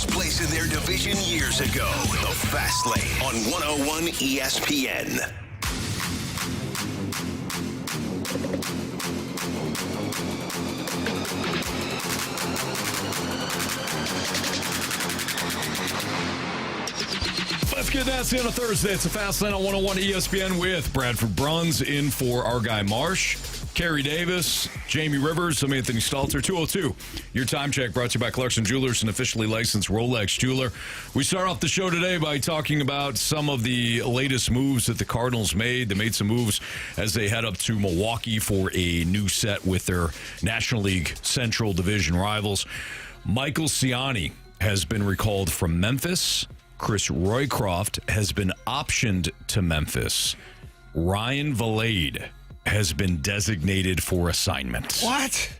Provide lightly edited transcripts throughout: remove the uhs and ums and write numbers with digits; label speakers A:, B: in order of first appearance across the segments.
A: first place in their division years ago. The Fast Lane on 101 ESPN.
B: Let's get nasty on a Thursday. It's a Fast Lane on 101 ESPN with Bradford Bruns in for our guy Marsh, Carey Davis, Jamie Rivers, I'm Anthony Stalter. 202. Your time check brought to you by Clarkson Jewelers, an officially licensed Rolex jeweler. We start off the show today by talking about some of the latest moves that the Cardinals made. They made some moves as they head up to Milwaukee for a new set with their National League Central Division rivals. Michael Ciani has been recalled from Memphis. Chris Roycroft has been optioned to Memphis. Ryan Valade has been designated for assignment.
C: What?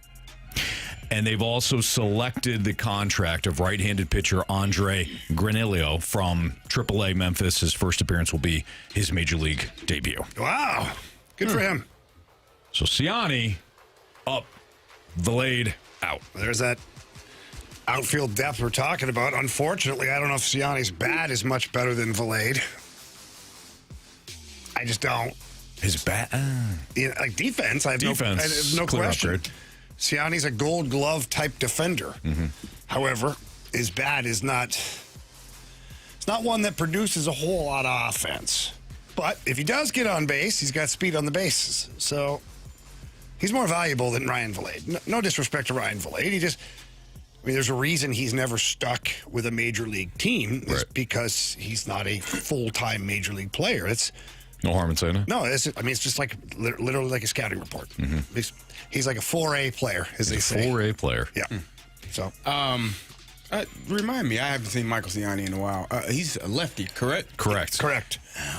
B: And they've also selected the contract of right-handed pitcher Andre Granillo from AAA Memphis. His first appearance will be his major league debut.
C: Wow. Good for him.
B: So Ciani up, Valade out.
C: There's that outfield depth we're talking about. Unfortunately, I don't know if Ciani's bat is much better than Valade. I just don't.
B: His bat?
C: Like defense, I have no
B: clear
C: question.
B: upgrade.
C: Ciani's a gold glove type defender. Mm-hmm. However, his bat is not, it's not one that produces a whole lot of offense. But if he does get on base, he's got speed on the bases. So he's more valuable than Ryan Valade. No disrespect to Ryan Valade. There's a reason he's never stuck with a major league team. It's because he's not a full-time major league player. It's
B: no harm in saying that.
C: No, it's just like literally like a scouting report. Mm-hmm. He's like a 4A player, as they say.
B: 4A player.
C: Yeah. So,
D: remind me, I haven't seen Michael Ciani in a while. He's a lefty, correct?
B: Correct.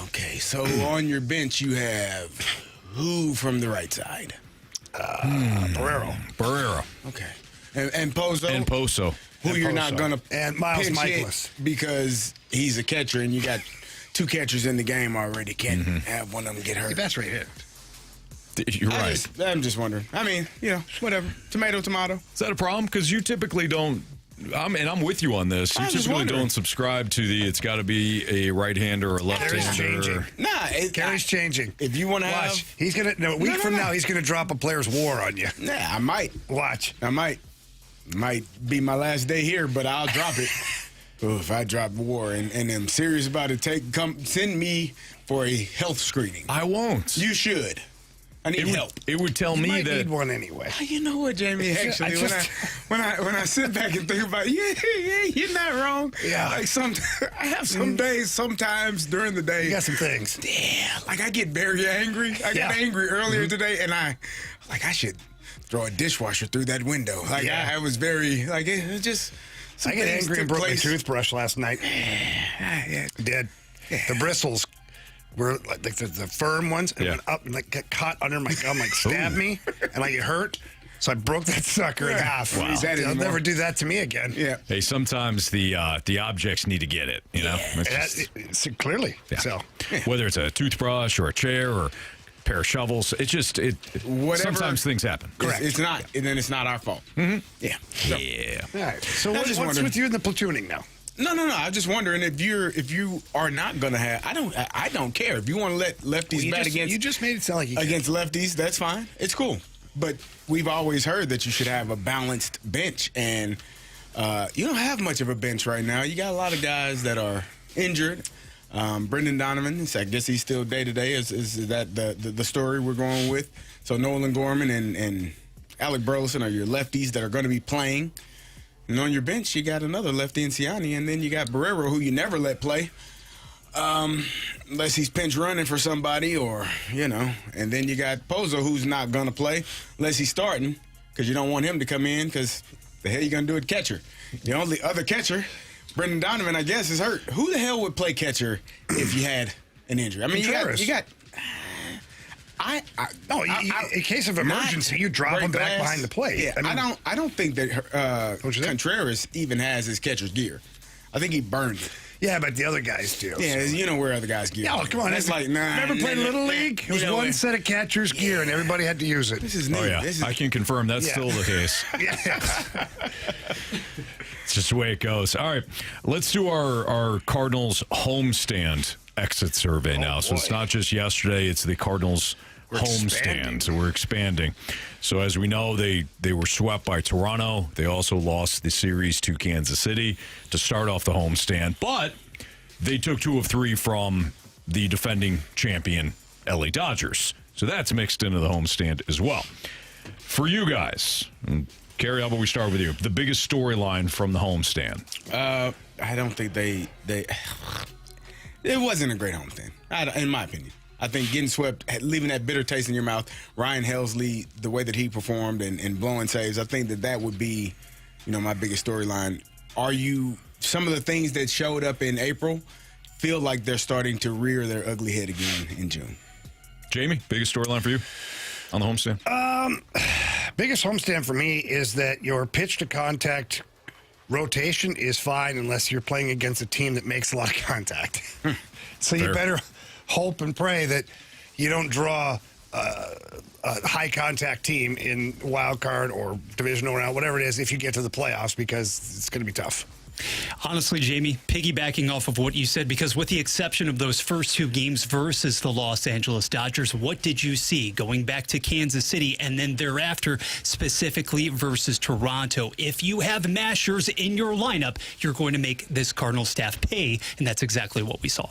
D: Okay, so on your bench you have who from the right side?
C: Barrero.
D: Okay. And Pozo?
B: And Pozo.
D: Who
C: and
D: you're
C: Pozo.
D: not going to
C: and Miles
D: pinch
C: Michaelis
D: because he's a catcher and you got two catchers in the game already. Can't have one of them get hurt.
C: That's right hit.
B: You're right.
D: I'm just wondering. I mean, whatever. Tomato.
B: Is that a problem? Because you typically don't, and I'm with you on this, you typically don't subscribe to it's got to be a right-hander or a left-hander.
C: Carey's changing.
D: If you want to
C: watch, he's going to, a week from now, he's going to drop a player's war on you.
D: Nah, I might.
C: Watch.
D: I might. Might be my last day here, but I'll drop it. If I drop war and am serious about it, send me for a health screening.
B: I won't.
D: You should. I need help.
B: It would tell me that.
C: Need one anyway.
D: You know what, Jamie? Actually, when I sit back and think about it, you're not wrong.
C: Yeah.
D: Like I have some days, sometimes during the day.
C: You got some things.
D: Yeah. Like I get very angry. I got angry earlier today, and I should throw a dishwasher through that window. Like I was very it just.
C: I get angry and broke my toothbrush last night. Did. Yeah. The bristles were like the firm ones and went up and got caught under my gum, stabbed me, and it hurt. So I broke that sucker in half. Wow. They'll never do that to me again.
D: Yeah.
B: Hey, sometimes the objects need to get it.
C: It's clearly.
B: Yeah.
C: So
B: whether it's a toothbrush or a chair or pair of shovels. Whatever. Sometimes things happen.
D: Correct. It's not, and then it's not our fault.
B: Mm-hmm.
D: Yeah.
B: So, yeah.
C: All right. So what's with you in the platooning now?
D: No. I'm just wondering if you are not gonna have. I don't care if you want to let lefties bat against.
C: You just made it sound like
D: against lefties. That's fine. It's cool. But we've always heard that you should have a balanced bench, and you don't have much of a bench right now. You got a lot of guys that are injured. Brendan Donovan, I guess he's still day-to-day. Is that the story we're going with? So Nolan Gorman and Alec Burleson are your lefties that are going to be playing. And on your bench, you got another lefty in Ciani, and then you got Barrero, who you never let play, unless he's pinch running for somebody and then you got Pozo, who's not going to play unless he's starting because you don't want him to come in because the hell you going to do at catcher? The only other catcher, Brendan Donovan, I guess, is hurt. Who the hell would play catcher if you had an injury? I mean, you got.
C: In case of emergency, you drop him back behind the plate.
D: Yeah, I don't think that Contreras even has his catcher's gear. I think he burned it.
C: Yeah, but the other guys do.
D: Yeah, you know where other guys gear.
C: Oh, come on.
D: It's like,
C: Never played Little League? It was one set of catcher's gear, and everybody had to use it.
D: This is new.
B: Oh, yeah. I can confirm that's still the case.
C: Yeah.
B: just the way it goes. All right, let's do our Cardinals homestand exit survey now. So it's not just yesterday, it's the Cardinals homestand. So we're expanding. So as we know, they were swept by Toronto. They also lost the series to Kansas City to start off the homestand. But they took 2 of 3 from the defending champion LA Dodgers. So that's mixed into the homestand as well. For you guys, Carey, how about we start with you? The biggest storyline from the homestand.
D: I don't think they it wasn't a great homestand, in my opinion. I think getting swept, leaving that bitter taste in your mouth, Ryan Helsley, the way that he performed and blowing saves, I think that would be, my biggest storyline. Some of the things that showed up in April feel like they're starting to rear their ugly head again in June.
B: Jamie, biggest storyline for you on the homestand?
C: Biggest homestand for me is that your pitch to contact rotation is fine unless you're playing against a team that makes a lot of contact. So you better hope and pray that you don't draw a high contact team in wild card or divisional round, whatever it is, if you get to the playoffs, because it's going to be tough.
E: Honestly, Jamie, piggybacking off of what you said, because with the exception of those first 2 games versus the Los Angeles Dodgers, what did you see going back to Kansas City and then thereafter specifically versus Toronto? If you have mashers in your lineup, you're going to make this Cardinals staff pay, and that's exactly what we saw.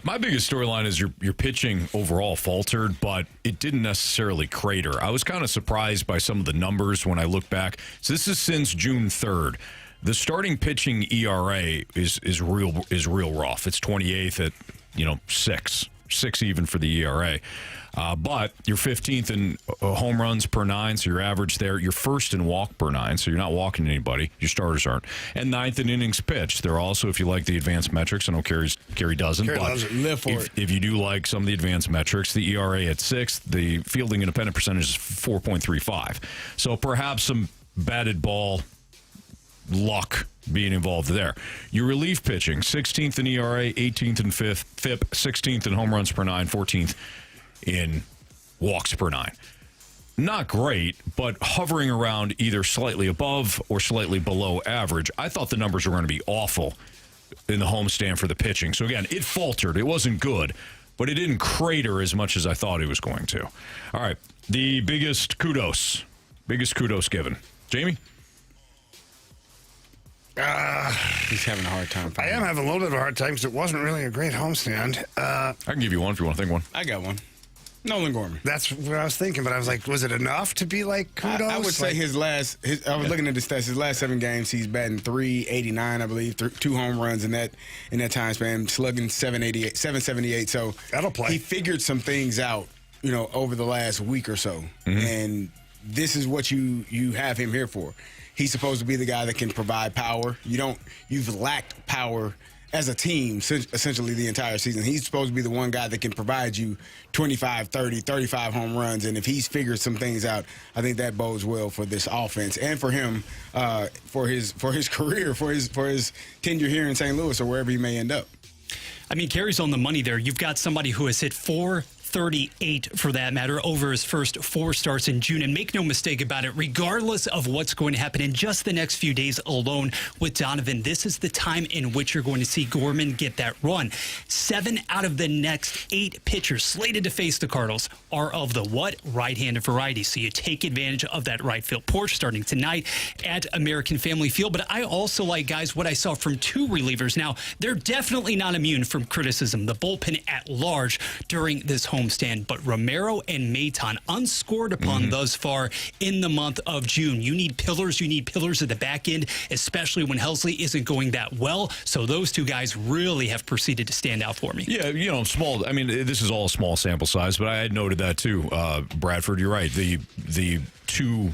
B: My biggest storyline is your pitching overall faltered, but it didn't necessarily crater. I was kind of surprised by some of the numbers when I look back. So this is since June 3rd. The starting pitching ERA is real rough. It's 28th at 6 even for the ERA. But you're 15th in home runs per 9, so your average there. You're first in walk per 9, so you're not walking anybody. Your starters aren't. And 9th in innings pitched. They're also, if you like the advanced metrics, I know Carey doesn't.
C: Carey
B: but
C: loves it.
D: Live for it.
B: If you do like some of the advanced metrics, the ERA at 6th, the fielding independent percentage is 4.35. So perhaps some batted ball luck being involved there. Your relief pitching, 16th in ERA, 18th in FIP, 16th in home runs per 9, 14th in walks per 9. Not great, but hovering around either slightly above or slightly below average. I thought the numbers were going to be awful in the homestand for the pitching. So again, it faltered. It wasn't good, but it didn't crater as much as I thought it was going to. All right, the biggest kudos given. Jamie?
D: He's having a hard time.
C: I am having a little bit of a hard time because it wasn't really a great homestand.
B: I can give you one if you want to think one.
D: I got one. Nolan Gorman.
C: That's what I was thinking, but I was like, was it enough to be like kudos?
D: I would say I was looking at the stats. His last 7 games, he's batting .389, I believe, 2 home runs in that time span, slugging .778. So
C: that'll play.
D: He figured some things out, over the last week or so, and this is what you have him here for. He's supposed to be the guy that can provide power. You've lacked power as a team essentially the entire season. He's supposed to be the one guy that can provide you 25, 30, 35 home runs. And if he's figured some things out, I think that bodes well for this offense and for him, for his career, for his tenure here in St. Louis or wherever he may end up.
E: I mean, Carey's on the money there. You've got somebody who has hit .438 for that matter over his first 4 starts in June. And make no mistake about it, regardless of what's going to happen in just the next few days alone with Donovan, this is the time in which you're going to see Gorman get that run. 7 out of the next 8 pitchers slated to face the Cardinals are of the right-handed variety. So you take advantage of that right field porch starting tonight at American Family Field. But I also like, guys, what I saw from 2 relievers. Now, they're definitely not immune from criticism. The bullpen at large during this homestand, but Romero and Maton unscored upon thus far in the month of June. You need pillars at the back end, especially when Helsley isn't going that well. So those 2 guys really have proceeded to stand out for me.
B: Yeah, small. I mean, this is all a small sample size, but I had noted that too. Bradford, you're right. The 2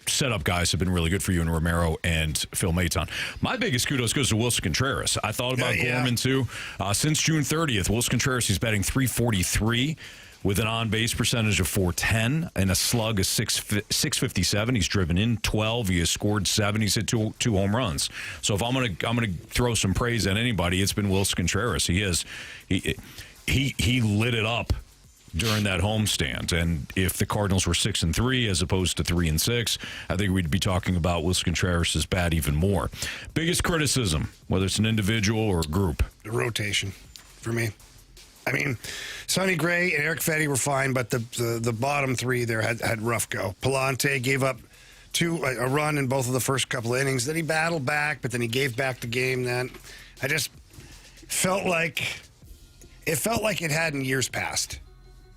B: setup guys have been really good for you in Romero and Phil Maton. My biggest kudos goes to Wilson Contreras. I thought about Gorman too. Since June 30th, Wilson Contreras, he's batting .343 with an on-base percentage of .410 and a slug of .657. He's driven in 12. He has scored 7. He's hit two home runs. So if I'm gonna throw some praise at anybody, it's been Wilson Contreras. He lit it up during that homestand. And if the Cardinals were 6-3 as opposed to 3-6, I think we'd be talking about Willson Contreras' bat even more. Biggest criticism, whether it's an individual or a group?
C: The rotation for me. I mean, Sonny Gray and Eric Fetty were fine, but the bottom three there had rough go. Palante gave up a run in both of the first couple of innings. Then he battled back, but then he gave back the game. Then I just felt like it had in years past,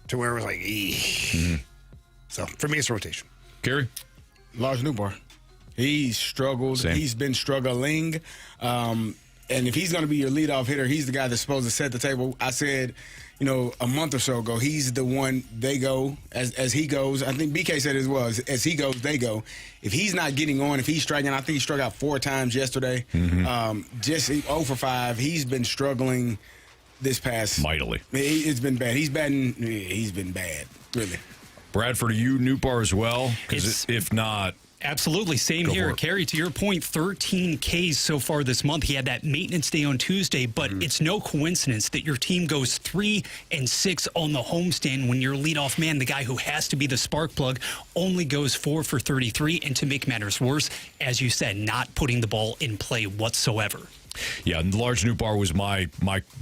C: to where it was like, So for me, it's rotation.
B: Carey?
D: Lars Newbar. He's struggled.
B: Same.
D: He's been struggling. And if he's going to be your leadoff hitter, he's the guy that's supposed to set the table. I said, a month or so ago, he's the one they go as he goes. I think BK said it as well. As he goes, they go. If he's not getting on, if he's striking, I think he struck out 4 times yesterday. Just 0 for 5. He's been struggling this past.
B: Mightily.
D: It's been bad. He's been bad, really.
B: Bradford, are you Newbar as well? Because if not...
E: Absolutely. Same here. Carey, to your point, 13 Ks so far this month. He had that maintenance day on Tuesday, but it's no coincidence that your team goes 3-6 on the homestand when your leadoff man, the guy who has to be the spark plug, only goes 4 for 33. And to make matters worse, as you said, not putting the ball in play whatsoever.
B: Yeah, and Large Newbar was my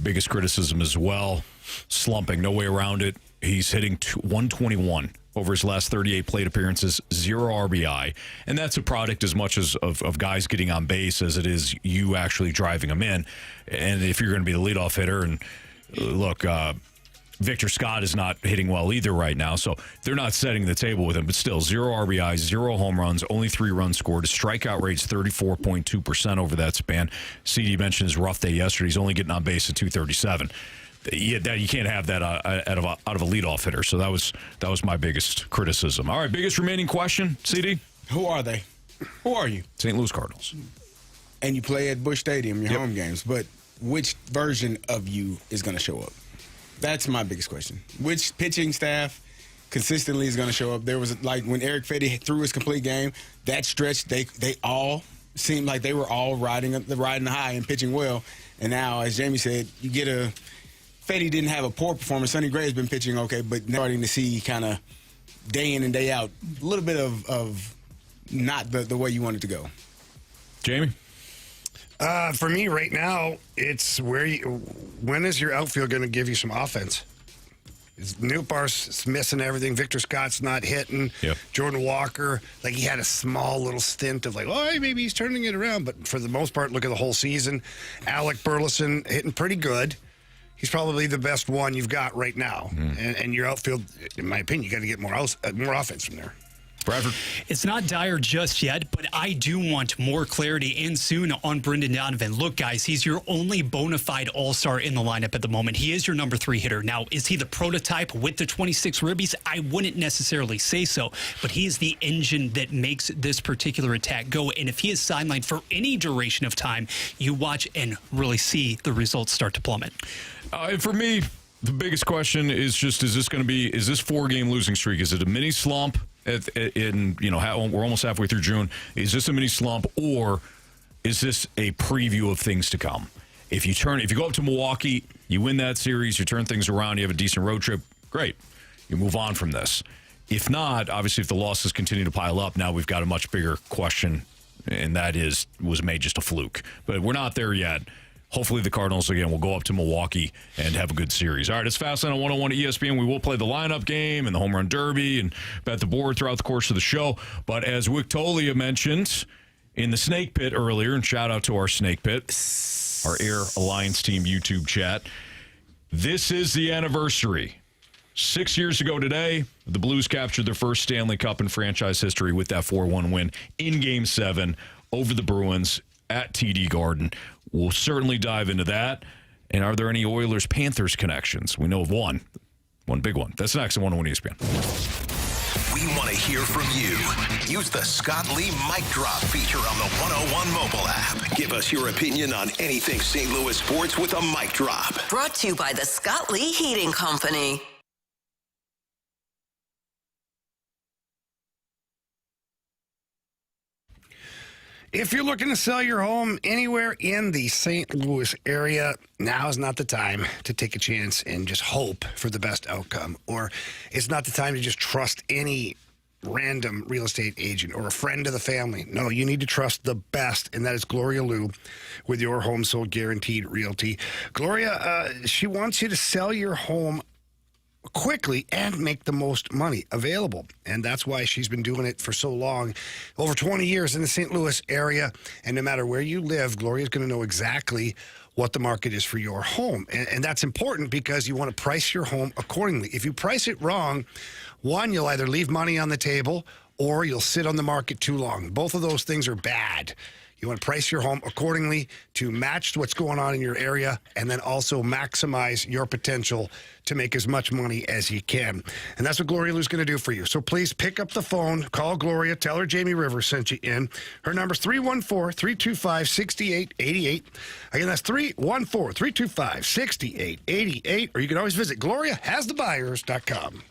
B: biggest criticism as well. Slumping, no way around it. He's hitting 121 over his last 38 plate appearances, 0 RBI. And that's a product as much as of guys getting on base as it is you actually driving them in. And if you're going to be the leadoff hitter, and look, Victor Scott is not hitting well either right now, so they're not setting the table with him. But still, 0 RBIs, 0 home runs, only 3 runs scored. His strikeout rate's 34.2% over that span. CD mentioned his rough day yesterday. He's only getting on base at 237. You can't have that out of a leadoff hitter. So that was my biggest criticism. All right, biggest remaining question, CD?
D: Who are they? Who are you?
B: St. Louis Cardinals.
D: And you play at Busch Stadium, your home games. But which version of you is going to show up? That's my biggest question. Which pitching staff consistently is going to show up? There was, like, when Eric Fetty threw his complete game, that stretch, they all seemed like they were all riding the high and pitching well. And now, as Jamie said, you get Fetty didn't have a poor performance. Sonny Gray has been pitching okay, but now starting to see kind of day in and day out a little bit of not the way you want it to go.
B: Jamie?
C: For me right now, it's when is your outfield going to give you some offense? Newbar's missing everything. Victor Scott's not hitting.
B: Yep.
C: Jordan Walker, like, he had a small little stint of maybe he's turning it around. But for the most part, look at the whole season. Alec Burleson hitting pretty good. He's probably the best one you've got right now. And your outfield, in my opinion, you got to get more offense from there.
B: Bradford?
E: It's not dire just yet, but I do want more clarity and soon on Brendan Donovan. Look, guys, he's your only bona fide all-star in the lineup at the moment. He is your number 3 hitter. Now, is he the prototype with the 26 ribbies? I wouldn't necessarily say so, but he is the engine that makes this particular attack go. And if he is sidelined for any duration of time, you watch and really see the results start to plummet.
B: And for me, the biggest question is just, is this 4-game losing streak? Is it a mini slump? We're almost halfway through June. Is this a mini slump, or is this a preview of things to come? If you go up to Milwaukee, you win that series, you turn things around, you have a decent road trip, great. You move on from this. If not, obviously, if the losses continue to pile up, now we've got a much bigger question, and that is, was May just a fluke? But we're not there yet. Hopefully the Cardinals, again, will go up to Milwaukee and have a good series. All right, it's Fastlane on 101 ESPN. We will play the lineup game and the home run derby and bet the board throughout the course of the show. But as Wick Tolia mentioned in the Snake Pit earlier, and shout out to our Snake Pit, our Air Alliance Team YouTube chat, this is the anniversary. 6 years ago today, the Blues captured their first Stanley Cup in franchise history with that 4-1 win in Game 7 over the Bruins at TD Garden. We'll certainly dive into that. And are there any Oilers-Panthers connections? We know of one big one. That's next on 101 ESPN.
A: We want to hear from you. Use the Scott Lee Mic Drop feature on the 101 mobile app. Give us your opinion on anything St. Louis sports with a mic drop.
F: Brought to you by the Scott Lee Heating Company.
C: If you're looking to sell your home anywhere in the St. Louis area, now is not the time to take a chance and just hope for the best outcome. Or it's not the time to just trust any random real estate agent or a friend of the family. No, you need to trust the best, and that is Gloria Liu with Your Home Sold Guaranteed Realty. Gloria, she wants you to sell your home quickly and make the most money available. And that's why she's been doing it for so long, over 20 years in the St. Louis area. And no matter where you live, Gloria's going to know exactly what the market is for your home. And that's important because you want to price your home accordingly. If you price it wrong, one, you'll either leave money on the table or you'll sit on the market too long. Both of those things are bad. You want to price your home accordingly to match what's going on in your area and then also maximize your potential to make as much money as you can. And that's what Gloria Liu's going to do for you. So please pick up the phone, call Gloria, tell her Jamie Rivers sent you in. Her number's 314-325-6888. Again, that's 314-325-6888. Or you can always visit GloriaHasTheBuyers.com.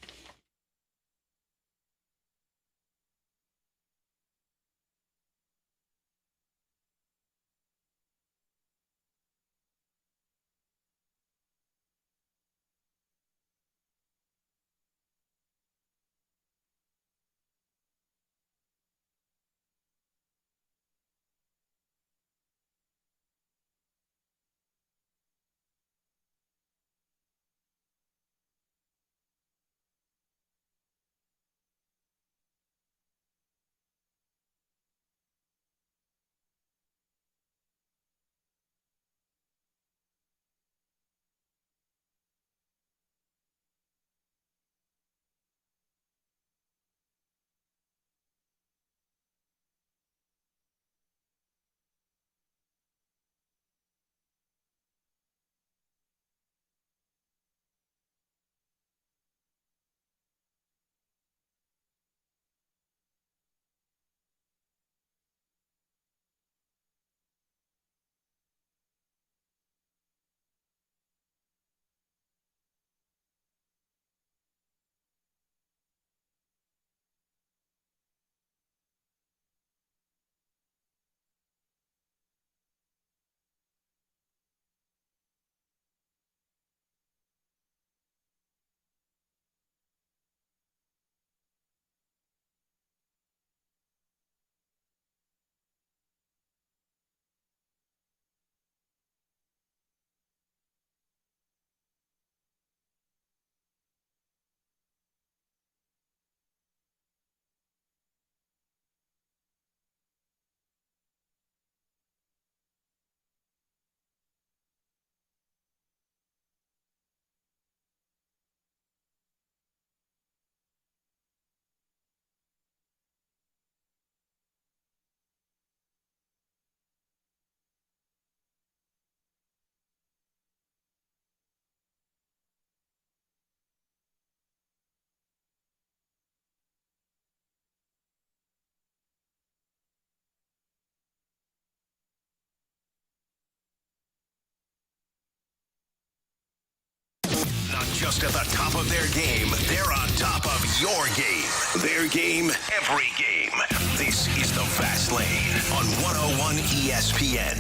A: Not just at the top of their game, they're on top of your game. Their game, every game. This is the Fast Lane on 101 ESPN.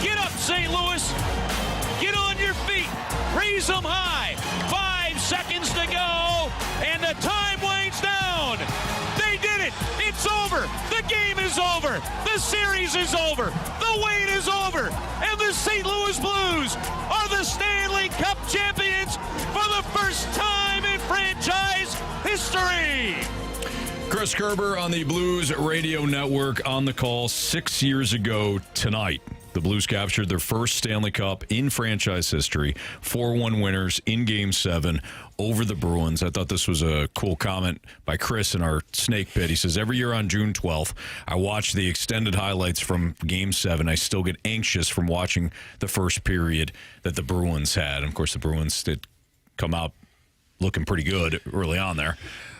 G: Get up, St. Louis. Get on your feet. Raise them high. 5 seconds to go, and the time winds down. They did it. It's over. The game is over. The series is over. The wait is over. And the St. Louis Blues are the Stanley Cup champions for the first time in franchise history.
B: Chris Kerber on the Blues Radio Network on the call 6 years ago tonight. The Blues captured their first Stanley Cup in franchise history, 4-1 winners in Game 7 over the Bruins. I thought this was a cool comment by Chris in our Snake Pit. He says, every year on June 12th, I watch the extended highlights from Game 7. I still get anxious from watching the first period that the Bruins had. And of course, the Bruins did come out looking pretty good early on there.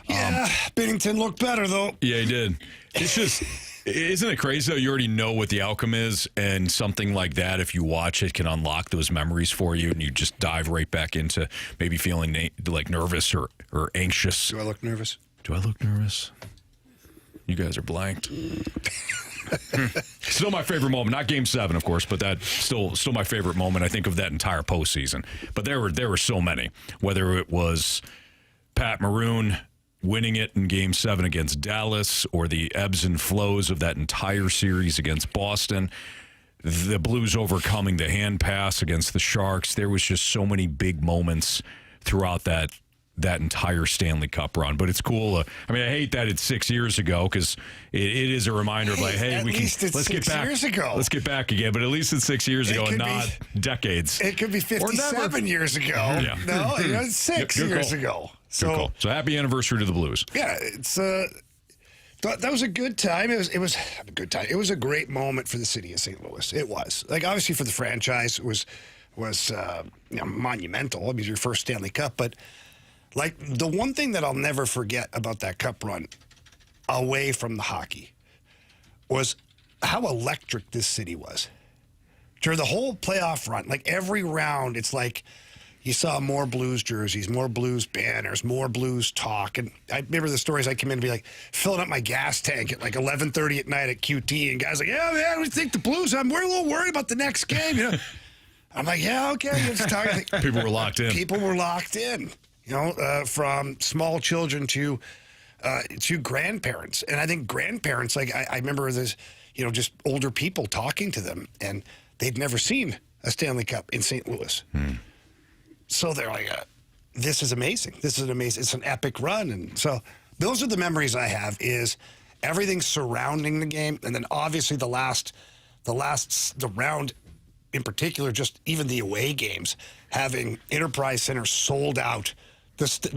C: Yeah, Binnington looked better, though.
B: Yeah, he did. It's just, isn't it crazy, though? You already know what the outcome is, and something like that, if you watch it, can unlock those memories for you, and you just dive right back into maybe feeling like nervous or anxious.
C: Do I look nervous?
B: Do I look nervous? You guys are blanked. Still my favorite moment. Not Game 7, of course, but that's still my favorite moment, I think, of that entire postseason. But there were so many. Whether it was Pat Maroon winning it in Game 7 against Dallas, or the ebbs and flows of that entire series against Boston, the Blues overcoming the hand pass against the Sharks. There was just so many big moments throughout that entire Stanley Cup run. But it's cool. I mean, I hate that it's 6 years ago, because it is a reminder of like, hey, let's get back.
C: Years ago.
B: Let's get back again. But at least it's 6 years ago and not decades.
C: It could be 57 years ago.
B: Yeah.
C: No, it's 6 years ago. So
B: happy anniversary to the Blues.
C: Yeah, it's that was a good time. It was a good time. It was a great moment for the city of St. Louis. It was, like, obviously for the franchise, it was monumental. I mean, your first Stanley Cup, but like, the one thing that I'll never forget about that Cup run, away from the hockey, was how electric this city was. During the whole playoff run, like every round, it's like you saw more Blues jerseys, more Blues banners, more Blues talk. And I remember the stories. I came in and be like filling up my gas tank at like 11:30 at night at QT, and guys like, yeah, man, we think the Blues. We're a little worried about the next game. You know, I'm like, yeah, okay.
B: People were locked in.
C: People were locked in. You know, from small children to grandparents. And I think grandparents, like I remember this, you know, just older people talking to them, and they'd never seen a Stanley Cup in St. Louis. So they're like, this is amazing. This is amazing. It's an epic run. And so those are the memories I have, is everything surrounding the game. And then obviously the round in particular, just even the away games, having Enterprise Center sold out.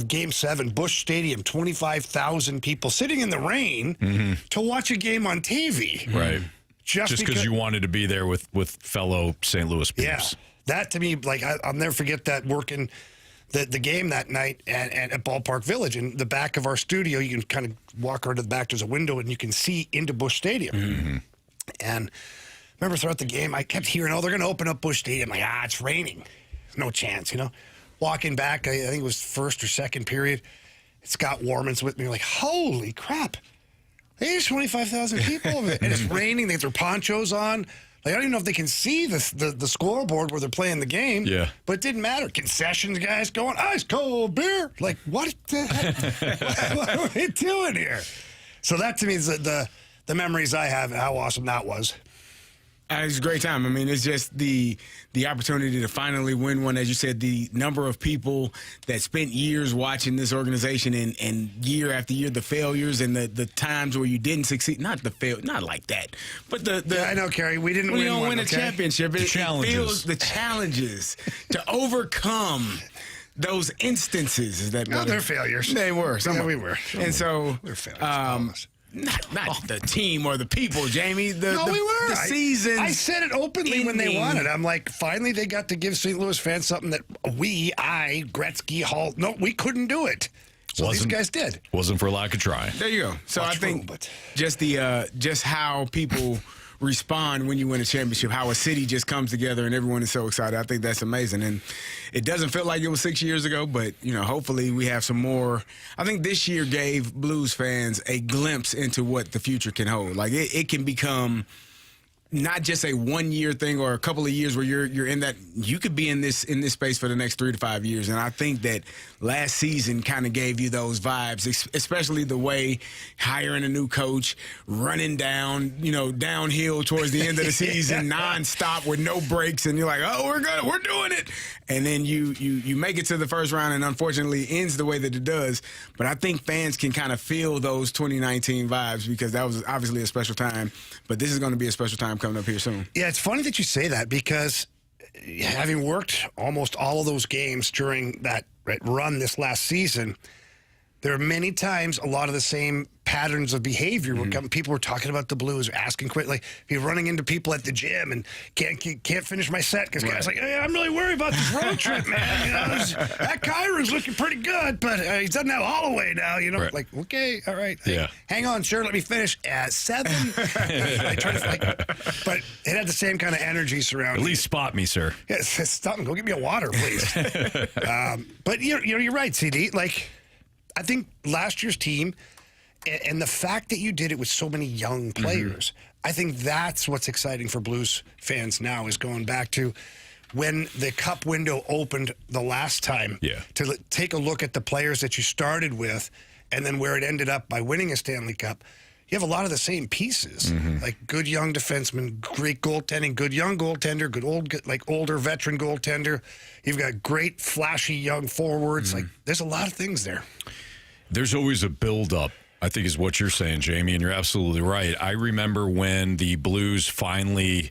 C: Game 7, Busch Stadium, 25,000 people sitting in the rain to watch a game on TV.
B: Right. Just because you wanted to be there with fellow St. Louis peeps.
C: Yeah. That, to me, like, I'll never forget that, working the game that night at Ballpark Village. In the back of our studio, you can kind of walk around to the back. There's a window, and you can see into Busch Stadium. And I remember throughout the game, I kept hearing, they're going to open up Busch Stadium. Like, it's raining. No chance, you know. Walking back, I think it was first or second period, Scott Warman's with me. Like, holy crap. There's 25,000 people over there. And it's raining. They have their ponchos on. Like, I don't even know if they can see the scoreboard where they're playing the game.
B: Yeah.
C: But it didn't matter. Concessions guys going, ice cold beer. Like, what the heck? What are we doing here? So that, to me, is the memories I have, how awesome that was.
D: It's a great time. I mean, it's just the opportunity to finally win one. As you said, the number of people that spent years watching this organization, and year after year, the failures and the times where you didn't succeed. Not like that, but
C: yeah, I know, Carey. We didn't win one,
D: a championship. It feels the challenges to overcome those instances. They're
C: failures.
D: They were.
C: We were.
D: And so
C: we're failures.
D: Not the team or the people, Jamie.
C: We were.
D: The season.
C: I said it openly when they won it. I'm like, finally they got to give St. Louis fans something that Gretzky, Hall, we couldn't do it. So these guys did.
B: Wasn't for lack of trying.
D: There you go. So I think just how people respond when you win a championship, how a city just comes together and everyone is so excited. I think that's amazing. And it doesn't feel like it was 6 years ago, but, you know, hopefully we have some more. I think this year gave Blues fans a glimpse into what the future can hold. Like, it can become not just a 1 year thing or a couple of years where you're in that. You could be in this space for the next 3 to 5 years. And I think that last season kind of gave you those vibes, especially the way hiring a new coach, running downhill towards the end of the season, nonstop with no breaks, and you're like, we're doing it. And then you make it to the first round, and unfortunately ends the way that it does. But I think fans can kind of feel those 2019 vibes, because that was obviously a special time. But this is going to be a special time coming up here soon.
C: Yeah, it's funny that you say that, because having worked almost all of those games during that run this last season, there are many times a lot of the same patterns of behavior. People were talking about the Blues, asking quick, like be running into people at the gym and can't finish my set because guys like, hey, I'm really worried about this road trip, man. You know, that Kyron's looking pretty good, but he doesn't have Holloway now. You know, like okay, all right, hang on, sure, let me finish at 7. I try to, but it had the same kind of energy surrounding.
B: At least spot me, sir.
C: Yeah, stop and go get me a water, please. But you're right, CD. Like, I think last year's team, and the fact that you did it with so many young players, I think that's what's exciting for Blues fans now is going back to when the Cup window opened the last time to take a look at the players that you started with and then where it ended up by winning a Stanley Cup. You have a lot of the same pieces, like good young defenseman, great goaltending, good young goaltender, good older veteran goaltender. You've got great flashy young forwards. Like there's a lot of things there.
B: There's always a build-up, I think is what you're saying, Jamie, and you're absolutely right. I remember when the Blues finally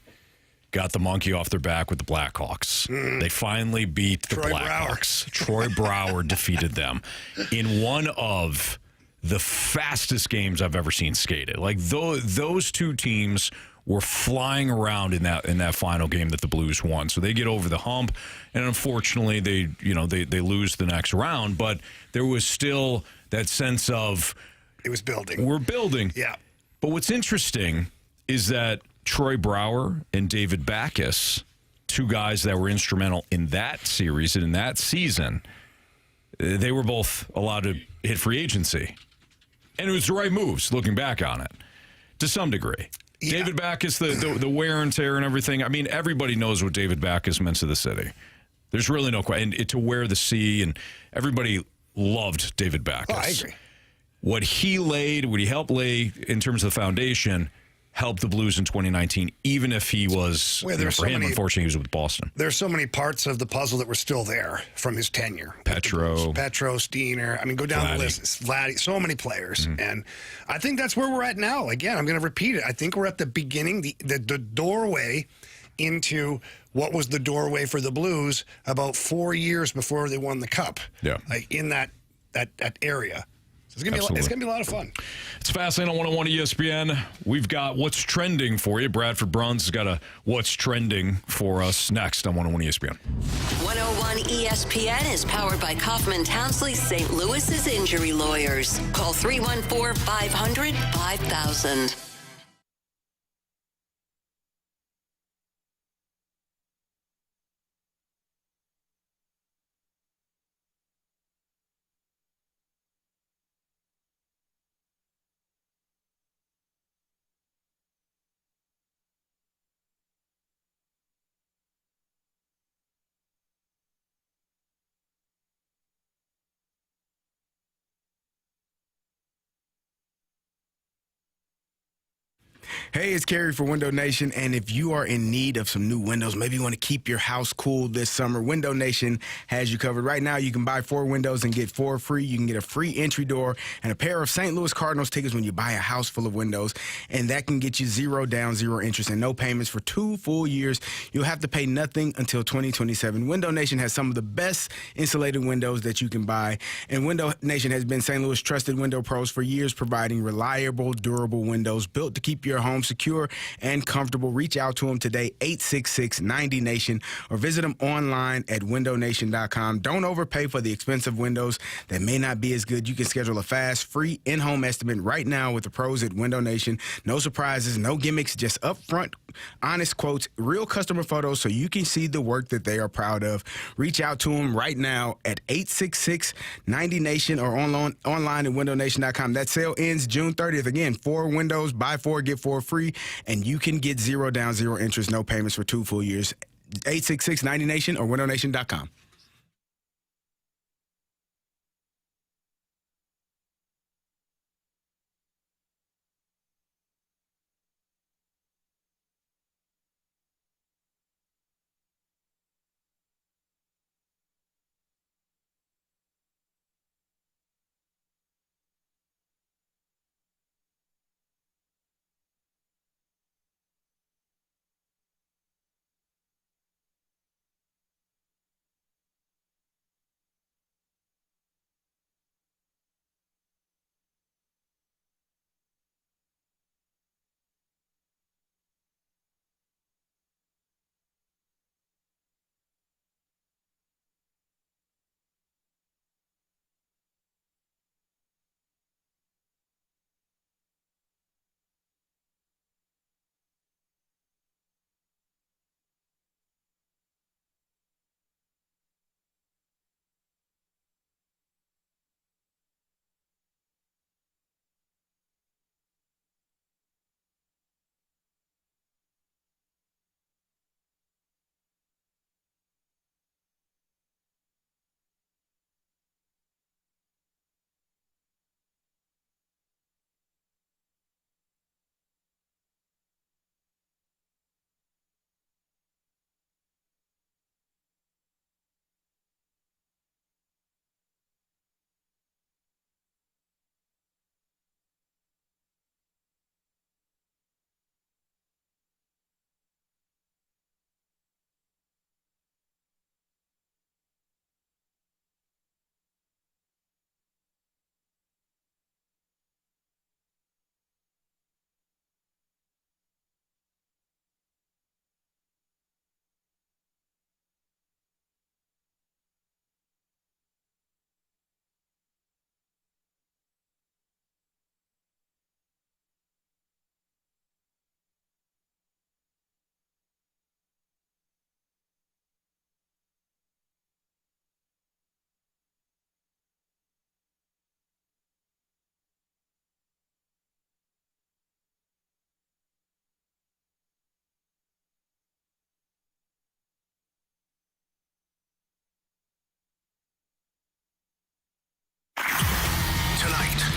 B: got the monkey off their back with the Blackhawks. They finally beat the Blackhawks. Troy Brouwer defeated them in one of the fastest games I've ever seen skated. Like those two teams were flying around in that final game that the Blues won. So they get over the hump, and unfortunately they lose the next round. But there was still that sense of
C: it was building.
B: We're building.
C: Yeah.
B: But what's interesting is that Troy Brouwer and David Backes, two guys that were instrumental in that series and in that season, they were both allowed to hit free agency. And it was the right moves, looking back on it, to some degree. Yeah. David Backes, the wear and tear and everything. I mean, everybody knows what David Backes meant to the city. There's really no question. And to wear the C, and everybody loved David Backes.
C: Oh, I agree.
B: What he helped lay in terms of the foundation, helped the Blues in 2019, even if he was, unfortunately, he was with Boston.
C: There's so many parts of the puzzle that were still there from his tenure. Petro, Steiner. I mean, go down the list. Vladdy, so many players. And I think that's where we're at now. Again, I'm going to repeat it. I think we're at the beginning, the doorway into what was the doorway for the Blues about 4 years before they won the Cup.
B: Yeah.
C: Like in that area. It's going to be a lot of fun.
B: It's Fastlane on 101 ESPN. We've got What's Trending for you. Bradford Bruns has got a What's Trending for us next on 101 ESPN.
F: 101 ESPN is powered by Kaufman Townsley St. Louis's injury lawyers. Call 314-500-5000.
D: Hey, it's Carey for Window Nation, and if you are in need of some new windows, maybe you want to keep your house cool this summer, Window Nation has you covered. Right now, you can buy 4 windows and get 4 free. You can get a free entry door and a pair of St. Louis Cardinals tickets when you buy a house full of windows, and that can get you 0 down, 0 interest, and no payments for 2 full years. You'll have to pay nothing until 2027. Window Nation has some of the best insulated windows that you can buy, and Window Nation has been St. Louis' trusted window pros for years, providing reliable, durable windows built to keep your home secure and comfortable. Reach out to them today, 866-90-NATION, or visit them online at windownation.com. Don't overpay for the expensive windows that may not be as good. You can schedule a fast, free in-home estimate right now with the pros at Window Nation. No surprises, no gimmicks, just upfront, honest quotes, real customer photos so you can see the work that they are proud of. Reach out to them right now at 866-90-NATION or online at windownation.com. That sale ends June 30th. Again, 4 windows, buy 4, get 4 free, and you can get 0 down, 0 interest, no payments for 2 full years. 866-90-NATION or windownation.com.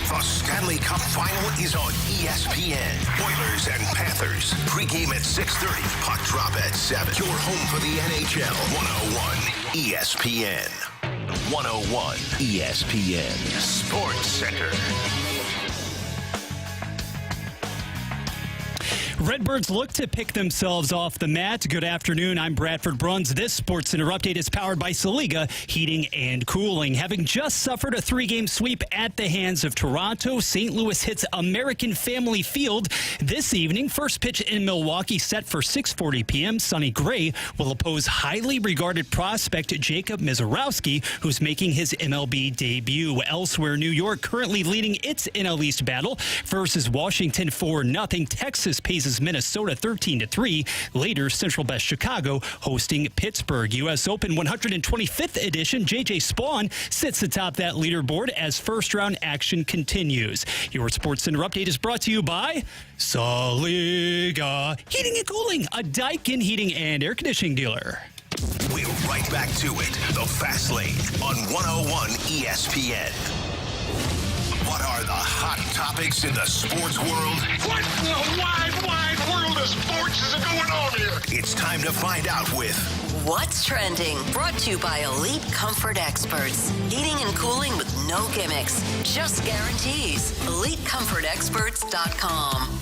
A: The Stanley Cup Final is on ESPN. Oilers and Panthers. Pregame at 6:30. Puck drop at 7. Your home for the NHL. 101 ESPN. 101 ESPN. Sports Center.
E: Redbirds look to pick themselves off the mat. Good afternoon. I'm Bradford Bruns. This Sports Center update is powered by Saliga Heating and Cooling. Having just suffered a 3-game sweep at the hands of Toronto, St. Louis hits American Family Field this evening. First pitch in Milwaukee set for 6:40 p.m. Sonny Gray will oppose highly regarded prospect Jacob Mizorowski, who's making his MLB debut. Elsewhere, New York currently leading its NL East battle versus Washington 4-0. Texas pays Minnesota 13-3. Later, Central Best Chicago hosting Pittsburgh. U.S. Open 125th edition. J.J. Spawn sits atop that leaderboard as first-round action continues. Your Sports Center update is brought to you by Saliga Heating and Cooling, a Daikin heating and air conditioning dealer.
A: We're right back to it. The Fast Lane on 101 ESPN. What are the hot topics in the sports world?
H: What in the wide world of sports is going on here?
A: It's time to find out with
F: What's Trending? Brought to you by Elite Comfort Experts. Heating and cooling with no gimmicks, just guarantees. EliteComfortExperts.com.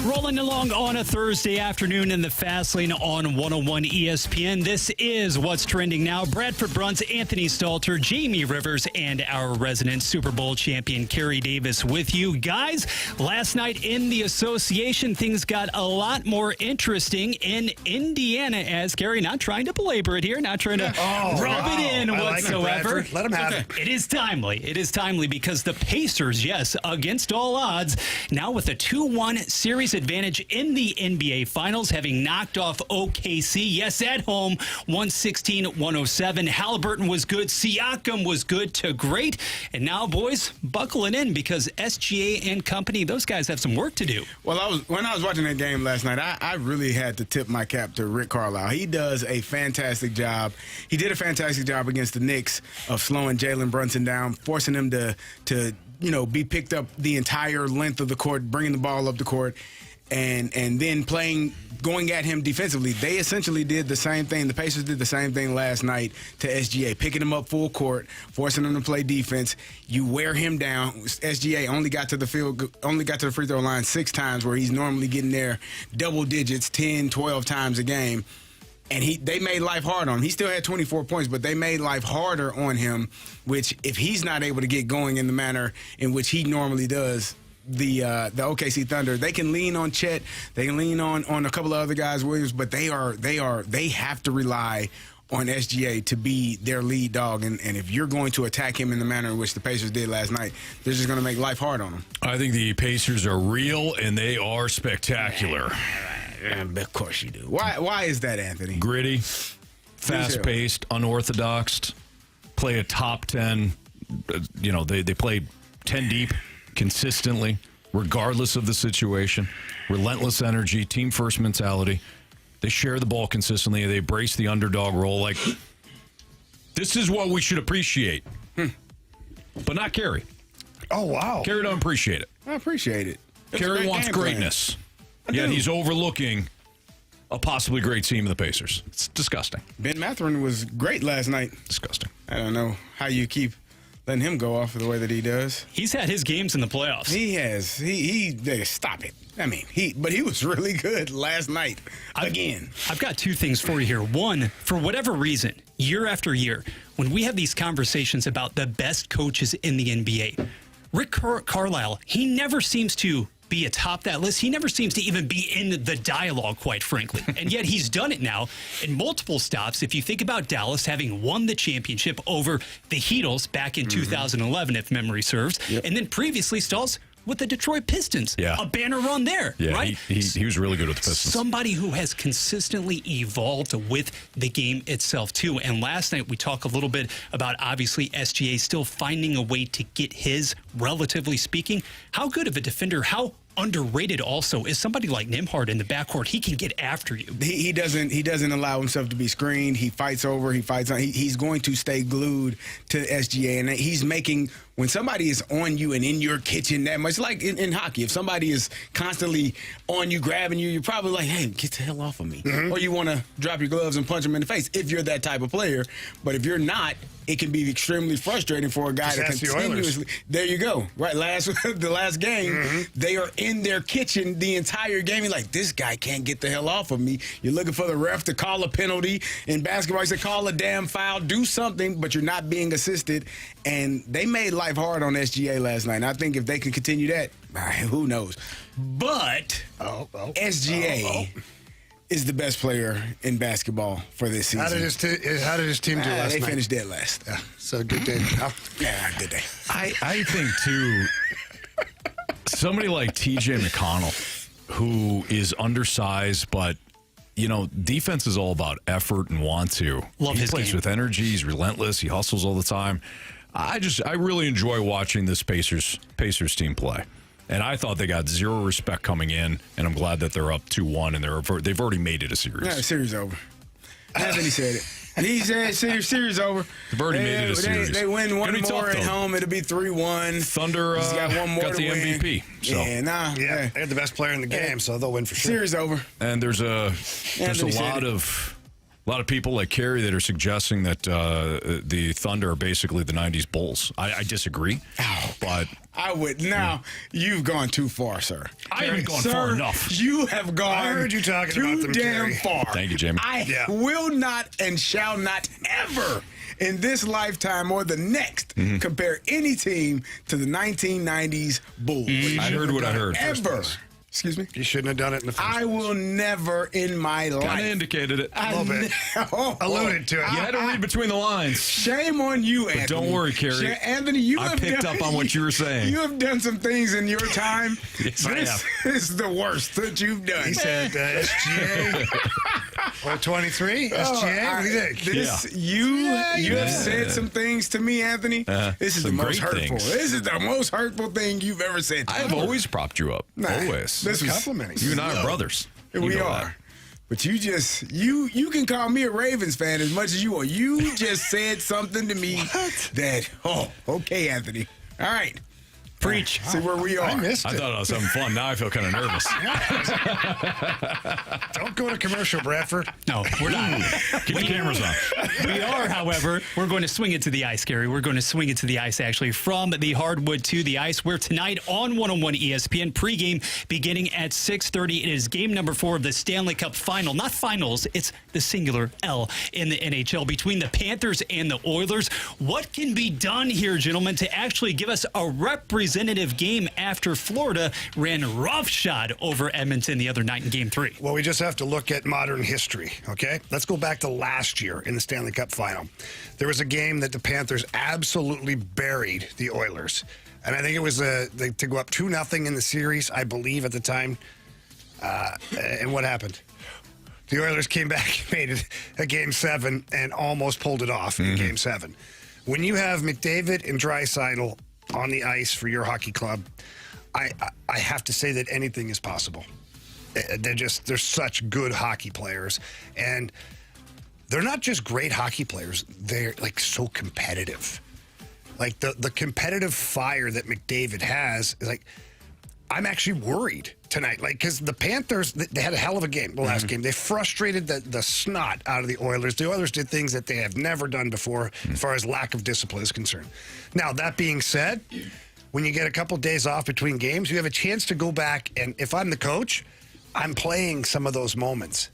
E: Rolling along on a Thursday afternoon in the Fast Lane on 101 ESPN. This is What's Trending Now. Bradford Bruns, Anthony Stalter, Jamie Rivers, and our resident Super Bowl champion, Carey Davis, with you. Guys, last night in the association, things got a lot more interesting in Indiana as Carey, not trying to belabor it here, not trying to rub it in whatsoever.
C: Like it, let him have it.
E: It is timely. It is timely because the Pacers, yes, against all odds, now with a 2-1 series advantage in the NBA Finals, having knocked off OKC. Yes, at home, 116-107. Halliburton was good. Siakam was good to great. And now, boys, buckling in because SGA and company, those guys have some work to do.
D: Well, when I was watching that game last night, I really had to tip my cap to Rick Carlisle. He does a fantastic job. He did a fantastic job against the Knicks of slowing Jalen Brunson down, forcing him to be picked up the entire length of the court, bringing the ball up the court, and then going at him defensively. They essentially did the same thing. The Pacers did the same thing last night to SGA, picking him up full court, forcing him to play defense. You wear him down. SGA only got to the free throw line 6 times, where he's normally getting there double digits, 10, 12 times a game. And they made life hard on him. He still had 24 points, but they made life harder on him, which if he's not able to get going in the manner in which he normally does, the OKC Thunder, they can lean on Chet, they can lean on a couple of other guys, Williams, but they have to rely on SGA to be their lead dog. And if you're going to attack him in the manner in which the Pacers did last night, they're just going to make life hard on him.
B: I think the Pacers are real, and they are spectacular.
D: Of course you do. Why is that, Anthony?
B: Gritty, fast-paced, unorthodox, play a top 10. They play 10 deep consistently, regardless of the situation. Relentless energy, team-first mentality. They share the ball consistently. They embrace the underdog role. Like, this is what we should appreciate. But not Carey.
C: Oh, wow.
B: Carey don't appreciate it.
D: I appreciate it.
B: Carey wants greatness. Yet he's overlooking a possibly great team in the Pacers. It's disgusting.
D: Ben Mathurin was great last night.
B: Disgusting.
D: I don't know how you keep letting him go off the way that he does.
E: He's had his games in the playoffs.
D: He has. Stop it. I mean, but he was really good last night. Again.
E: I've got 2 things for you here. One, for whatever reason, year after year, when we have these conversations about the best coaches in the NBA, Rick Carlisle, he never seems to be atop that list. He never seems to even be in the dialogue, quite frankly. And yet he's done it now in multiple stops. If you think about Dallas having won the championship over the Heatles back in 2011, if memory serves, and then previously Stalls with the Detroit Pistons.
B: Yeah.
E: A banner run there,
B: yeah,
E: right?
B: He was really good with the Pistons.
E: Somebody who has consistently evolved with the game itself, too. And last night we talked a little bit about, obviously, SGA still finding a way to get his, relatively speaking. How good of a defender, how underrated also is somebody like Nembhard in the backcourt. He can get after you.
D: He doesn't allow himself to be screened. He fights over. He fights on. He's going to stay glued to SGA, and he's making when somebody is on you and in your kitchen that much. Like in hockey, if somebody is constantly on you, grabbing you, you're probably like, "Hey, get the hell off of me," or you want to drop your gloves and punch him in the face if you're that type of player. But if you're not, it can be extremely frustrating for a guy to continuously. There you go. Right, the last game, they are in their kitchen the entire game. You're like, this guy can't get the hell off of me. You're looking for the ref to call a penalty. In basketball, you say call a damn foul, do something, but you're not being assisted. And they made life hard on SGA last night. And I think if they can continue that, who knows? But SGA is the best player in basketball for this season.
C: How did his team do last night?
D: They finished dead last.
C: Yeah, so good day.
D: Yeah, good day.
B: I think, too, somebody like TJ McConnell, who is undersized, but, defense is all about effort and want to.
E: Love his
B: He plays
E: game.
B: with energy. He's relentless. He hustles all the time. I really enjoy watching this Pacers team play. And I thought they got zero respect coming in, and I'm glad that they're up 2-1, and they've already made it a series.
D: Yeah, series over. Anthony said it. He said series over.
B: They've already made it a series.
D: They win one
B: Gonna be
D: more
B: tough,
D: at
B: though.
D: home. It'll be 3-1.
B: Thunder
D: He's got one more
B: got
D: to
B: the
D: win.
B: MVP. So.
C: Yeah, they're the best player in the game, so they'll win for sure.
D: Series over.
B: And there's a
D: Anthony said
B: lot of people like Carey that are suggesting that the Thunder are basically the 90s Bulls. I disagree, but
D: I would. Now, you've gone too far, sir.
B: I haven't gone far enough.
D: You have gone
C: I heard you talking
D: too
C: about them,
D: damn
C: Carey.
D: far.
B: Thank you, Jamie.
D: I will not and shall not ever in this lifetime or the next compare any team to the 1990s Bulls.
B: I heard what I heard.
D: Ever. Excuse me?
C: You shouldn't have done it in the first
D: I will never in my
B: Kind of
D: life.
B: indicated it.
C: A little bit. Alluded to it.
B: You had to read between the lines.
D: Shame on you, Anthony.
B: don't worry, Carey.
D: Anthony, you
B: I
D: have
B: picked
D: done,
B: up on what you were saying.
D: You have done some things in your time.
B: Yes, I
D: This is the worst that you've done.
C: He said SGA. 23? SGA? What do you think?
D: You have said some things to me, Anthony. This is the
B: some
D: most
B: great
D: hurtful.
B: things.
D: This is the most hurtful thing you've ever said to
B: I have
D: me.
B: always propped you up.
D: Nah,
B: Always.
D: this was
C: complimenting.
B: You and I are brothers. You
D: We
B: know
D: are.
B: that.
D: But you just you can call me a Ravens fan as much as you want. You just said something to me that okay, Anthony. All right.
E: Preach.
D: See where we are.
C: I missed
B: I
C: it.
B: thought I was having fun. Now I feel kind of nervous.
C: Don't go to commercial, Bradford.
E: No, we're not.
B: Keep the cameras on.
E: We are, however, we're going to swing it to the ice, Gary. We're going to swing it to the ice, actually, from the hardwood to the ice, where tonight on 101 ESPN, pregame beginning at 6:30. It is game number 4 of the Stanley Cup final. Not finals, it's the singular L in the NHL between the Panthers and the Oilers. What can be done here, gentlemen, to actually give us a representative game after Florida ran roughshod over Edmonton the other night in game 3?
C: Well, we just have to look at modern history, okay? Let's go back to last year in the Stanley Cup final. There was a game that the Panthers absolutely buried the Oilers. And I think it was to go up 2-0 in the series, I believe, at the time. And what happened? The Oilers came back, made it a Game 7, and almost pulled it off in Game 7. When you have McDavid and Draisaitl on the ice for your hockey club, I have to say that anything is possible. They're such good hockey players, and they're not just great hockey players. They're like so competitive. Like the competitive fire that McDavid has is like, I'm actually worried tonight. Like, because the Panthers, they had a hell of a game the last game. They frustrated the snot out of the Oilers. The Oilers did things that they have never done before as far as lack of discipline is concerned. Now, that being said, when you get a couple days off between games, you have a chance to go back, and if I'm the coach, I'm playing some of those moments.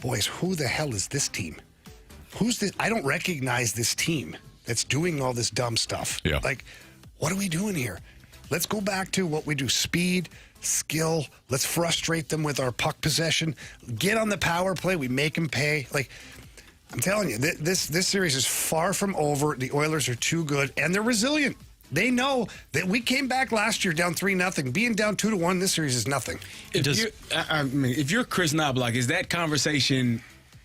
C: Boys, who the hell is this team? Who's this? I don't recognize this team that's doing all this dumb stuff.
B: Yeah.
C: Like, what are we doing here? Let's go back to what we do: speed, skill. Let's frustrate them with our puck possession. Get on the power play. We make them pay. Like, I'm telling you, this series is far from over. The Oilers are too good, and they're resilient. They know that we came back last year down 3-0. Being down 2-1 this series is nothing.
D: If you're Chris Knobloch, is that conversation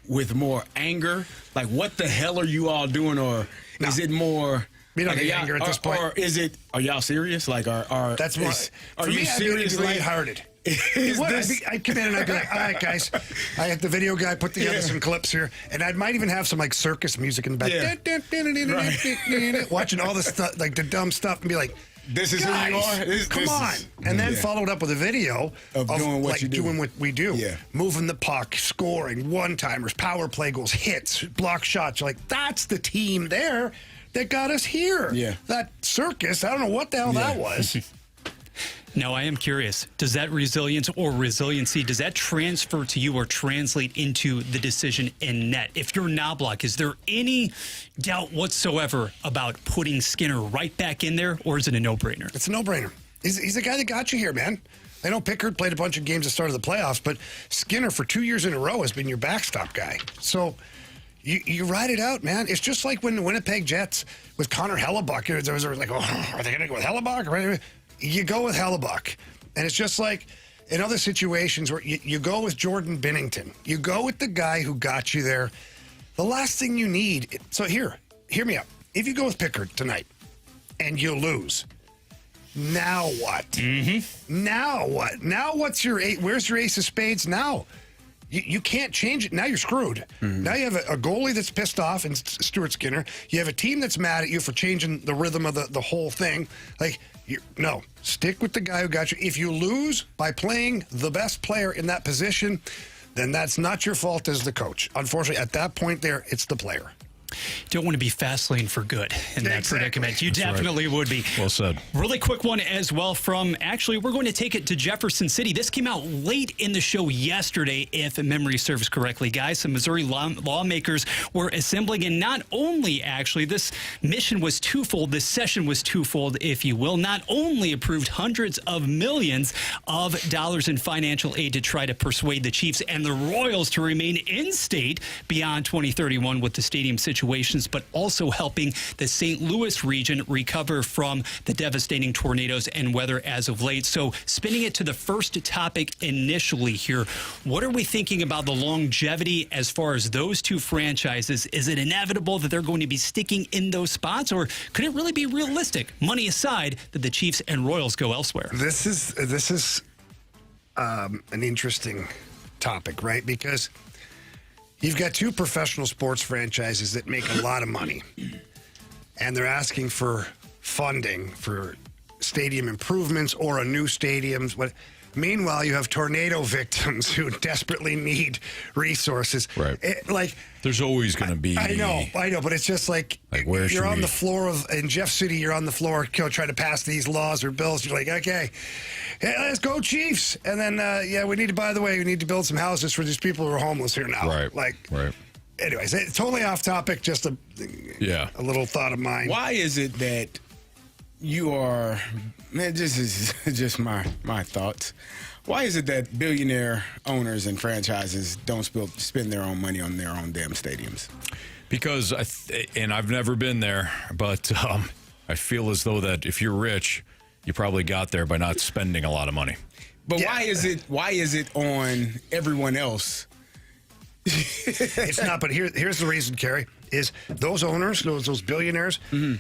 D: with more anger? Like, what the hell are you all doing? Or is it more,
C: We don't need anger at this point.
D: Or is it? Are y'all serious? Like,
C: That's more.
D: Are
C: For
D: you
C: me,
D: seriously
C: lighthearted? I'd come in and I'd be like, all right, guys. I had the video guy put together some clips here, and I might even have some like circus music in the back. Watching all this stuff, like the dumb stuff, and be like,
D: this is
C: guys,
D: who you are?
C: Come on. And then followed up with a video
D: of doing what
C: like
D: you do.
C: doing what we do.
D: Yeah.
C: Moving the puck, scoring, one-timers, power play goals, hits, block shots. You're like, that's the team there that got us here.
D: Yeah.
C: That circus, I don't know what the hell that was.
E: Now, I am curious, does that resilience or resiliency, does that transfer to you or translate into the decision in net? If you're Knobloch, is there any doubt whatsoever about putting Skinner right back in there, or is it a no-brainer?
C: It's a no-brainer. He's the guy that got you here, man. I know Pickard played a bunch of games at the start of the playoffs, but Skinner for 2 years in a row has been your backstop guy. So you ride it out, man. It's just like when the Winnipeg Jets with Connor Hellebuck, there was like, oh, are they going to go with Hellebuck? You go with Hellebuck. And it's just like in other situations where you go with Jordan Binnington. You go with the guy who got you there. The last thing you need. So hear me out. If you go with Pickard tonight and you lose, now what? Mm-hmm. Now what? Now where's your ace of spades now? You can't change it. Now you're screwed. Mm-hmm. Now you have a goalie that's pissed off and Stuart Skinner. You have a team that's mad at you for changing the rhythm of the whole thing. Like, no, stick with the guy who got you. If you lose by playing the best player in that position, then that's not your fault as the coach. Unfortunately, at that point there, it's the player.
E: Don't want to be fast lane for good in that predicament. You definitely would be.
B: Well said.
E: Really quick one as well from, actually, we're going to take it to Jefferson City. This came out late in the show yesterday, if memory serves correctly, guys. Some Missouri lawmakers were assembling, and not only, actually, this mission was twofold. This session was twofold, if you will. Not only approved hundreds of millions of dollars in financial aid to try to persuade the Chiefs and the Royals to remain in state beyond 2031 with the stadium situations, but also helping the St. Louis region recover from the devastating tornadoes and weather as of late. So spinning it to the first topic initially here, what are we thinking about the longevity as far as those two franchises? Is it inevitable that they're going to be sticking in those spots, or could it really be realistic, money aside, that the Chiefs and Royals go elsewhere?
C: This is an interesting topic, right? Because you've got two professional sports franchises that make a lot of money, and they're asking for funding for stadium improvements or a new stadium. Meanwhile, you have tornado victims who desperately need resources.
B: Right. There's always going to be.
C: I know, but it's just like
B: where
C: you're on the floor in Jeff City. You're on the floor, trying to pass these laws or bills. You're like, okay, hey, let's go Chiefs. And then, we need to build some houses for these people who are homeless here now.
B: Right. Right.
C: Anyways, it's totally off topic. Just a little thought of mine.
D: Why is it that you are, man, this is just my thoughts. Why is it that billionaire owners and franchises don't spend their own money on their own damn stadiums?
B: Because, and I've never been there, but I feel as though that if you're rich, you probably got there by not spending a lot of money.
D: But why is it on everyone else?
C: It's not, but here's the reason, Carey, is those owners, those billionaires,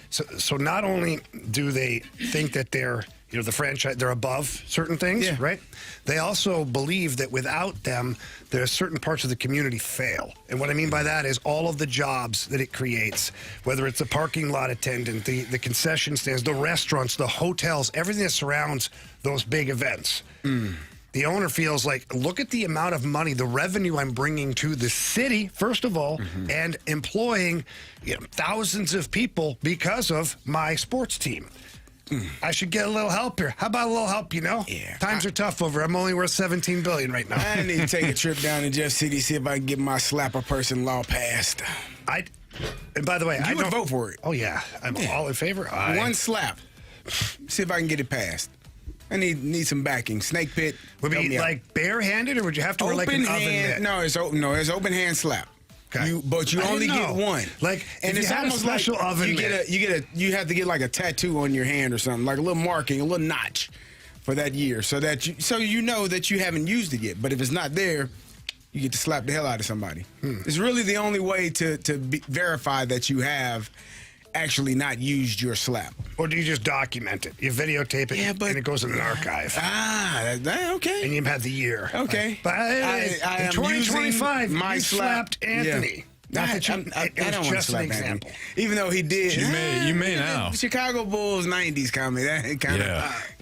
C: so not only do they think that they're, the franchise, they're above certain things, right? They also believe that without them, there's certain parts of the community fail. And what I mean by that is all of the jobs that it creates, whether it's the parking lot attendant, the concession stands, the restaurants, the hotels, everything that surrounds those big events. The owner feels like, look at the amount of money, the revenue I'm bringing to the city, first of all, and employing thousands of people because of my sports team. I should get a little help here. How about a little help,
D: Yeah.
C: Times are tough over. I'm only worth $17 billion right now.
D: I need to take a trip down to Jeff City, see if I can get my slapper person law passed.
C: And by the way,
D: you would vote for it.
C: Oh, yeah. I'm all in favor.
D: One slap. See if I can get it passed. I need some backing. Snake pit.
C: Would be like barehanded, or would you have to wear like an oven mitt?
D: No, it's open hand slap. Okay. But you only get one.
C: And it's almost special oven mitt.
D: You have to get like a tattoo on your hand or something, like a little marking, a little notch for that year, so you know that you haven't used it yet. But if it's not there, you get to slap the hell out of somebody. It's really the only way to verify that you have actually not used your slap.
C: Or do you just document it? You videotape it, and it goes in an archive.
D: Okay.
C: And you have the year.
D: Okay.
C: But
D: I
C: in
D: am
C: 2025,
D: using my
C: you
D: slap.
C: slapped Anthony.
D: Yeah.
C: Not that you,
D: I
C: it
D: don't
C: was
D: want to
C: just an
D: slap
C: example.
D: Anthony. Even though he did.
B: You may now.
D: Chicago Bulls 90s comedy. That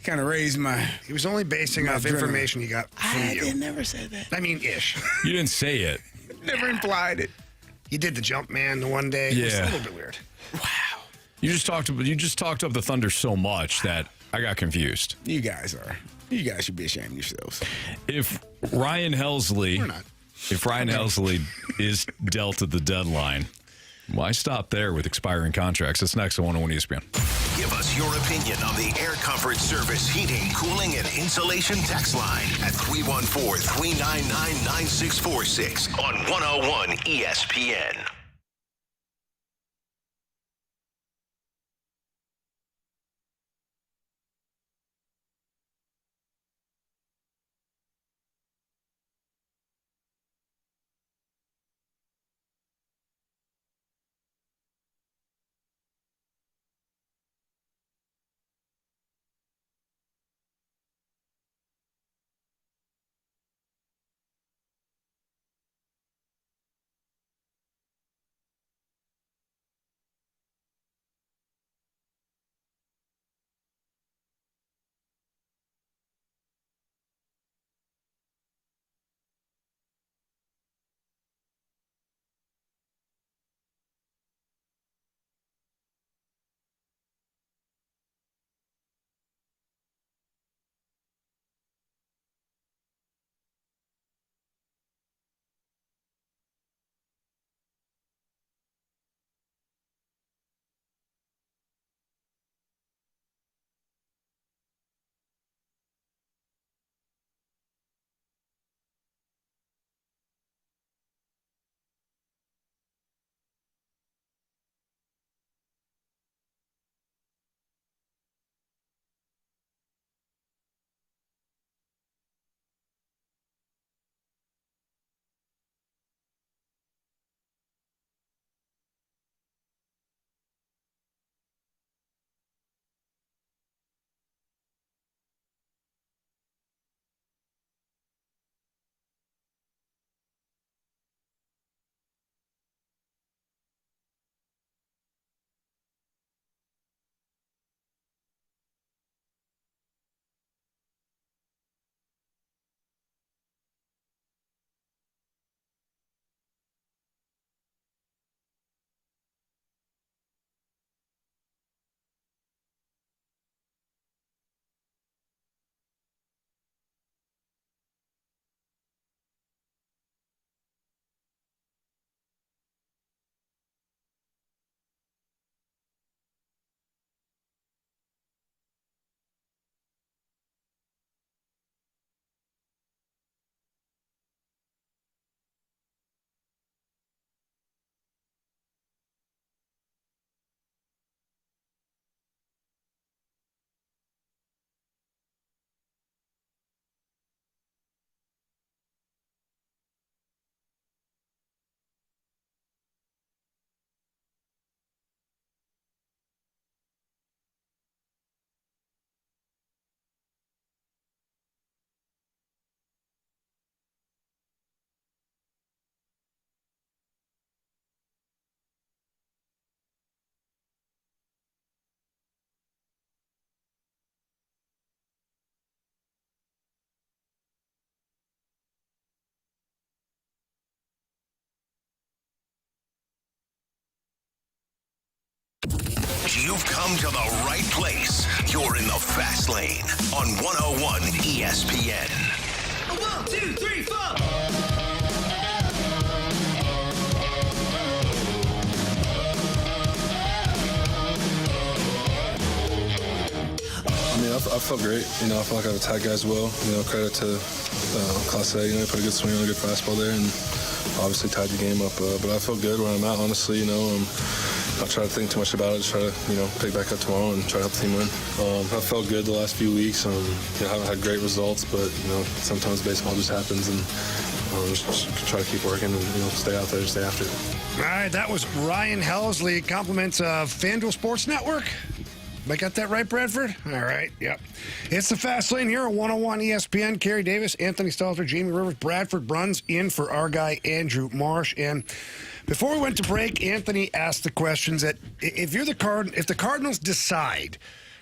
D: kind of raised my...
C: He was only basing off
D: adrenaline.
C: information he got from
D: I
C: you.
D: never said that.
C: I mean, ish.
B: You didn't say it.
D: Never implied it.
C: You did the jump man the one day. It was a little bit weird.
D: Wow.
B: You just talked up the Thunder so much that I got confused.
D: You guys should be ashamed of yourselves.
B: If Ryan Helsley,
C: We're not.
B: If Ryan Helsley is dealt at the deadline, why stop there with expiring contracts? That's next on 101 ESPN.
A: Give us your opinion on the Air Comfort Service heating, cooling, and insulation text line at 314-399-9646 on 101 ESPN. You've come to the right place. You're in the fast lane on 101 ESPN.
I: 1, 2, 3, 4.
J: I mean, I felt great. I feel like I've attacked guys well. Credit to Class A. He put a good swing on a good fastball there and obviously tied the game up. But I feel good where I'm at, honestly. Not try to think too much about it. Just try to, pick back up tomorrow and try to help the team win. I felt good the last few weeks. I haven't had great results, but, sometimes baseball just happens. And Just try to keep working and stay out there, stay after it.
C: All right, that was Ryan Helsley, compliments of FanDuel Sports Network. I got that right, Bradford? All right, yep. It's the Fast Lane here on 101 ESPN. Carey Davis, Anthony Stalter, Jamie Rivers, Bradford Bruns in for our guy, Andrew Marsh. And before we went to break, Anthony asked the questions that if the Cardinals decide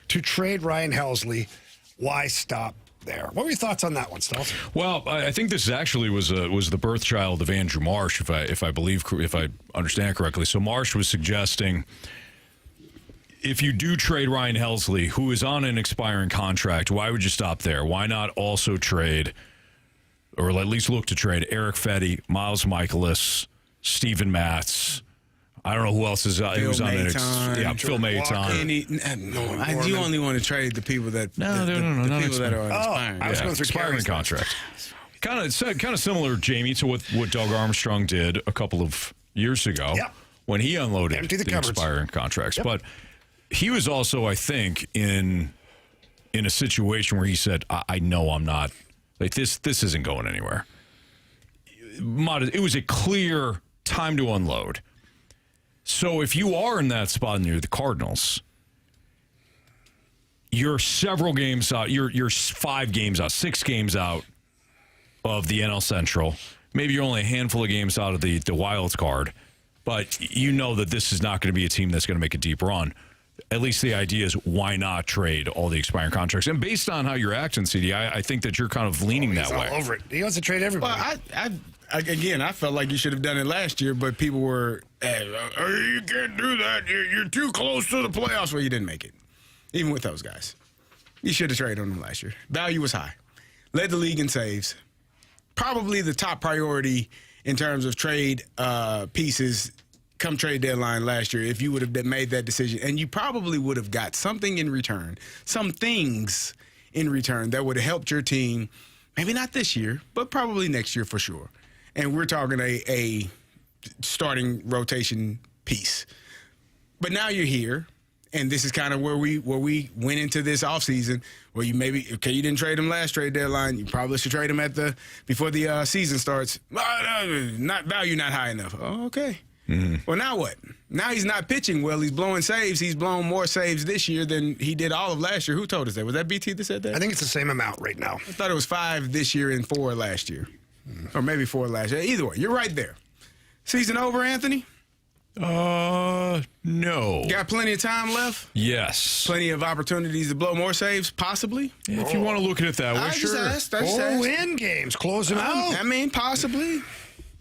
C: to trade Ryan Helsley, why stop there? What were your thoughts on that one, Stalter?
B: Well, I think this actually was the birth child of Andrew Marsh, if I understand correctly. So Marsh was suggesting, if you do trade Ryan Helsley, who is on an expiring contract, why would you stop there? Why not also trade, or at least look to trade, Eric Fetty, Miles Michaelis, Steven Matz? I don't know who else is. It was on it. Yeah, Phil Maton.
D: You only want to trade the people that
B: no,
D: the people that are expiring.
C: I was going through
B: expiring contract. Kind of similar, Jamie, to what Doug Armstrong did a couple of years ago when he unloaded the expiring contracts. Yep. But he was also, I think, in a situation where he said, I know I'm not, like, this isn't going anywhere. It was a clear time to unload. So if you are in that spot near the Cardinals, you're several games out, you're 5 games out, 6 games out of the NL Central. Maybe you're only a handful of games out of the wild card, but you know that this is not going to be a team that's going to make a deep run. At least the idea is, why not trade all the expiring contracts? And based on how you're acting, CD, I think that you're kind of leaning that way.
C: All over it. He wants to trade everybody.
D: Well, I felt like you should have done it last year, but people were, you can't do that. You're too close to the playoffs. Well, you didn't make it, even with those guys. You should have traded on them last year. Value was high. Led the league in saves. Probably the top priority in terms of trade pieces come trade deadline last year, if you would have made that decision. And you probably would have got something in return, some things in return that would have helped your team, maybe not this year, but probably next year for sure. And we're talking a starting rotation piece. But now you're here, and this is kind of where we went into this offseason, where you you didn't trade him last trade deadline. You probably should trade him before the season starts. Not high enough. Oh, okay. Mm-hmm. Well, now what? Now he's not pitching well. He's blowing saves. He's blown more saves this year than he did all of last year. Who told us that? Was that BT that said that?
C: I think it's the same amount right now.
D: I thought it was 5 this year and 4 last year. Or maybe 4 last year. Either way, you're right there. Season over, Anthony?
B: No.
D: Got plenty of time left?
B: Yes.
D: Plenty of opportunities to blow more saves, possibly?
B: Yeah, if you want to look at it that way, sure.
C: Win games, close them out.
D: I mean, possibly.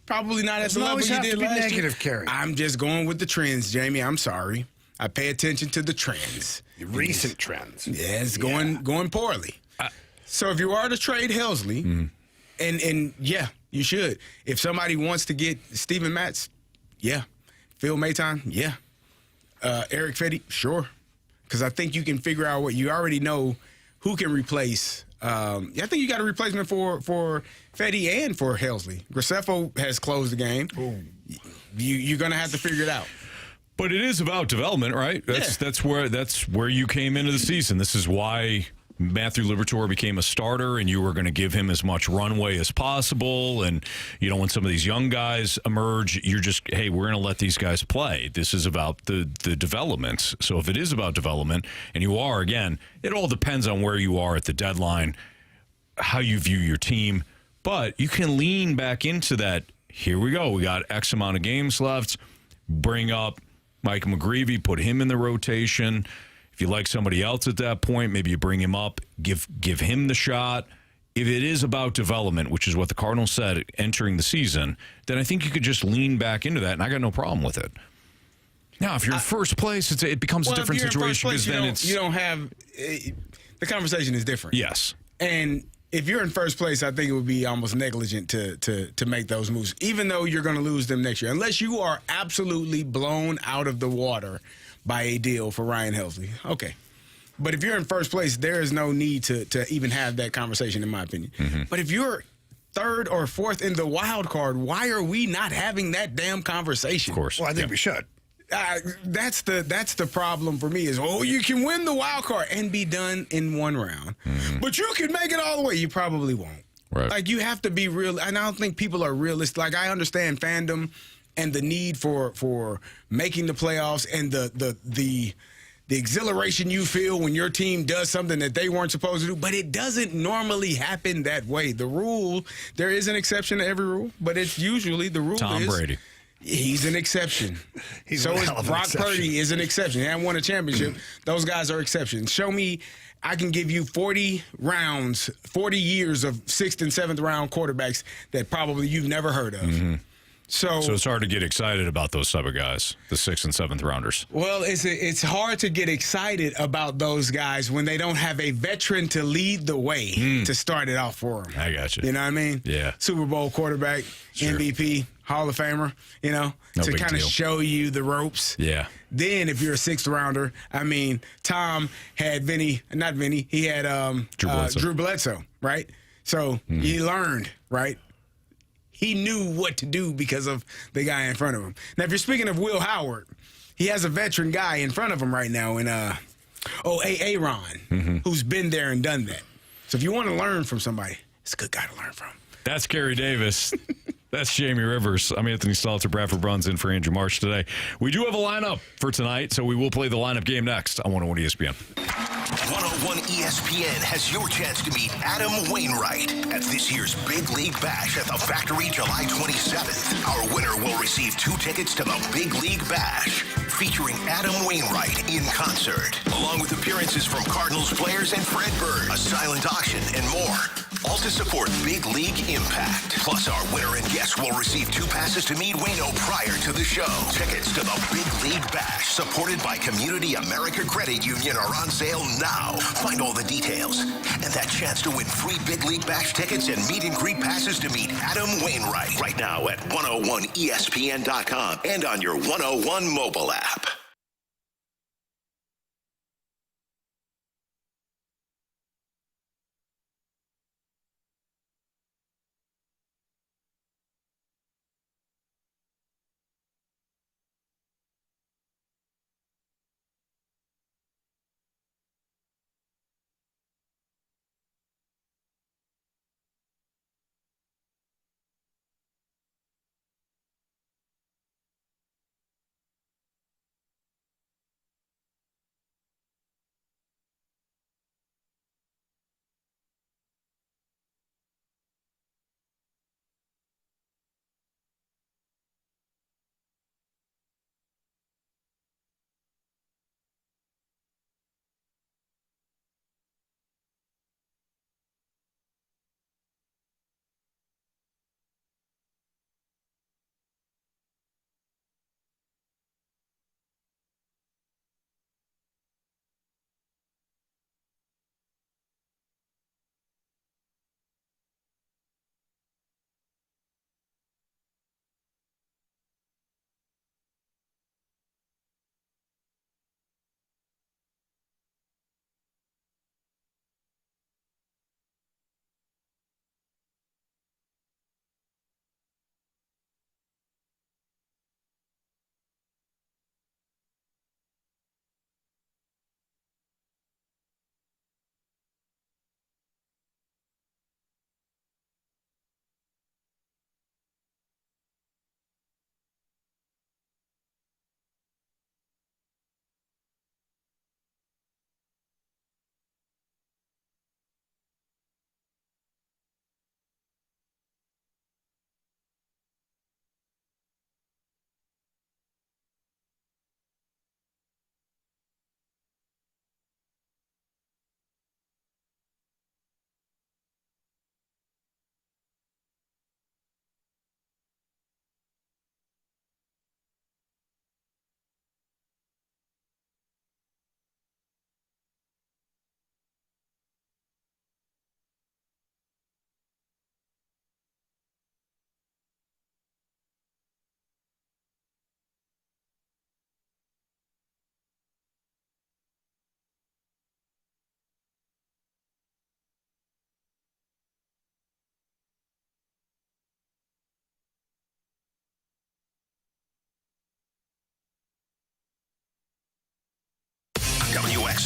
D: Probably not at the level you did last
C: negative,
D: year.
C: Carey.
D: I'm just going with the trends, Jamie. I'm sorry. I pay attention to the trends.
C: Recent trends.
D: Yeah, it's going poorly. So if you are to trade Helsley, and yeah, you should. If somebody wants to get Steven Matz, yeah. Phil Maton, yeah. Eric Fetty, sure. Because I think you can figure out what you already know who can replace. I think you got a replacement for Fetty and for Helsley. Graceffo has closed the game. You're going to have to figure it out.
B: But it is about development, right? That's where you came into the season. This is why Matthew Liberatore became a starter, and you were going to give him as much runway as possible. And, when some of these young guys emerge, you're just, hey, we're going to let these guys play. This is about the developments. So if it is about development, and you are, again, it all depends on where you are at the deadline, how you view your team. But you can lean back into that. Here we go. We got X amount of games left. Bring up Mike McGreevy, put him in the rotation. If you like somebody else at that point, maybe you bring him up, give him the shot. If it is about development, which is what the Cardinals said entering the season, then I think you could just lean back into that, and I got no problem with it. Now, if you're in first place, it becomes a different situation because then
D: you don't have the conversation is different.
B: Yes,
D: and if you're in first place, I think it would be almost negligent to make those moves, even though you're going to lose them next year, unless you are absolutely blown out of the water by a deal for Ryan Helsley. Okay. But if you're in first place, there is no need to even have that conversation, in my opinion. Mm-hmm. But if you're 3rd or 4th in the wild card, why are we not having that damn conversation?
B: Of course.
C: Well, I think we should.
D: That's the problem for me is, you can win the wild card and be done in 1 round. Mm-hmm. But you can make it all the way. You probably won't.
B: Right.
D: Like, you have to be real, and I don't think people are realistic. Like, I understand fandom and the need for making the playoffs and the exhilaration you feel when your team does something that they weren't supposed to do, but it doesn't normally happen that way. The rule, there is an exception to every rule, but it's usually the rule
B: Tom
D: is
B: Brady.
D: He's an exception.
C: So
D: is Brock Purdy is an exception. He hasn't won a championship. Those guys are exceptions. Show me, I can give you 40 rounds, 40 years of 6th and 7th round quarterbacks that probably you've never heard of.
B: Mm-hmm.
D: So
B: it's hard to get excited about those type of guys, the 6th and 7th rounders.
D: Well, it's hard to get excited about those guys when they don't have a veteran to lead the way to start it off for them.
B: I got you.
D: You know what I mean?
B: Yeah.
D: Super Bowl quarterback,
B: Sure.
D: MVP, Hall of Famer,
B: No
D: to
B: big
D: kind of
B: deal.
D: show you the ropes.
B: Yeah.
D: Then if you're a 6th rounder, I mean, Tom had he had Drew Bledsoe, right? So he learned, right? He knew what to do because of the guy in front of him. Now, if you're speaking of Will Howard, he has a veteran guy in front of him right now in Aaron, who's been there and done that. So if you want to learn from somebody, it's a good guy to learn from.
B: That's Carey Davis. That's Jamie Rivers. I'm Anthony Stalter. Bradford Bruns in for Andrew Marsh today. We do have a lineup for tonight, so we will play the lineup game next on 101 ESPN.
A: 101 ESPN has your chance to meet Adam Wainwright at this year's Big League Bash at the Factory July 27th. Our winner will receive 2 tickets to the Big League Bash, featuring Adam Wainwright in concert, along with appearances from Cardinals players and Fred Bird, a silent auction, and more. All to support Big League Impact. Plus, our winner and guest will receive 2 passes to meet Wayno prior to the show. Tickets to the Big League Bash, supported by Community America Credit Union, are on sale now. Find all the details and that chance to win free Big League Bash tickets and meet and greet passes to meet Adam Wainwright right now at 101ESPN.com and on your 101 mobile app.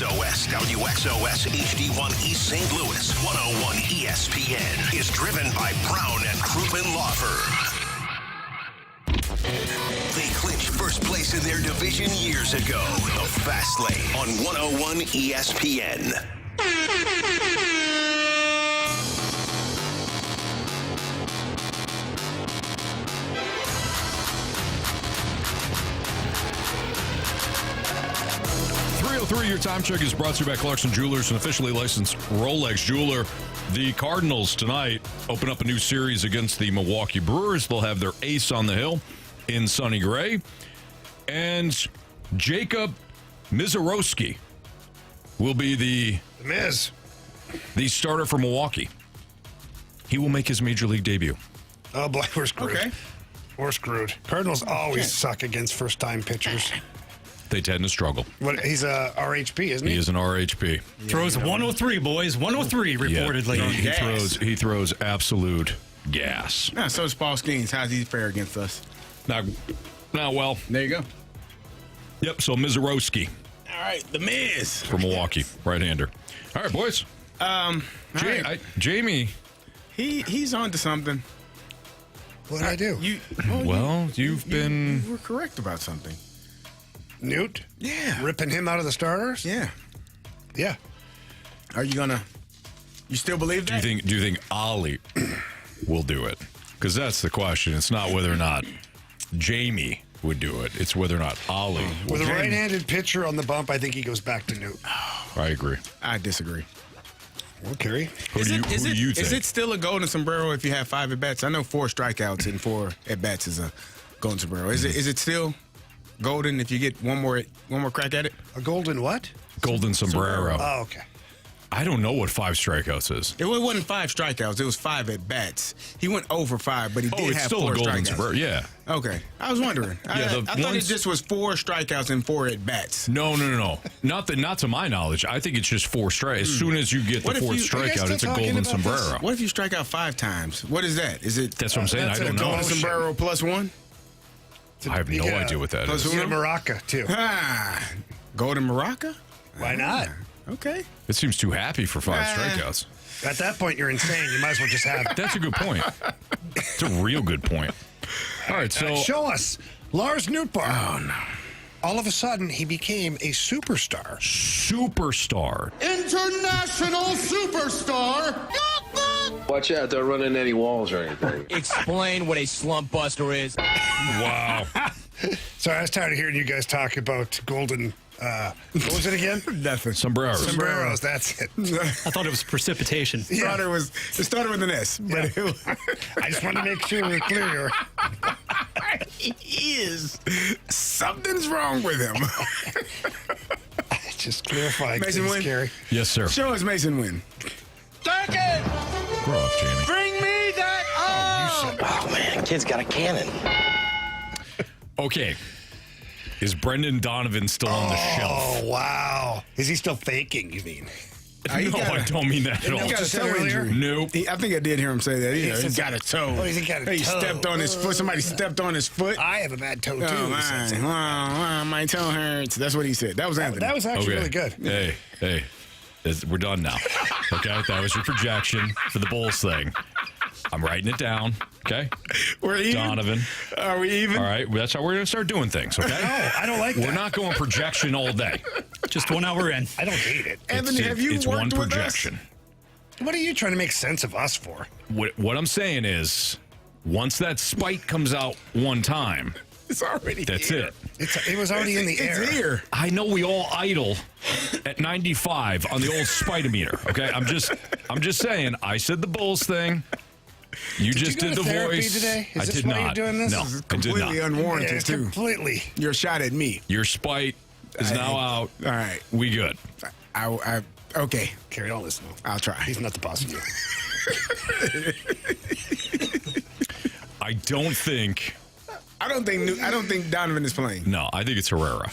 A: SOS, WXOS HD1 East St. Louis, 101 ESPN is driven by Brown and Crouppen Law Firm. They clinched first place in their division years ago. The Fast Lane on 101 ESPN.
B: Your time check is brought to you by Clarkson Jewelers, an officially licensed Rolex jeweler. The Cardinals tonight open up a new series against the Milwaukee Brewers. They'll have their ace on the hill in Sonny Gray. And Jacob Misiorowski will be the starter for Milwaukee. He will make his major league debut.
C: Oh, boy, we're screwed.
D: Okay.
C: We're screwed. Cardinals always suck against first-time pitchers.
B: They tend to struggle.
C: He's a RHP, isn't he?
B: He is an RHP.
E: Throws 103, boys. 103 reportedly.
B: Yeah, he throws absolute gas.
D: Yeah, so is Paul Skeens. How's he fare against us?
B: Not well.
D: There you go.
B: Yep, so Misiorowski.
D: All right, the Miz.
B: For Milwaukee, right-hander. All right, boys. Jamie.
D: He's on to something.
C: What did I do?
B: You've been...
D: You were correct about something.
C: Newt?
D: Yeah.
C: Ripping him out of the starters?
D: Yeah.
C: Yeah.
D: Are you gonna? You still believe that?
B: Do you think Ollie will do it? Because that's the question. It's not whether or not Jamie would do it. It's whether or not Ollie.
C: With a right-handed pitcher on the bump, I think he goes back to Newt.
B: I agree.
D: I disagree.
C: Well, Carey.
B: Who do you think?
D: Is it still a golden sombrero if you have 5 at-bats? I know 4 strikeouts and 4 at-bats is a golden sombrero. Is it still golden if you get one more crack at it?
C: A golden what?
B: Golden sombrero.
C: Oh, okay.
B: I don't know what 5 strikeouts is.
D: It wasn't 5 strikeouts. It was 5 at-bats. He went over 5, but he did
B: it's
D: have
B: still
D: 4
B: a golden
D: strikeouts.
B: sombrero. Yeah.
D: Okay. I was wondering. I thought it just was 4 strikeouts and 4 at-bats.
B: No. Not to my knowledge. I think it's just 4 strikeouts. As soon as you get the 4th strikeout, it's a golden sombrero.
D: What if you strike out 5 times? What is that? Is it?
B: That's what I'm saying. I don't know.
D: Golden sombrero plus 1?
B: I have no idea what that is.
C: You get a maraca, too.
D: Golden maraca?
C: Why not?
D: Okay.
B: It seems too happy for 5 strikeouts.
C: At that point, you're insane. You might as well just have it.
B: That's a good point. It's a real good point. All right, so...
C: show us. Lars Nootbaar.
D: Oh, no.
C: All of a sudden, he became a superstar.
B: Superstar.
H: International superstar.
K: Watch out, don't run into any walls or anything.
L: Explain what a slump buster is.
B: Wow.
C: Sorry, I was tired of hearing you guys talk about golden... what was it again?
D: Nothing.
B: Sombreros.
C: That's it.
E: I thought it was precipitation.
D: It started with an S. But
C: I just want to make sure we're clear here.
D: He is. Something's wrong with him.
C: Just clarifying
D: Mason
C: things,
D: Wynn?
C: Carey.
B: Yes, sir.
D: Show us Mason Wynn.
H: Take it!
B: Grow up, Jamie.
H: Bring me that
L: Oh, man, kid's got a cannon.
B: Okay. Is Brendan Donovan still on the shelf?
C: Oh, wow. Is he still faking, you mean?
B: No, I don't mean that at all.
D: He got a toe injury.
B: Nope.
D: I think I did hear him say that. He's got a toe.
C: Oh, he's got a toe.
D: He stepped on his foot. Somebody stepped on his foot.
C: I have a bad toe, too.
D: Oh, my toe hurts. That's what he said. That was Anthony.
C: That was actually really good.
B: Hey. We're done now. Okay? That was your projection for the Bulls thing. I'm writing it down. Okay?
D: We're even?
B: Donovan.
D: Are we even?
B: All right. That's how we're going to start doing things, okay?
C: No, I don't like that.
B: We're not going projection all day.
E: Just 1 hour in.
C: I don't hate it.
D: Anthony, have you
B: it's
D: worked
B: one
D: with
B: projection.
D: us?
C: What are you trying to make sense of us for?
B: What I'm saying is, once that spike comes out one time,
D: It's already
B: that's
D: here.
B: it.
C: It was already in the air.
D: It's here.
B: I know we all idle at 95 on the old spidometer. Okay, I'm just saying. I said the Bulls thing. You just
C: you go
B: did
C: to
B: the
C: therapy
B: voice.
C: today? Is
B: I
C: this
B: did
C: why
B: not.
C: you're doing this?
B: No,
C: This is
B: I did
D: Completely
B: not.
D: unwarranted,
C: It's
D: too.
C: completely.
D: Your shot at me.
B: Your spite is now out.
D: All right.
B: We good.
D: Okay.
C: Carey, don't listen.
D: I'll try.
C: He's not the boss of you.
B: I don't think
D: Donovan is playing.
B: No, I think it's Herrera.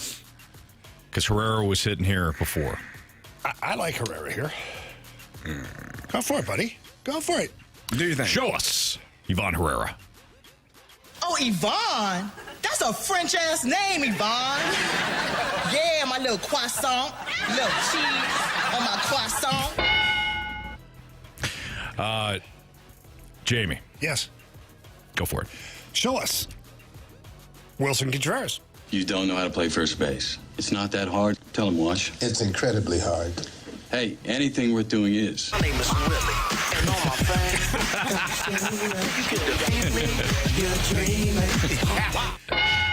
B: Because Herrera was hitting here before.
C: I like Herrera here. Go for it, buddy. Go for it.
D: Do your thing.
B: Show us, Ivan Herrera.
I: Oh, Yvonne? That's That's a French-ass name, Yvonne. Yeah, my little croissant. Little cheese on my croissant.
B: Jamie.
C: Yes.
B: Go for it.
C: Show us. Wilson Contreras.
M: You don't know how to play first base. It's not that hard. Tell him, Watch.
N: It's incredibly hard.
M: Hey, anything worth doing is.
O: My name is Willie, and all my fans. You can defeat me. You're dreaming.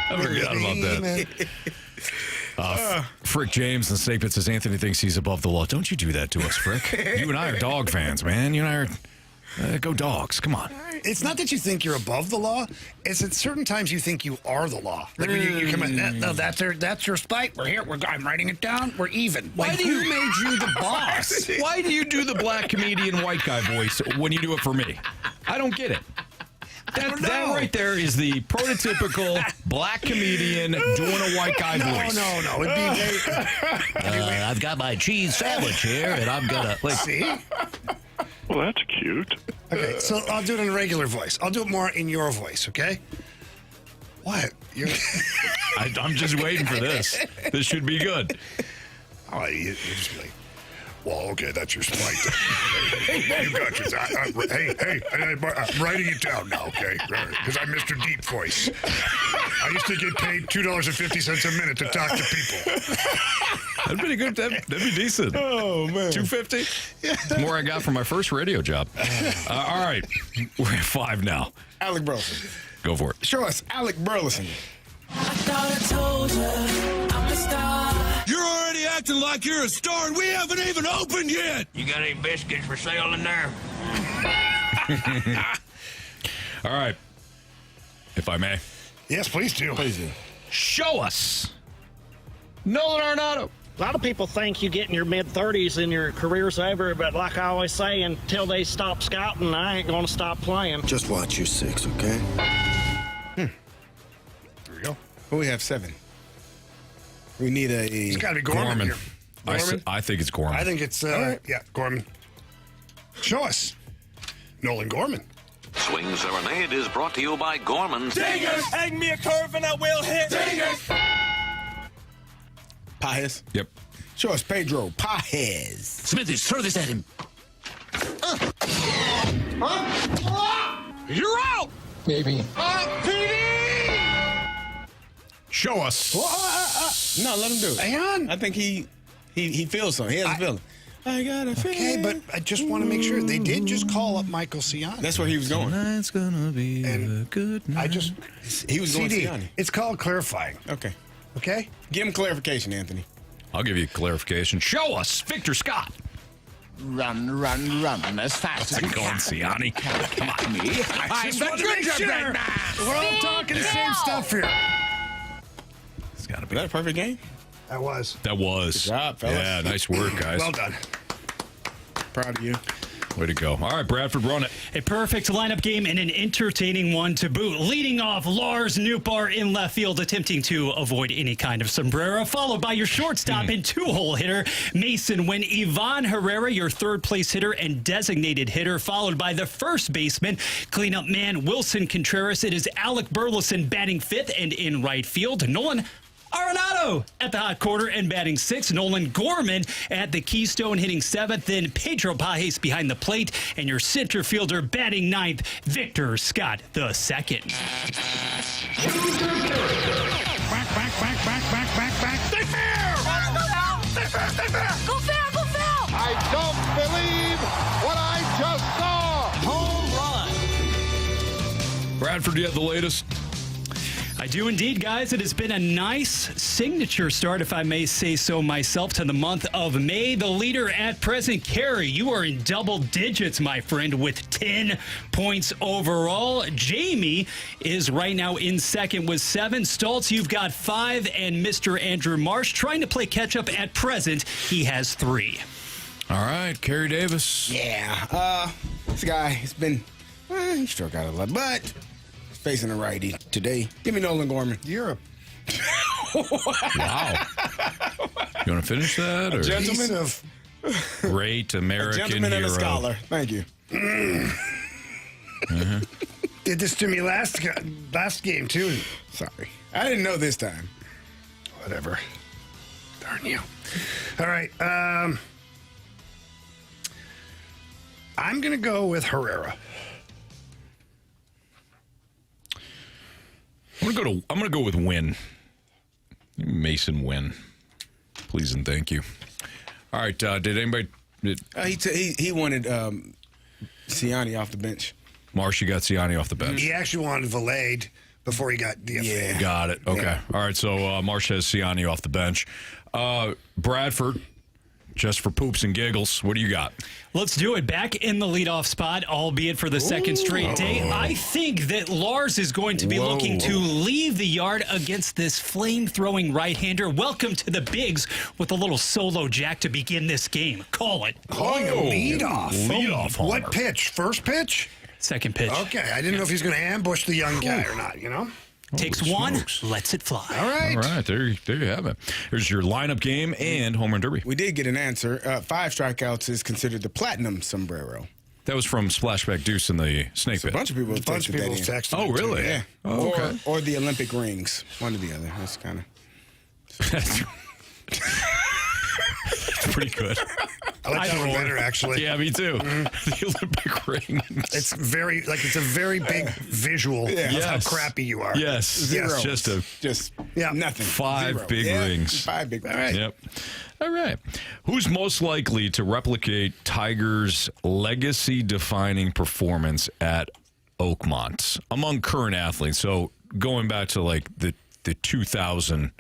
B: I forgot about that. Frick James and Snake Pit says Anthony thinks he's above the law. Don't you do that to us, Frick. You and I are dog fans, man. You and I are... go Dogs. Come on.
C: It's not that you think you're above the law. It's at certain times you think you are the law. Like when you come in, no, that's your spite. We're here. I'm writing it down. We're even. Why do you made you the boss?
B: Why do you do the black comedian white guy voice when you do it for me? I don't get it. That right there is the prototypical black comedian doing a white guy voice.
C: No. It'd be
P: I've got my cheese sandwich here, and I'm gonna
C: see.
Q: Well, that's cute.
C: Okay, so I'll do it in a regular voice. I'll do it more in your voice, okay? What?
B: I'm just waiting for this. This should be good.
C: Oh, you just be like, well, okay, that's your spite. You got yours. Hey, I'm writing it down now, okay? Because I'm Mr. Deep Voice. I used to get paid $2.50 a minute to talk to people.
B: That'd be good. That'd be decent.
D: Oh, man.
B: $2.50? It's more I got from my first radio job. All right. We're at 5 now.
D: Alec Burleson.
B: Go for it.
D: Show us Alec Burleson.
I: I thought I told you I'm a star.
R: You're already acting like you're a star, and we haven't even opened yet.
L: You got any biscuits for sale in there?
B: All right. If I may.
C: Yes, please do.
D: Please do.
B: Show us Nolan Arenado.
S: A lot of people think you get in your mid-30s and your career's over, but like I always say, until they stop scouting, I ain't going to stop playing.
N: Just watch your 6, okay?
C: There we go.
D: Who we have 7? We need a...
C: It's got to be Gorman here.
B: I think it's Gorman.
C: I think it's, Gorman. Show us Nolan Gorman.
T: Swing Serenade is brought to you by Gorman.
R: Dingers! Hang me a curve and I will hit. Dingers!
D: Pajes.
B: Yep.
D: Show us Pedro Pajes.
P: Smithies, throw this at him.
R: You're out!
N: Maybe.
B: Show us.
D: No, let him do it.
C: Hang on.
D: I think he feels something. He has a feeling. I got a feeling.
C: Okay, but I just want to make sure. They did just call up Michael Ciani.
D: That's where he was going.
B: Tonight's gonna be a good night.
D: He was going
C: CD,
D: Ciani.
C: it's called clarifying.
D: Okay.
C: Okay?
D: Give him clarification, Anthony.
B: I'll give you clarification. Show us Victor Scott.
L: Run as fast as you
B: Going
L: can.
B: Ciani. Come on.
L: Me.
C: I just want to make sure we're all talking the same stuff here.
B: It's got to
D: Was
B: be.
D: that a perfect game?
C: That was.
B: That was.
D: Good job, fellas.
B: Yeah, nice work, guys.
C: Well done.
D: Proud of you.
B: Way to go. All right, Bradford, run it.
E: A perfect lineup game and an entertaining one to boot. Leading off, Lars Nootbaar in left field, attempting to avoid any kind of sombrero, followed by your shortstop and two-hole hitter, Mason Wynn. Ivan Herrera, your third-place hitter and designated hitter, followed by the first baseman, cleanup man, Wilson Contreras. It is Alec Burleson batting fifth and in right field. Nolan Arenado at the hot corner and batting sixth. Nolan Gorman at the keystone hitting seventh. Then Pedro Pajes behind the plate. And your center fielder batting ninth, Victor Scott the second.
R: Back. Stay fair! Stay fair!
F: Go foul!
H: I don't believe what I just saw.
F: Home run.
B: Bradford, do you have the latest?
E: I do indeed, guys. It has been a nice signature start, if I may say so myself, to the month of May. The leader at present, Carey, you are in double digits, my friend, with 10 points overall. Jamie is right now in second with 7. Stoltz, you've got 5, and Mr. Andrew Marsh trying to play catch-up at present. He has 3.
B: All right, Carey Davis.
D: Yeah. This guy has been, he struck out a lot, but facing a righty today. Give me Nolan Gorman.
C: Europe.
B: Wow. You want to finish that?
D: A
B: Or
D: gentleman of
B: great American
D: a gentleman
B: hero.
D: and a scholar. Thank you.
C: Did this to me last game, too.
D: Sorry. I didn't know this time.
C: Whatever. Darn you. All right. I'm going to go with Herrera.
B: I'm gonna go with Wynn. Mason Wynn. Please and thank you. All right. Did anybody?
D: He wanted Ciani off the bench.
B: Marshy got Ciani off the bench.
C: He actually wanted Valade before he got DFA.
B: Yeah. Got it. Okay.
C: Yeah.
B: All right. So Marsh has Ciani off the bench. Bradford, just for poops and giggles. What do you got?
E: Let's do it. Back in the leadoff spot, albeit for the second straight day. I think that Lars is going to be looking to leave the yard against this flame-throwing right-hander. Welcome to the Bigs with a little solo jack to begin this game. Call it.
C: Calling a leadoff.
B: Leadoff homer.
C: What pitch? First pitch?
E: Second pitch.
C: Okay. I didn't know if he's going to ambush the young guy or not, you know?
E: Takes one, lets it fly.
C: All right.
B: All right, there you have it. There's your lineup game and home run derby.
D: We did get an answer. 5 strikeouts is considered the platinum sombrero.
B: That was from Splashback Deuce in the Snake Pit.
D: A bunch of people have
C: texted.
B: Oh, really?
D: Yeah.
B: Oh, okay.
D: Or the Olympic rings. One or the other. That's kind of...
B: That's pretty good.
C: I like that one better, actually.
B: Yeah, me too. The Olympic ring.
C: It's a very big visual of how crappy you are.
B: Yes.
C: Yes.
D: Just nothing.
B: 5
D: Zero.
B: big rings.
D: 5 big rings.
C: All right.
B: Yep. All right. Who's most likely to replicate Tiger's legacy-defining performance at Oakmont among current athletes? So going back to like the 2000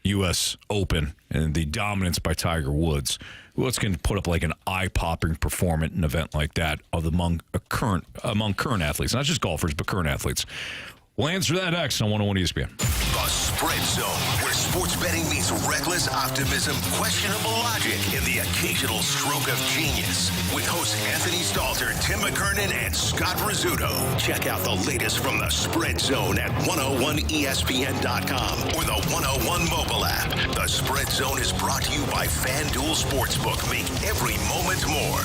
B: U.S. Open and the dominance by Tiger Woods. Who else can put up like an eye-popping performance in an event like that among current athletes? Not just golfers, but current athletes. We'll answer that next on 101 ESPN.
A: The Spread Zone, where sports betting meets reckless optimism, questionable logic, and the occasional stroke of genius. With hosts Anthony Stalter, Tim McKernan, and Scott Rizzuto. Check out the latest from the Spread Zone at 101ESPN.com or the 101 mobile app. The Spread Zone is brought to you by FanDuel Sportsbook. Make every moment more.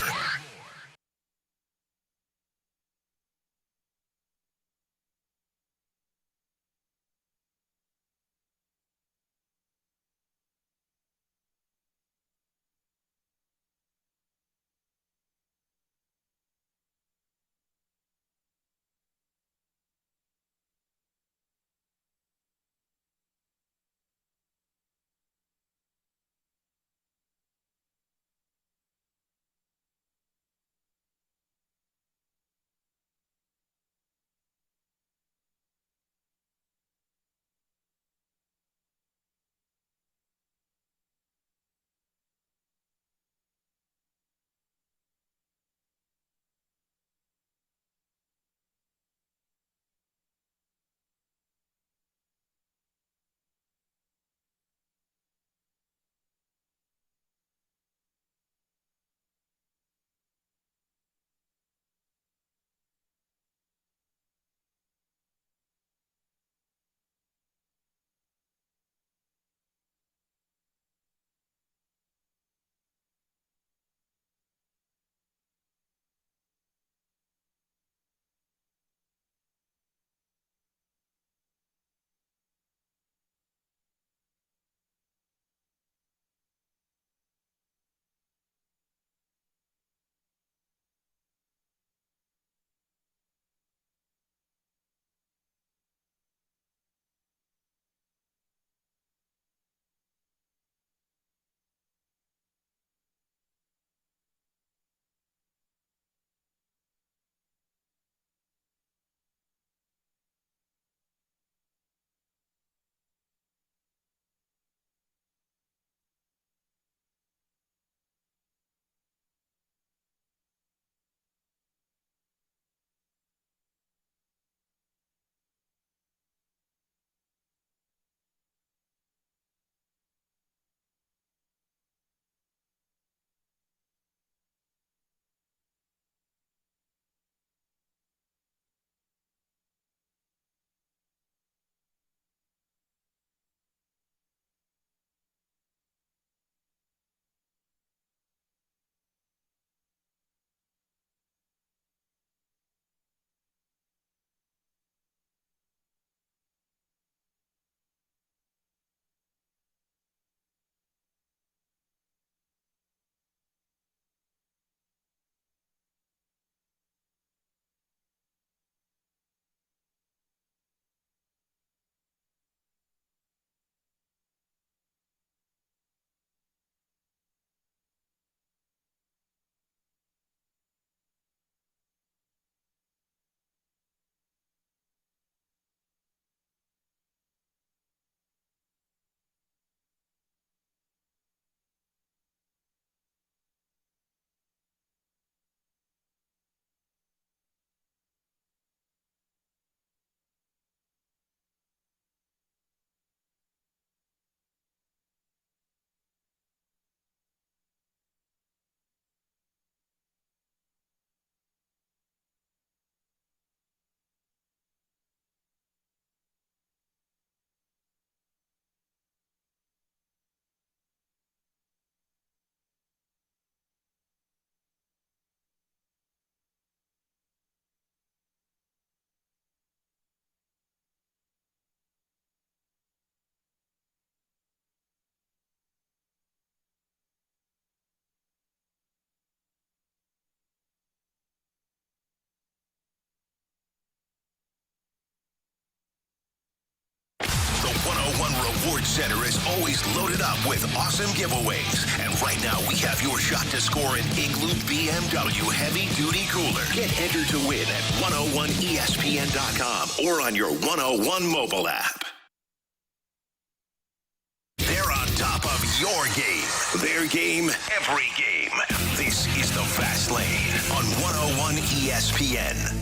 A: 101 Reward Center is always loaded up with awesome giveaways. And right now, we have your shot to score an Igloo BMW heavy-duty cooler. Get entered to win at 101ESPN.com or on your 101 mobile app. They're on top of your game. Their game, every game. This is the Fast Lane on 101 ESPN.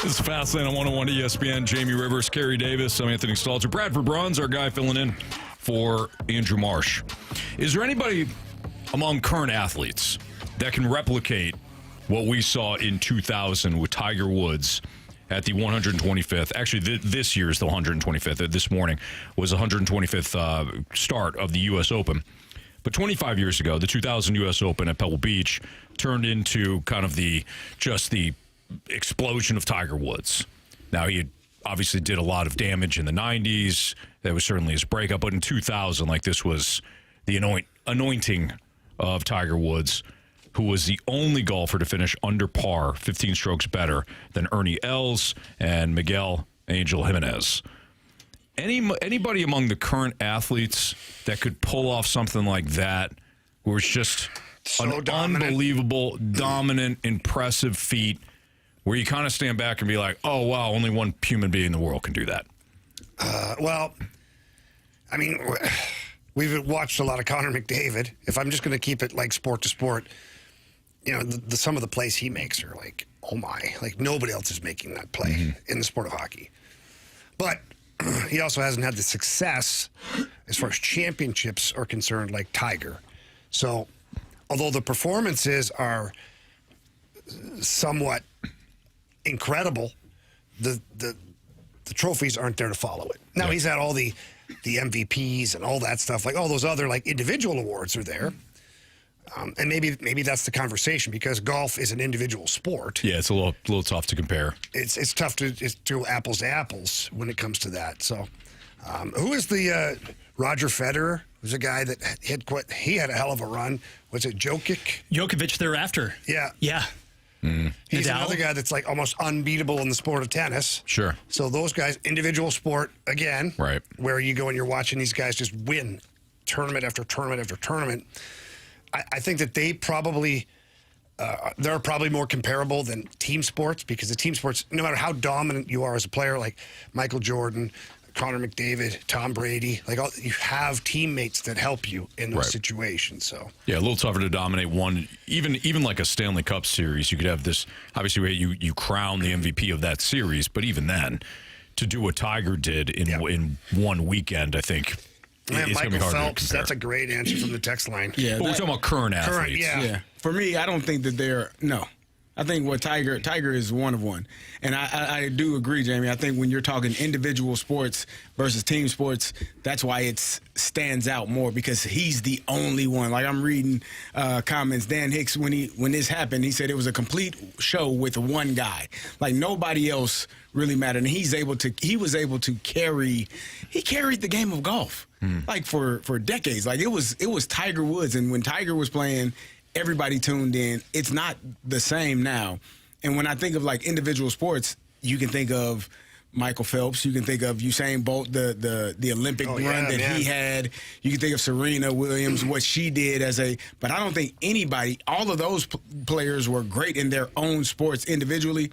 B: This is Fast Lane on 101 ESPN. Jamie Rivers, Carey Davis, I'm Anthony Stalter. Bradford Bruns, our guy filling in for Andrew Marsh. Is there anybody among current athletes that can replicate what we saw in 2000 with Tiger Woods at the 125th? Actually, this year's the 125th. This morning was the 125th start of the U.S. Open. But 25 years ago, the 2000 U.S. Open at Pebble Beach turned into kind of the explosion of Tiger Woods. Now, he obviously did a lot of damage in the 90s. That was certainly his breakup. But in 2000, this was the anointing of Tiger Woods, who was the only golfer to finish under par, 15 strokes better than Ernie Els and Miguel Angel Jimenez. Anybody among the current athletes that could pull off something like that, where it's just an unbelievable, dominant, impressive feat, where you kind of stand back and be like, oh, wow, only one human being in the world can do that?
C: We've watched a lot of Connor McDavid. If I'm just going to keep it sport to sport, some of the plays he makes are oh my, nobody else is making that play in the sport of hockey. But he also hasn't had the success as far as championships are concerned like Tiger. So although the performances are somewhat incredible, the trophies aren't there to follow it. Now, he's had all the MVPs and all that stuff, all those other individual awards are there. And maybe that's the conversation, because golf is an individual sport.
B: Yeah, it's a little tough to compare.
C: It's tough to apples to apples when it comes to that. So, who is the Roger Federer? Was a guy that he had a hell of a run. Was it
E: Djokovic thereafter?
C: Yeah.
E: Yeah.
C: He's
E: Nadal.
C: another guy that's almost unbeatable in the sport of tennis.
B: Sure.
C: So those guys, individual sport again,
B: right?
C: Where you go and you're watching these guys just win tournament after tournament after tournament. I think that they're probably more comparable than team sports, because the team sports, no matter how dominant you are as a player, like Michael Jordan, Connor McDavid, Tom Brady, you have teammates that help you in those situations. So
B: yeah, a little tougher to dominate one, even like a Stanley Cup series. You could have this, obviously you crown the MVP of that series, but even then, to do what Tiger did in one weekend, I think.
C: Man, Michael Phelps, that's a great answer from the text line.
D: Yeah,
B: but we're talking about current athletes.
C: Yeah.
D: For me, I don't think that I think what Tiger is one of one. And I do agree, Jamie. I think when you're talking individual sports versus team sports, that's why it stands out more, because he's the only one. I'm reading comments. Dan Hicks, when this happened, he said it was a complete show with one guy. Nobody else really mattered. And he was able to carry the game of golf. For decades. It was Tiger Woods, and when Tiger was playing, everybody tuned in. It's not the same now. And when I think of individual sports, you can think of Michael Phelps, you can think of Usain Bolt, the Olympic run that he had. You can think of Serena Williams, what she did but I don't think all of those players were great in their own sports individually.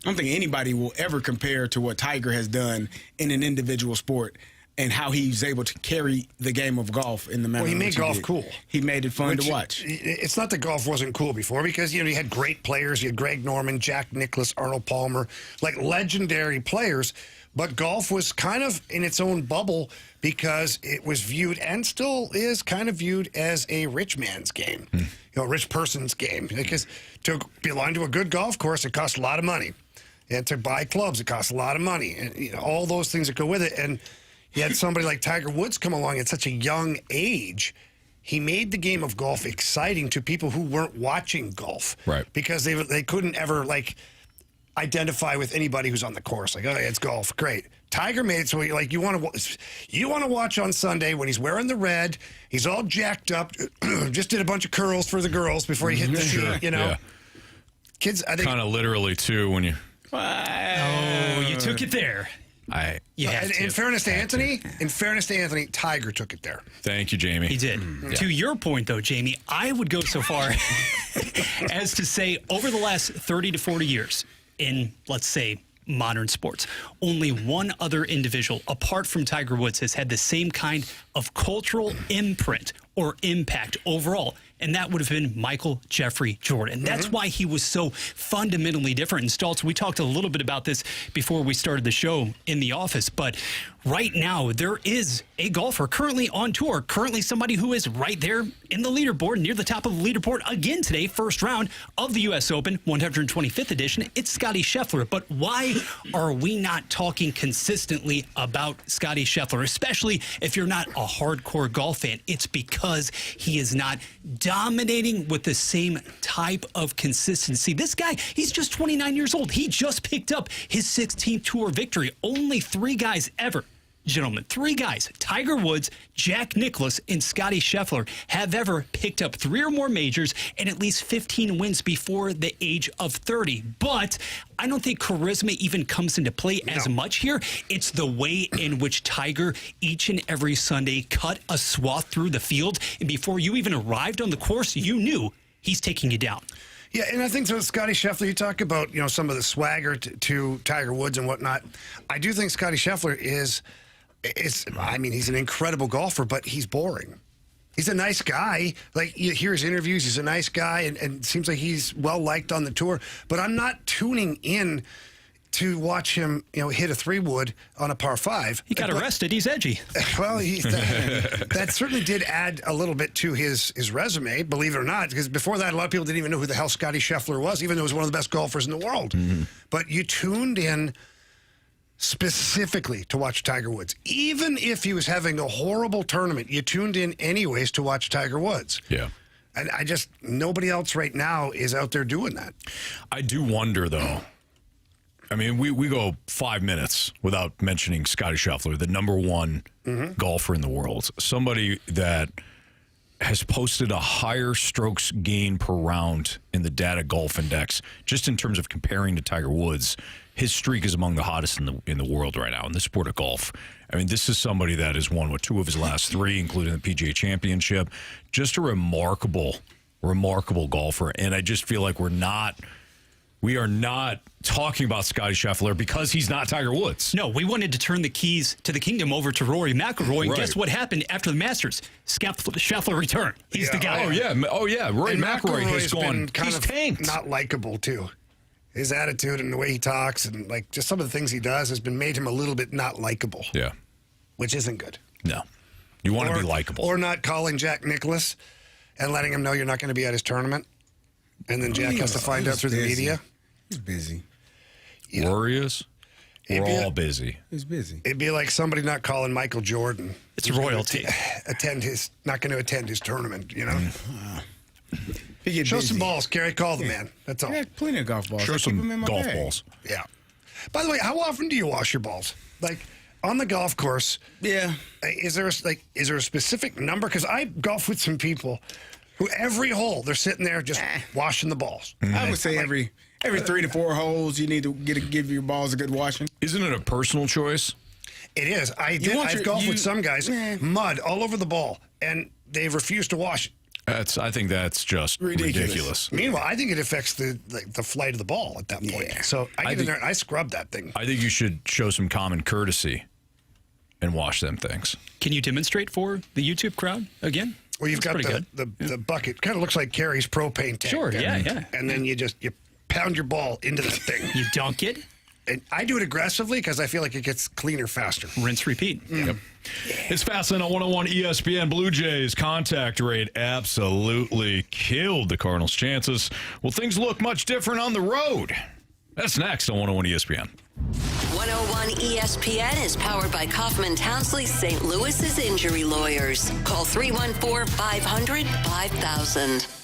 D: I don't think anybody will ever compare to what Tiger has done in an individual sport, and how he's able to carry the game of golf in the manner.
C: Well, he made golf cool.
D: He made it fun to watch.
C: It's not that golf wasn't cool before, because you had great players. You had Greg Norman, Jack Nicklaus, Arnold Palmer, legendary players. But golf was kind of in its own bubble, because it was viewed, and still is kind of viewed, as a rich man's game, a rich person's game. Because to belong to a good golf course, it costs a lot of money, and to buy clubs, it costs a lot of money, and all those things that go with it. And you had somebody like Tiger Woods come along at such a young age. He made the game of golf exciting to people who weren't watching golf.
B: Right.
C: Because they couldn't ever, identify with anybody who's on the course. Like, oh, yeah, it's golf. Great. Tiger made it so you want to watch on Sunday when he's wearing the red. He's all jacked up. Just did a bunch of curls for the girls before he hit the tee,
B: Yeah.
C: Kids, I think.
B: Kind of literally, too, when you...
E: Oh, you took it there.
C: In fairness to Anthony, Tiger took it there.
B: Thank you, Jamie.
E: He did. To your point, though, Jamie, I would go so far as to say over the last 30 to 40 years in, let's say, modern sports, only one other individual apart from Tiger Woods has had the same kind of cultural imprint or impact overall, and that would have been Michael Jeffrey Jordan. That's why he was so fundamentally different. And Stalter, we talked a little bit about this before we started the show in the office, but right now there is a golfer currently on tour, currently somebody who is right there in the leaderboard, near the top of the leaderboard again today, first round of the U.S. Open, 125th edition. It's Scottie Scheffler. But why are we not talking consistently about Scottie Scheffler, especially if you're not a hardcore golf fan? It's because he is not dominating with the same type of consistency. This guy, he's just 29 years old. He just picked up his 16th tour victory. Only 3 guys ever, gentlemen, 3 guys, Tiger Woods, Jack Nicklaus, and Scottie Scheffler, have ever picked up 3 or more majors and at least 15 wins before the age of 30. But I don't think charisma even comes into play as much here. It's the way in which Tiger each and every Sunday cut a swath through the field, and before you even arrived on the course, you knew he's taking you down.
C: Yeah, and I think so. Scottie Scheffler, you talk about, some of the swagger to Tiger Woods and whatnot. I do think Scottie Scheffler he's an incredible golfer, but he's boring. He's a nice guy. Like, you hear his interviews, he's a nice guy, and it seems like he's well-liked on the tour. But I'm not tuning in to watch him, hit a 3-wood on a par 5.
E: He got arrested. He's edgy.
C: Well, that certainly did add a little bit to his resume, believe it or not, because before that, a lot of people didn't even know who the hell Scottie Scheffler was, even though he was one of the best golfers in the world. But you tuned in specifically to watch Tiger Woods. Even if he was having a horrible tournament, you tuned in anyways to watch Tiger Woods.
B: Yeah.
C: And nobody else right now is out there doing that.
B: I do wonder, though. I mean, we go 5 minutes without mentioning Scottie Scheffler, the number 1 golfer in the world. Somebody that has posted a higher strokes gain per round in the Data Golf Index, just in terms of comparing to Tiger Woods. His streak is among the hottest in the world right now in the sport of golf. I mean, this is somebody that has won 2 of his last 3, including the PGA Championship. Just a remarkable golfer. And I just feel like we are not talking about Scottie Scheffler because he's not Tiger Woods.
E: No, we wanted to turn the keys to the kingdom over to Rory McIlroy. And guess what happened after the Masters? Scheffler returned. He's the guy.
B: Oh, yeah. Rory McIlroy has gone. He's tanked.
C: Not likable, too. His attitude and the way he talks and just some of the things he does has been made him a little bit not likable.
B: Yeah.
C: Which isn't good.
B: No. You want to be likable.
C: Or not calling Jack Nicklaus and letting him know you're not going to be at his tournament. And then Jack has to find out through the media.
D: He's busy.
C: Yeah.
B: Rory is? We're all busy.
D: He's busy.
C: It'd be like somebody not calling Michael Jordan.
E: It's royalty.
C: Not going to attend his tournament,
D: He
C: Show some balls, Carey. Call the man. That's all.
D: I got plenty of golf balls.
B: Show some golf balls.
C: Yeah. By the way, how often do you wash your balls? Like on the golf course?
D: Yeah.
C: Is there a specific number? Because I golf with some people who every hole they're sitting there just washing the balls.
D: I would say every 3 to 4 holes you need to give your balls a good washing.
B: Isn't it a personal choice?
C: It is. I've golfed with some guys, mud all over the ball, and they've refused to wash it.
B: I think that's just ridiculous.
C: Meanwhile, I think it affects the flight of the ball at that point. Yeah. So I get in there and I scrub that thing.
B: I think you should show some common courtesy and wash them things.
E: Can you demonstrate for the YouTube crowd again?
C: Well, you've got the bucket. Kind of looks like Carey's propane tank.
E: Sure, yeah.
C: And then you pound your ball into that thing.
E: You dunk it?
C: And I do it aggressively because I feel like it gets cleaner faster.
E: Rinse, repeat.
B: Yep. It's Fastlane on 101 ESPN. Blue Jays contact rate absolutely killed the Cardinals' chances. Will things look much different on the road? That's next on 101 ESPN.
F: 101 ESPN is powered by Kaufman Townsley St. Louis's injury lawyers. Call 314-500-5000.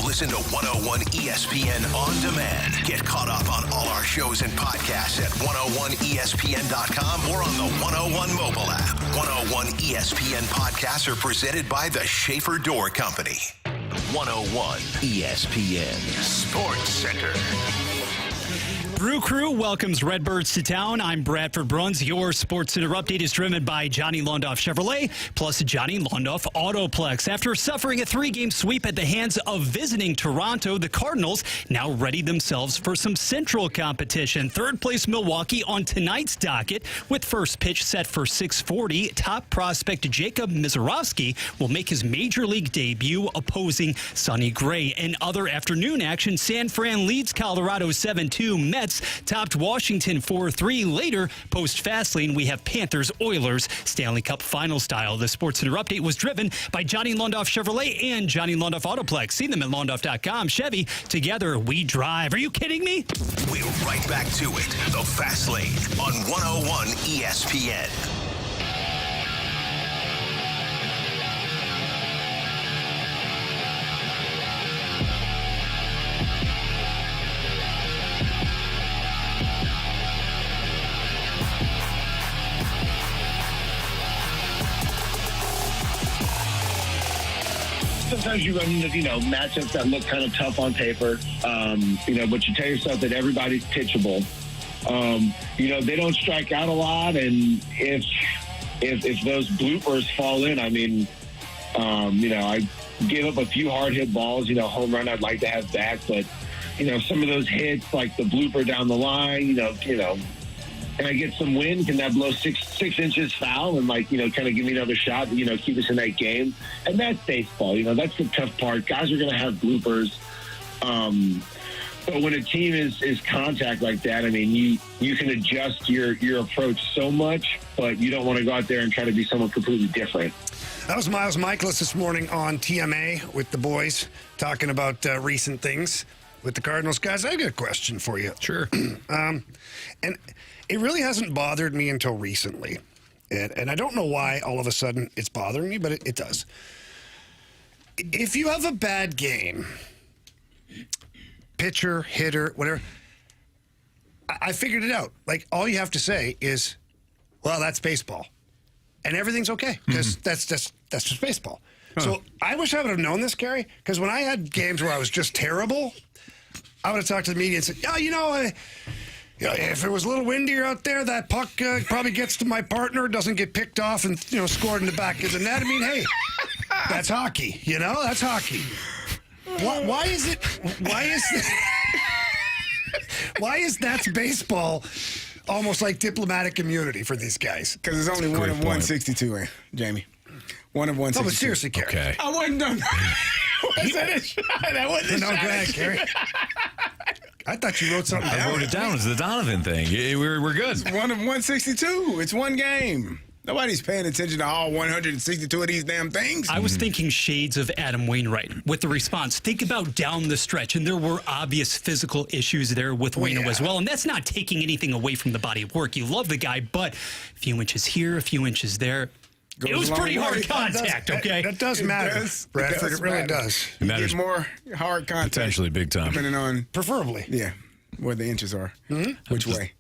A: listen to 101 ESPN on demand. Get caught up on all our shows and podcasts at 101ESPN.com or on the 101 mobile app. 101 ESPN podcasts are presented by the Schaefer Door Company. 101 ESPN Sports Center.
E: Brew Crew welcomes Redbirds to town. I'm Bradford Bruns. Your Sports Center update is driven by Johnny Londoff Chevrolet, plus Johnny Londoff Autoplex. After suffering a 3-game sweep at the hands of visiting Toronto, the Cardinals now ready themselves for some Central competition. Third place Milwaukee on tonight's docket, with first pitch set for 6:40. Top prospect Jacob Misiorowski will make his major league debut opposing Sonny Gray. In other afternoon action, San Fran leads Colorado 7-2. Mets topped Washington 4-3. Later, post Fastlane, we have Panthers-Oilers Stanley Cup final style. The Sports Center update was driven by Johnny Londoff Chevrolet and Johnny Londoff Autoplex. See them at Londoff.com. Chevy, together we drive. Are you kidding me?
A: We're right back to it. The Fast Lane on 101 ESPN.
U: Sometimes you run into, matchups that look kind of tough on paper, but you tell yourself that everybody's pitchable. They don't strike out a lot, and if those bloopers fall in, I gave up a few hard hit balls, home run I'd like to have back, but, some of those hits, like the blooper down the line, and I get some wind, can that blow six inches foul and kind of give me another shot, keep us in that game. And that's baseball. That's the tough part. Guys are going to have bloopers. But when a team is contact like that, you can adjust your approach so much, but you don't want to go out there and try to be someone completely different.
C: That was Miles Michaelis this morning on TMA with the boys, talking about recent things with the Cardinals. Guys, I got a question for you.
B: Sure.
C: And it really hasn't bothered me until recently. And I don't know why all of a sudden it's bothering me, but it does. If you have a bad game, pitcher, hitter, whatever, I figured it out. Like, all you have to say is, well, that's baseball. And everything's okay, because that's just baseball. Huh. So I wish I would have known this, Carey, because when I had games where I was just terrible, I would have talked to the media and said, if it was a little windier out there, that puck probably gets to my partner, doesn't get picked off and, scored in the back of the net. Hey, that's hockey, that's hockey. Why is that's baseball almost like diplomatic immunity for these guys?
D: Because it's only one of 162, Jamie. One of 162.
C: No, but seriously, Carey.
B: Okay.
D: I wasn't done. That wasn't a shot.
C: No, go ahead, Carey. I thought you wrote something down.
B: I wrote it down. It's the Donovan thing. We're good.
D: It's one of 162. It's one game. Nobody's paying attention to all 162 of these damn things.
E: I was thinking shades of Adam Wainwright with the response. Think about down the stretch, and there were obvious physical issues there with Waino as well. And that's not taking anything away from the body of work. You love the guy, but a few inches here, a few inches there. It was pretty hard contact, okay?
C: That does matter, Bradford. It really does.
D: You get more hard contact.
B: Potentially big time.
D: Depending on...
C: Preferably.
D: Yeah, where the inches are. Which way?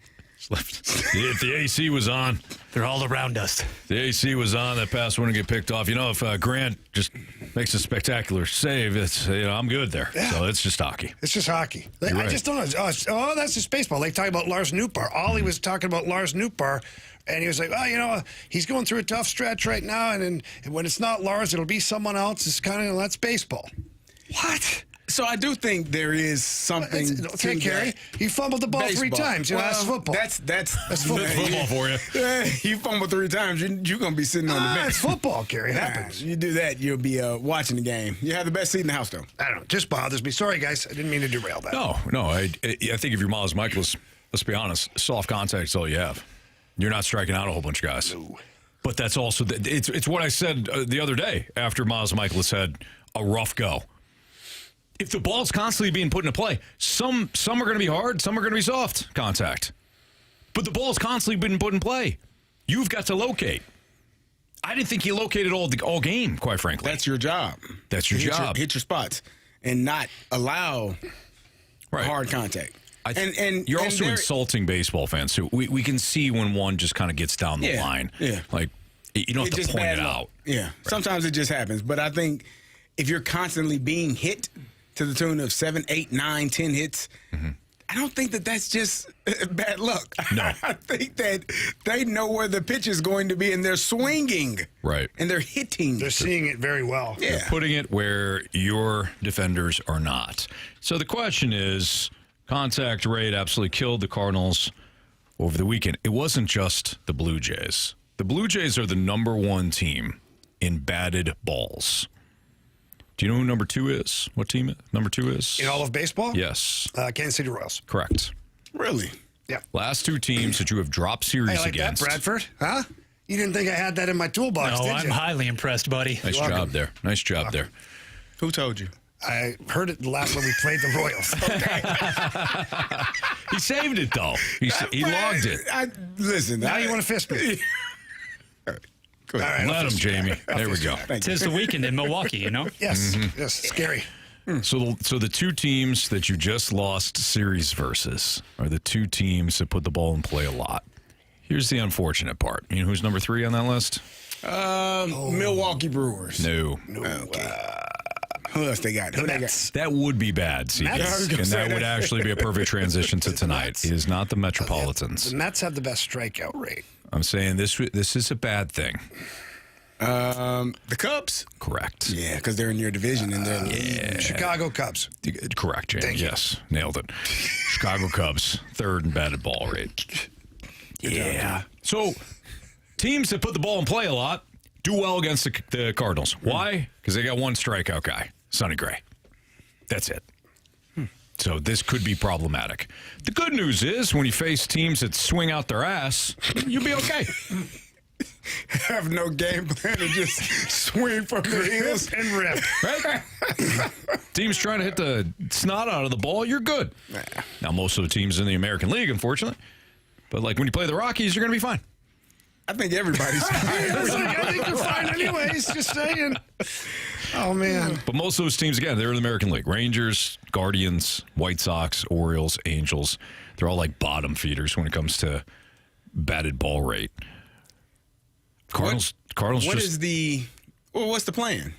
B: If the AC was on,
E: they're all around us.
B: The AC was on. That pass wouldn't get picked off. If Grant just makes a spectacular save, it's I'm good there. Yeah. So it's just hockey.
C: It's just hockey. I just don't know. Oh, that's just baseball. They talk about Lars Nootbaar. Ollie was talking about Lars Nootbaar, and he was like, he's going through a tough stretch right now, and when it's not Lars, it'll be someone else. It's kind of that's baseball. What?
D: So I do think there is something.
C: Okay, Carey. He fumbled the ball
D: baseball.
C: 3 times. That's football.
D: That's
C: football.
B: Football for you.
D: You fumble 3 times, you're gonna be sitting on the bench.
C: It's football, Carey. It happens.
D: You do that, you'll be watching the game. You have the best seat in the house, though.
C: I don't know. It just bothers me. Sorry, guys. I didn't mean to derail that.
B: No. I think if you're Miles Michaelis, let's be honest, soft contact is all you have. You're not striking out a whole bunch of guys.
C: No.
B: But that's also it's what I said the other day after Miles Michaelis had a rough go. If the ball's constantly being put into play, some are going to be hard, some are going to be soft contact. But the ball's constantly being put in play. You've got to locate. I didn't think he located all game, quite frankly.
D: That's your job.
B: That's your job.
D: Hit your spots. and not allow hard contact.
B: And you're also insulting baseball fans too. We can see when one just kind of gets down the line.
D: Yeah.
B: Like, you don't have to point it out.
D: Yeah. Right. Sometimes it just happens. But I think if you're constantly being hit to the tune of 7, 8, 9, 10 hits, I don't think that that's just bad luck.
B: No.
D: I think that they know where the pitch is going to be, and they're swinging.
B: Right.
D: And they're hitting.
C: They're seeing it very well.
B: Yeah. They're putting it where your defenders are not. So the question is, contact rate absolutely killed the Cardinals over the weekend. It wasn't just the Blue Jays. The Blue Jays are the number 1 team in batted balls. Do you know who number 2 is? What team number 2 is?
C: In all of baseball?
B: Yes.
C: Kansas City Royals.
B: Correct.
D: Really?
C: Yeah.
B: Last 2 teams that you have dropped series
C: like
B: against.
C: That, Bradford? Huh? You didn't think I had that in my toolbox,
E: no,
C: did you?
E: I'm highly impressed, buddy.
B: Nice job there. Nice job there.
D: Who told you?
C: I heard it the last when we played the Royals.
B: Okay. He saved it, though. He logged it.
D: Listen.
C: Now you want to fist me.
B: All right, let him, Jamie. There we go.
E: Tis the weekend in Milwaukee, you know?
C: Yes. Yes. Scary.
B: So the 2 teams that you just lost series versus are the 2 teams that put the ball in play a lot. Here's the unfortunate part. You know who's number 3 on that list?
D: Milwaukee Brewers.
B: No.
D: Who else they got?
B: That would be bad, CJ. And that would actually be a perfect transition to tonight. It is not the Metropolitans.
C: The Mets have the best strikeout rate.
B: I'm saying this is a bad thing.
D: The Cubs?
B: Correct.
D: Yeah, because they're in your division and they're
C: Chicago Cubs.
B: Correct, Jamie. Yes, nailed it. Chicago Cubs, 3rd in batted ball rate. Yeah. So teams that put the ball in play a lot do well against the Cardinals. Why? Because they got 1 strikeout guy, Sonny Gray. That's it. So this could be problematic. The good news is when you face teams that swing out their ass, you'll be okay.
D: Have no game plan and just swing from the heels
C: and rip.
B: Right? Teams trying to hit the snot out of the ball, you're good. Now, most of the teams in the American League, unfortunately. But like when you play the Rockies, you're going to be fine.
D: I think everybody's fine.
C: I think you're fine anyways, just saying. Oh, man.
B: But most of those teams, again, they're in the American League. Rangers, Guardians, White Sox, Orioles, Angels. They're all like bottom feeders when it comes to batted ball rate. Cardinals
D: what's the plan?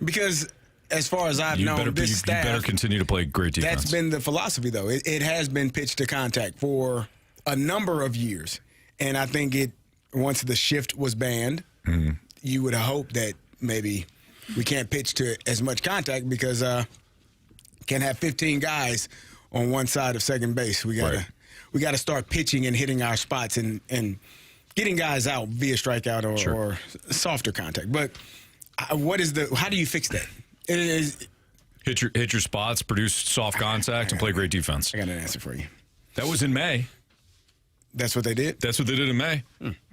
D: Because as far as I've known,
B: you better continue to play great defense.
D: That's been the philosophy, though. It has been pitch to contact for a number of years. And I think once the shift was banned, you would hope that maybe we can't pitch to as much contact because can't have 15 guys on one side of second base. We gotta start pitching and hitting our spots and getting guys out via strikeout or softer contact. But how do you fix that?
B: Hit your spots, produce soft contact, and play great defense.
D: I got an answer for you.
B: That was in May.
D: That's what they did?
B: That's what they did in May.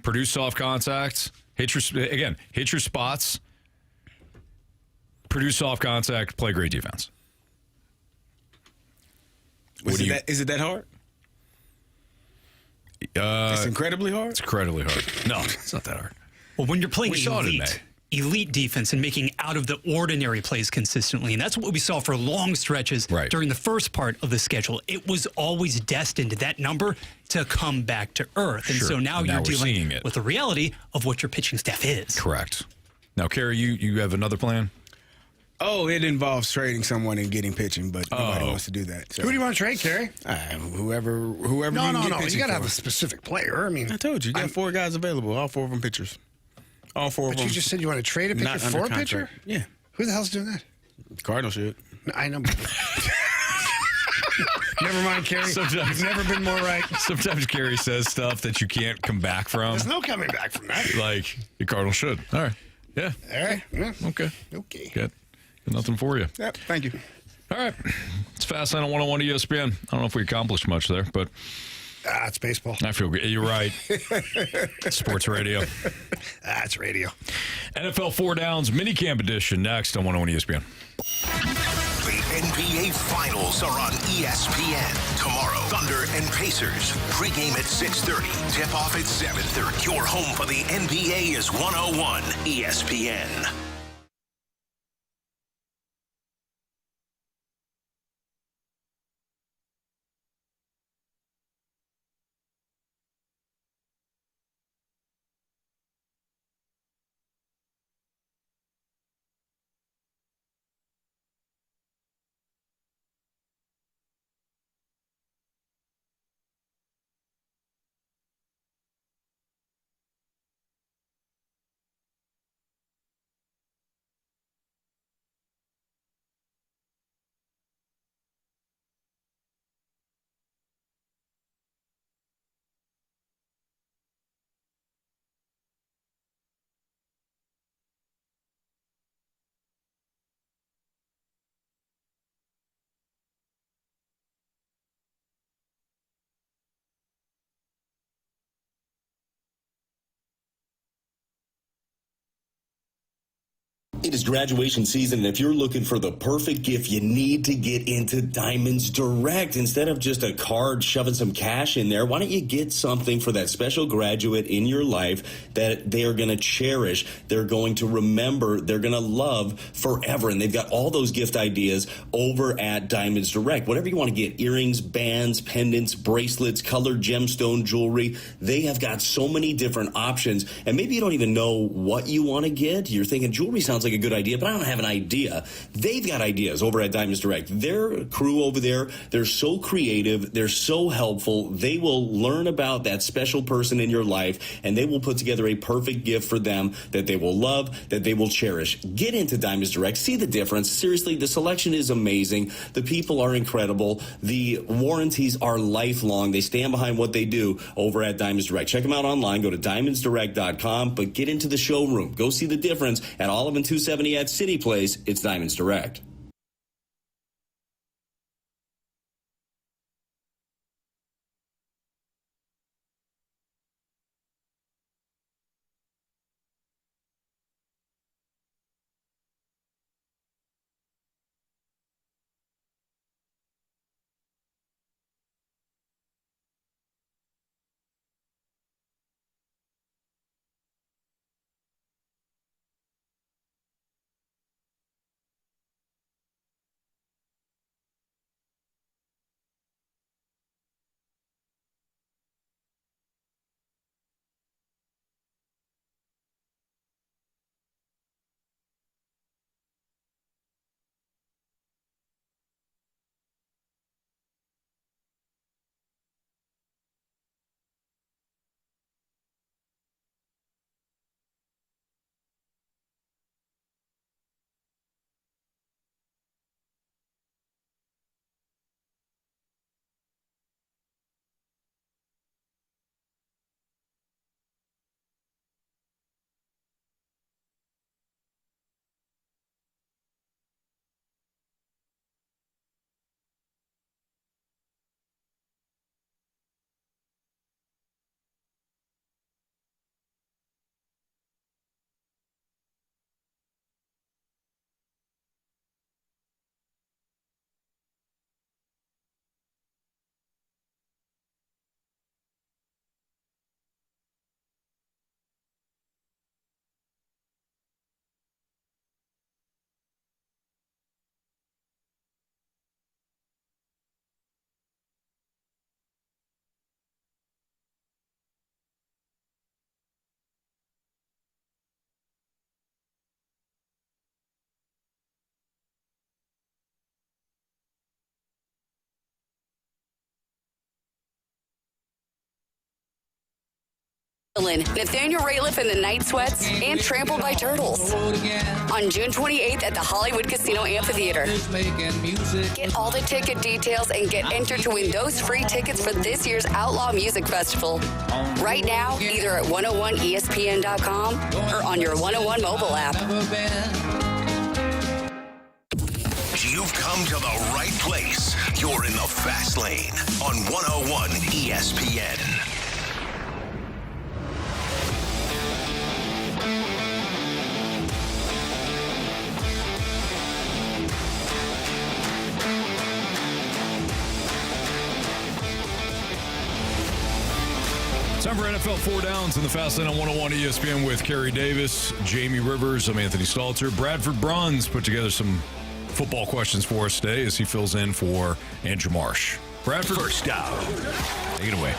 B: Produce soft contacts. Hit your spots. Produce soft contact. Play great defense.
D: Is it that hard? It's incredibly hard?
B: It's incredibly hard. No, it's not that hard.
E: Well, when you're playing elite defense and making out of the ordinary plays consistently, and that's what we saw for long stretches during the first part of the schedule, it was always destined, that number, to come back to earth. And so now you're dealing with the reality of what your pitching staff is.
B: Correct. Now, Carey, you have another plan?
D: Oh, it involves trading someone and getting pitching, but nobody wants to do that. So.
C: Who do you want to trade, Carey?
D: Whoever.
C: No. You got to have a specific player. I mean,
D: I told you, you got 4 guys available. All 4 of them pitchers. All 4 of them.
C: But you just said you want to trade a pitcher for a pitcher?
D: Yeah.
C: Who the hell's doing that?
D: The Cardinals should.
C: No, I know. Never mind, Carey. You've never been more right.
B: Sometimes Carey says stuff that you can't come back from.
C: There's no coming back from that.
B: Like, the Cardinals should. All right. Yeah.
C: All right. Yeah.
B: Okay.
C: Good.
B: Nothing for you.
D: Yep. Thank you.
B: All right. It's Fast Line on 101 ESPN. I don't know if we accomplished much there, but
C: it's baseball.
B: I feel good. You're right. Sports radio.
C: It's radio.
B: NFL 4 Downs minicamp edition next on 101 ESPN.
A: The NBA Finals are on ESPN tomorrow. Thunder and Pacers. Pregame at 6:30. Tip-off at 7:30. Your home for the NBA is 101 ESPN.
G: It is graduation season, and if you're looking for the perfect gift, you need to get into Diamonds Direct. Instead of just a card shoving some cash in there, why don't you get something for that special graduate in your life that they are going to cherish, they're going to remember, they're going to love forever. And they've got all those gift ideas over at Diamonds Direct. Whatever you want to get, earrings, bands, pendants, bracelets, colored gemstone jewelry, they have got so many different options. And maybe you don't even know what you want to get. You're thinking jewelry sounds like a good idea, but I don't have an idea. They've got ideas over at Diamonds Direct. Their crew over there, they're so creative, they're so helpful. They will learn about that special person in your life, and they will put together a perfect gift for them that they will love, that they will cherish. Get into Diamonds Direct. See the difference. Seriously, the selection is amazing. The people are incredible. The warranties are lifelong. They stand behind what they do over at Diamonds Direct. Check them out online. Go to diamondsdirect.com, but get into the showroom. Go see the difference at Olive and 270 at City Place. It's Diamonds Direct.
V: Nathaniel Rateliff and the Night Sweats, and Trampled by Turtles. On June 28th at the Hollywood Casino Amphitheater. Get all the ticket details and get entered to win those free tickets for this year's Outlaw Music Festival. Right now, either at 101ESPN.com or on your 101 mobile app.
A: You've come to the right place. You're in the fast lane on 101 ESPN.
B: Time for NFL 4 Downs in the Fast Lane on 101 ESPN with Carey Davis, Jamie Rivers. I'm Anthony Stalter. Bradford Bruns put together some football questions for us today as he fills in for Andrew Marsh. Bradford, first down. Take it away.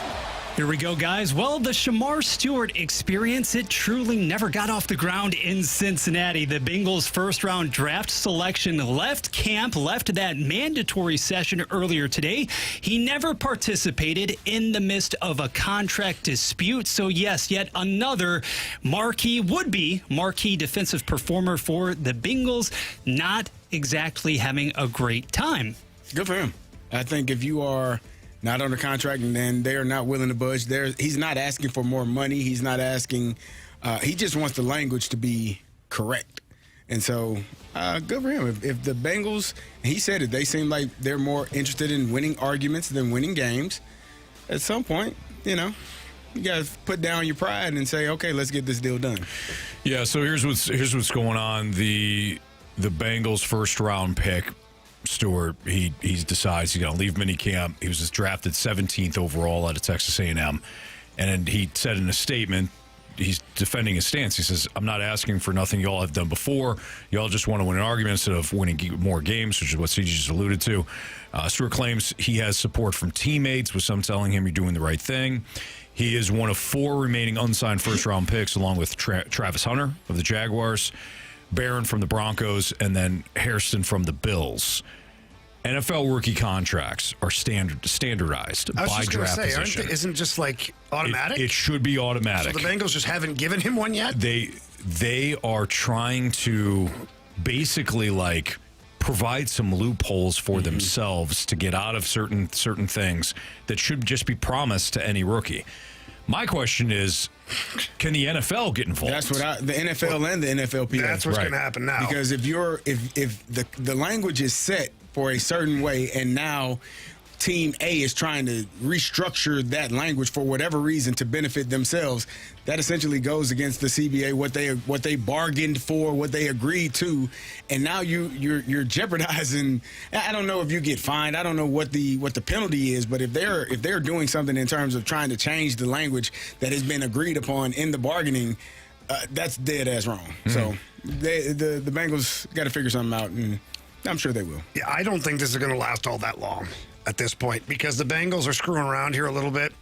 E: Here we go, guys. Well, the Shamar Stewart experience, it truly never got off the ground in Cincinnati. The Bengals' first-round draft selection left camp, left that mandatory session earlier today. He never participated in the midst of a contract dispute. So, yes, yet another would-be marquee defensive performer for the Bengals, not exactly having a great time.
D: Good for him. I think if you are not under contract and then they're not willing to budge, he's not asking for more money. He's not asking. He just wants the language to be correct. And so good for him. If the Bengals, he said it, they seem like they're more interested in winning arguments than winning games. At some point, You got to put down your pride and say, okay, let's get this deal done.
B: Yeah, so here's what's going on. The Bengals' first-round pick, Stewart, he decides he's going to leave minicamp. He was just drafted 17th overall out of Texas A&M. And he said in a statement, he's defending his stance. He says, I'm not asking for nothing y'all have done before. Y'all just want to win an argument instead of winning more games, which is what CG just alluded to. Stewart claims he has support from teammates, with some telling him you're doing the right thing. He is one of 4 remaining unsigned first-round picks, along with Travis Hunter of the Jaguars, Barron from the Broncos, and then Hairston from the Bills. NFL rookie contracts are standardized by draft position.
C: Isn't just like automatic?
B: It should be automatic.
C: So the Bengals just haven't given him one yet?
B: They are trying to basically like provide some loopholes for themselves to get out of certain things that should just be promised to any rookie. My question is, can the NFL get involved?
D: That's what the NFL and the NFLPA.
C: That's what's going to happen now.
D: Because if the language is set for a certain way, and now Team A is trying to restructure that language for whatever reason to benefit themselves, that essentially goes against the CBA, what they bargained for, what they agreed to, and now you're jeopardizing. I don't know if you get fined. I don't know what the penalty is, but if they're doing something in terms of trying to change the language that has been agreed upon in the bargaining, that's dead ass wrong. So the Bengals got to figure something out, and I'm sure they will.
C: Yeah, I don't think this is going to last all that long at this point, because the Bengals are screwing around here a little bit.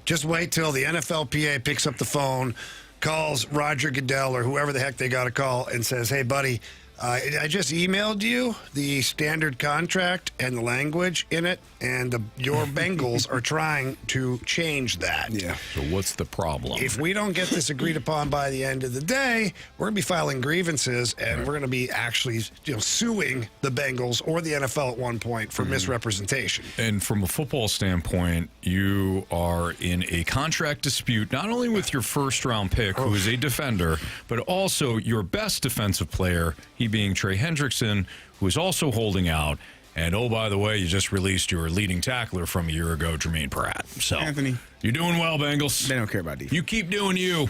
C: Just wait till the NFLPA picks up the phone, calls Roger Goodell or whoever the heck they got to call, and says, hey, buddy, I just emailed you the standard contract and the language in it, and your Bengals are trying to change that.
D: Yeah.
B: So what's the problem?
C: If we don't get this agreed upon by the end of the day, we're going to be filing grievances, and we're going to be actually suing the Bengals or the NFL at one point for misrepresentation.
B: And from a football standpoint, you are in a contract dispute, not only with your first-round pick, who is a defender, but also your best defensive player, he being Trey Hendrickson, who is also holding out. And, oh, by the way, you just released your leading tackler from a year ago, Jermaine Pratt. So,
D: Anthony,
B: you're doing well, Bengals.
D: They don't care about defense.
B: You keep doing you.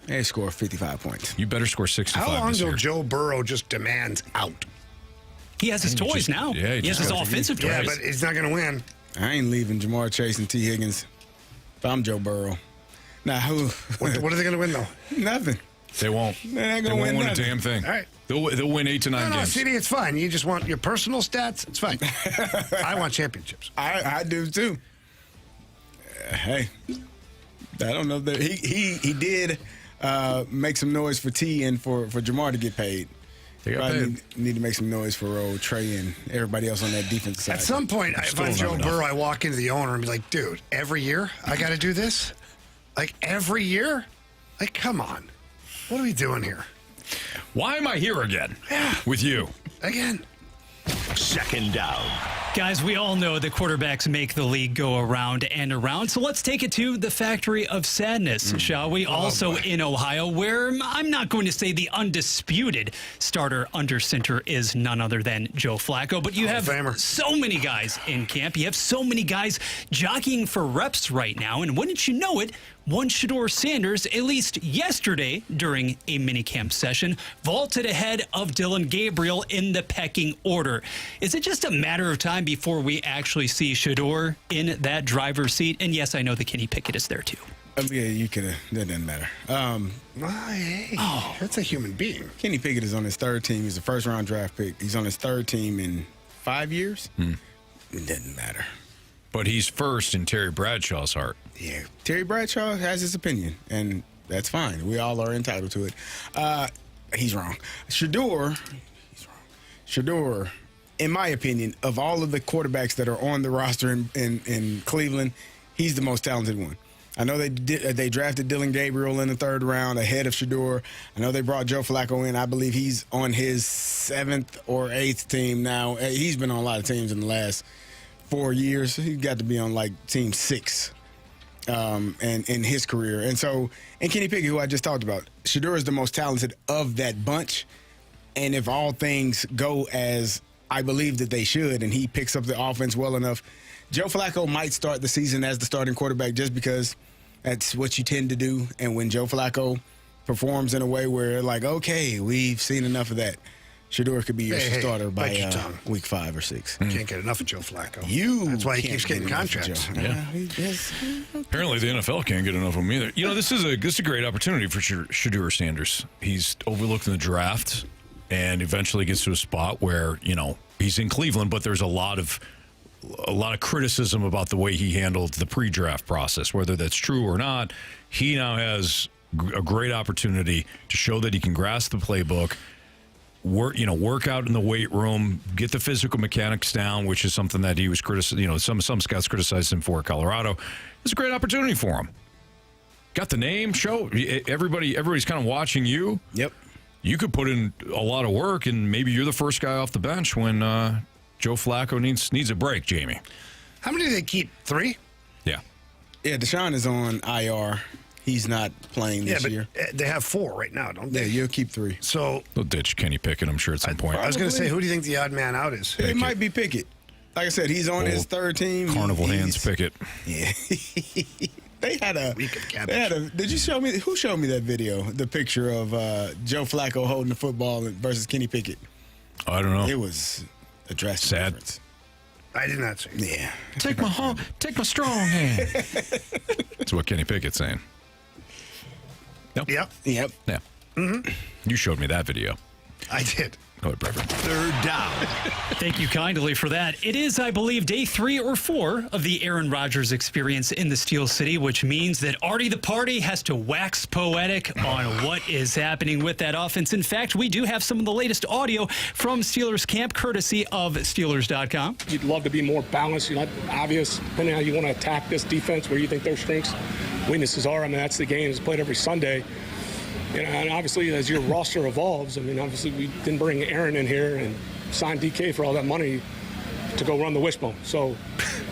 D: They score 55 points.
B: You better score 65
C: How long
B: this
C: till
B: year.
C: Joe Burrow just demands out?
E: He has his toys now.
B: Yeah,
E: he has his offensive toys.
C: Yeah, but he's not going to win.
D: I ain't leaving Jamar Chase and T. Higgins if I'm Joe Burrow. Now, who?
C: What are they going to win, though?
D: Nothing.
B: They won't.
D: They're not
B: They
D: going to
B: won't win a
D: nothing.
B: damn thing.
C: All right.
B: They'll win 8 to 9
C: No,
B: games.
C: CD, it's fine. You just want your personal stats. It's fine. I want championships.
D: I do too. Hey, I don't know that he did make some noise for T and for Jamar to get paid.
B: They got paid.
D: Need to make some noise for old Trey and everybody else on that defense side.
C: At some point, if I'm Joe Burrow, I walk into the owner and be like, dude, every year I got to do this? Like, every year? Like, come on. What are we doing here?
B: Why am I here again with you?
C: Again.
A: Second down.
E: Guys, we all know that quarterbacks make the league go around and around. So let's take it to the factory of sadness, shall we? Also in Ohio, where I'm not going to say the undisputed starter under center is none other than Joe Flacco. But you have so many guys in camp. You have so many guys jockeying for reps right now. And wouldn't you know it, one Shedeur Sanders, at least yesterday during a minicamp session, vaulted ahead of Dylan Gabriel in the pecking order. Is it just a matter of time before we actually see Shedeur in that driver's seat? And yes, I know that Kenny Pickett is there too.
D: Yeah, you could have. That doesn't matter.
C: That's a human being.
D: Kenny Pickett is on his third team. He's a first-round draft pick. He's on his third team in 5 years. It doesn't matter.
B: But he's first in Terry Bradshaw's heart.
D: Yeah, Terry Bradshaw has his opinion, and that's fine. We all are entitled to it. He's wrong. Shedeur, in my opinion, of all of the quarterbacks that are on the roster in Cleveland, he's the most talented one. I know they drafted Dylan Gabriel in the third round ahead of Shedeur. I know they brought Joe Flacco in. I believe he's on his 7th or 8th team now. He's been on a lot of teams in the last 4 years. He got to be on like team 6 and in his career. And Kenny Pickett, who I just talked about, Shedeur is the most talented of that bunch. And if all things go as I believe that they should, and he picks up the offense well enough, Joe Flacco might start the season as the starting quarterback just because That's what you tend to do. And when Joe Flacco performs in a way where, like, okay, we've seen enough of that, Shedeur could be your starter by week 5 or 6.
C: Can't get enough of Joe Flacco. That's why he keeps getting contracts.
B: Yeah. Apparently the NFL can't get enough of him either. You know, this is a great opportunity for Shedeur Sanders. He's overlooked in the draft and eventually gets to a spot where, you know, he's in Cleveland, but there's a lot of criticism about the way he handled the pre-draft process, whether that's true or not. He now has a great opportunity to show that he can grasp the playbook, work out in the weight room, get the physical mechanics down, which is something that he was criticized. You know, some scouts criticized him for at Colorado. It's a great opportunity for him. Got the name, show everybody's kind of watching you.
D: Yep.
B: You could put in a lot of work, and maybe you're the first guy off the bench when Joe Flacco needs a break, Jamie.
C: How many do they keep? 3?
B: Yeah.
D: Yeah, Deshaun is on IR. He's not playing this year.
C: They have 4 right now, don't they?
D: Yeah, you'll keep 3.
C: So
B: they'll ditch Kenny Pickett, I'm sure, at some point.
C: I was going to say, who do you think the odd man out is?
D: It might be Pickett. Like I said, he's on his 3rd team.
B: Carnival hands Pickett.
D: Yeah. They had a. Did you show me? Who showed me that video? The picture of Joe Flacco holding the football versus Kenny Pickett.
B: I don't know.
D: It was a drastic difference.
C: I did not see.
D: Yeah.
B: Take my strong hand. That's what Kenny Pickett's saying. Nope.
C: Yep.
D: Yeah.
B: Mm-hmm. You showed me that video.
C: I did.
B: Go ahead, Bradford.
A: 3rd down.
E: Thank you kindly for that. It is, I believe, day 3 or 4 of the Aaron Rodgers experience in the Steel City, which means that Artie the Party has to wax poetic on what is happening with that offense. In fact, we do have some of the latest audio from Steelers camp, courtesy of Steelers.com.
J: You'd love to be more balanced. You're not obvious, depending on how you want to attack this defense, where you think their strengths, weaknesses are. I mean, that's the game. It's played every Sunday. And obviously, as your roster evolves, I mean, obviously, we didn't bring Aaron in here and sign DK for all that money to go run the wishbone. So,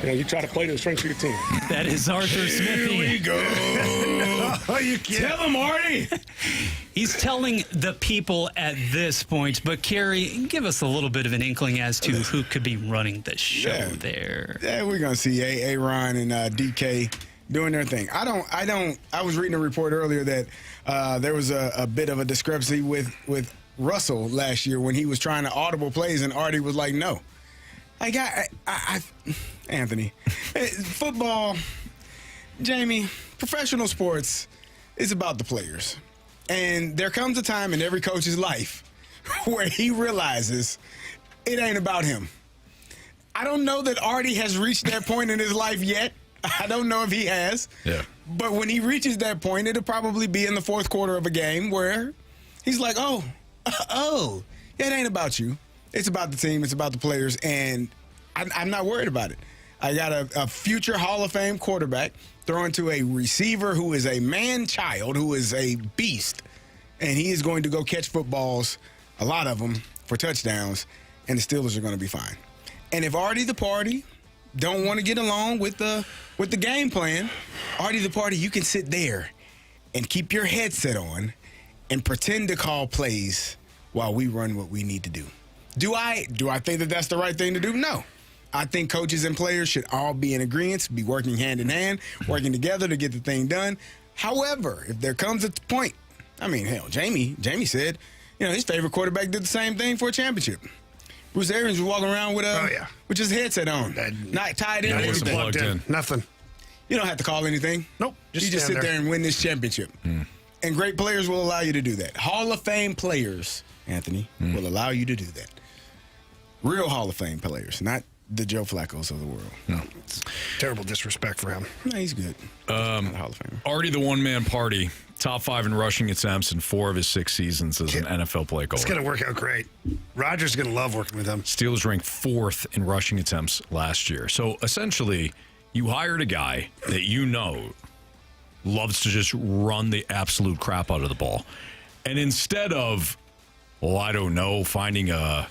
J: you try to play to the strengths of your team.
E: That is Arthur Smithy.
D: Here we go.
C: Oh, you can't.
D: Tell him, Artie.
E: He's telling the people at this point, but Carey, give us a little bit of an inkling as to who could be running the show there.
D: Yeah, we're going to see Aaron and DK doing their thing. I was reading a report earlier that there was a bit of a discrepancy with Russell last year when he was trying to audible plays and Artie was like, no. Like, Anthony, football, Jamie, professional sports is about the players. And there comes a time in every coach's life where he realizes it ain't about him. I don't know that Artie has reached that point in his life yet. I don't know if he has.
B: Yeah.
D: But when he reaches that point, it'll probably be in the 4th quarter of a game where he's like, it ain't about you. It's about the team. It's about the players. And I'm not worried about it. I got a future Hall of Fame quarterback throwing to a receiver who is a man-child, who is a beast. And he is going to go catch footballs, a lot of them, for touchdowns. And the Steelers are going to be fine. And if Artie the Party don't want to get along with the game plan, Artie the Party, you can sit there and keep your headset on and pretend to call plays while we run what we need to do. Do I think that that's the right thing to do? No. I think coaches and players should all be in agreement, be working hand in hand, working together to get the thing done. However, if there comes a point, I mean, hell, Jamie said, his favorite quarterback did the same thing for a championship. Bruce Arians was walking around with his headset on, not tied in.
B: Wasn't plugged in.
C: Nothing.
D: You don't have to call anything.
C: Nope.
D: You just sit there and win this championship. And great players will allow you to do that. Hall of Fame players, Anthony, will allow you to do that. Real Hall of Fame players, not the Joe Flaccos of the world.
C: No. It's terrible disrespect for him.
D: No, he's good. Not a Hall of Famer.
B: Already the one-man party. Top 5 in rushing attempts in 4 of his 6 seasons as an NFL play caller.
C: It's going to work out great. Rodgers is going to love working with him.
B: Steelers ranked 4th in rushing attempts last year. So essentially, you hired a guy that loves to just run the absolute crap out of the ball. And instead of, finding a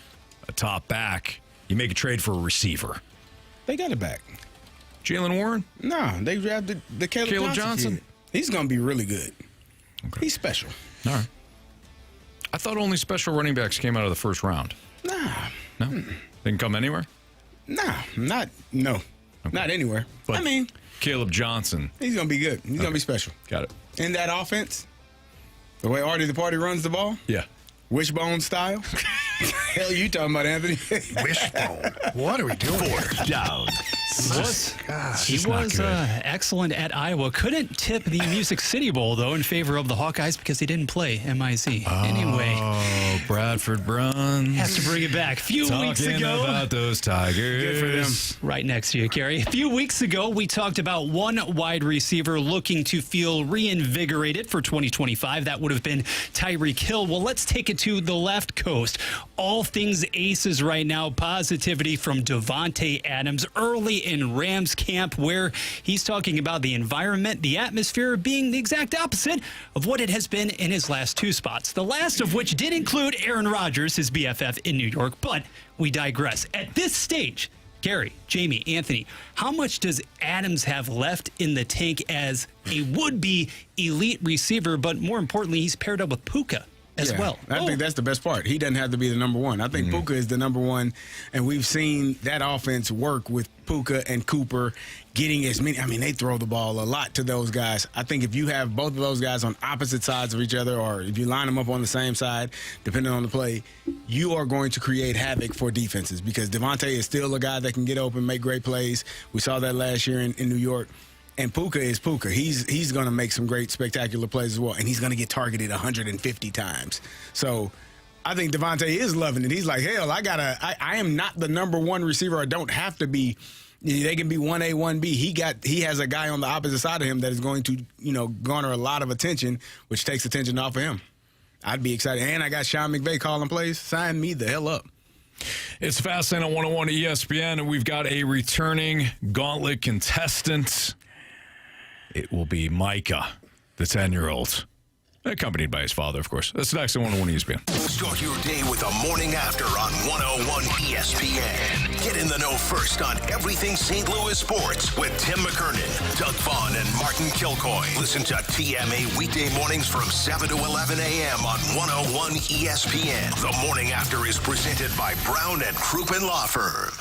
B: top back, you make a trade for a receiver.
D: They got it back.
B: Jalen Warren?
D: No, they drafted the Caleb Johnson kid. He's going to be really good. Okay. He's special.
B: All right. I thought only special running backs came out of the first round.
D: Nah.
B: No? Didn't come anywhere?
D: Nah. Not anywhere.
B: But, Caleb Johnson.
D: He's going to be good. He's going to be special.
B: Got it.
D: In that offense, the way Artie the Party runs the ball,
B: yeah,
D: wishbone style. Hell, you talking about, Anthony?
C: Wishbone. What are we doing?
P: Fourth down.
E: He was excellent at Iowa. Couldn't tip the Music City Bowl, though, in favor of the Hawkeyes because he didn't play MIZ. Anyway.
B: Oh, Bradford Bruns.
E: Has to bring it back. A few weeks ago.
B: Talking about those Tigers.
D: Good for them.
E: Right next to you, Carey. A few weeks ago, we talked about one wide receiver looking to feel reinvigorated for 2025. That would have been Tyreek Hill. Well, let's take it to the left coast. All things aces right now. Positivity from Davante Adams early in Rams camp, where he's talking about the environment, the atmosphere being the exact opposite of what it has been in his last two spots. The last of which did include Aaron Rodgers, his BFF in New York, but we digress. At this stage, Gary, Jamie, Anthony, how much does Adams have left in the tank as a would-be elite receiver, but more importantly, he's paired up with Puka as well?
D: I think that's the best part. He doesn't have to be the number one. I think Puka is the number one, and we've seen that offense work with Puka and Cooper getting as many. I mean, they throw the ball a lot to those guys. I think if you have both of those guys on opposite sides of each other, or if you line them up on the same side, depending on the play, you are going to create havoc for defenses because Davante is still a guy that can get open, make great plays. We saw that last year in New York. And Puka is Puka. He's going to make some great, spectacular plays as well, and he's going to get targeted 150 times. So I think Davante is loving it. He's like, hell, I am not the number one receiver. I don't have to be. They can be 1A, 1B. He has a guy on the opposite side of him that is going to, garner a lot of attention, which takes attention off of him. I'd be excited. And I got Sean McVay calling plays. Sign me the hell up.
B: It's Fastlane on 101 ESPN, and we've got a returning Gauntlet contestant. It will be Micah, the 10-year-old, accompanied by his father, of course. That's next on 101 ESPN.
A: Start your day with a morning after on 101 ESPN. Get in the know first on everything St. Louis sports with Tim McKernan, Doug Vaughn, and Martin Kilcoy. Listen to TMA weekday mornings from 7 to 11 a.m. on 101 ESPN. The morning after is presented by Brown and Crouppen Law Firm.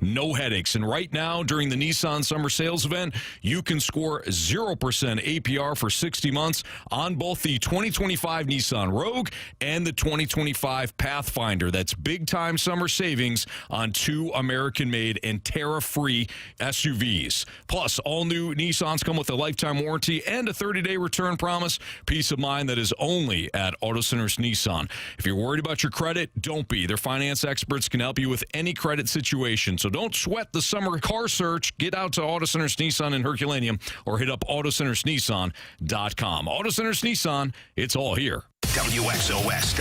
B: No headaches. And right now, during the Nissan Summer Sales Event, you can score 0% APR for 60 months on both the 2025 Nissan Rogue and the 2025 Pathfinder. That's big-time summer savings on 2 American-made and tariff-free SUVs. Plus, all new Nissans come with a lifetime warranty and a 30-day return promise. Peace of mind that is only at Auto Centers Nissan. If you're worried about your credit, don't be. Their finance experts can help you with any credit situation. So don't sweat the summer car search. Get out to Auto Centers Nissan in Herculaneum or hit up AutoCentersNissan.com. Auto Centers Nissan, it's all here.
A: WXOS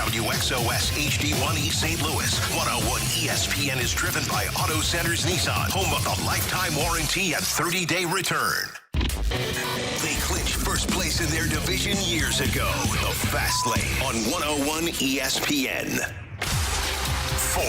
A: HD1 East St. Louis. 101 ESPN is driven by Auto Centers Nissan, home of the lifetime warranty and 30-day return. They clinched first place in their division years ago. The Fast Lane on 101 ESPN. 4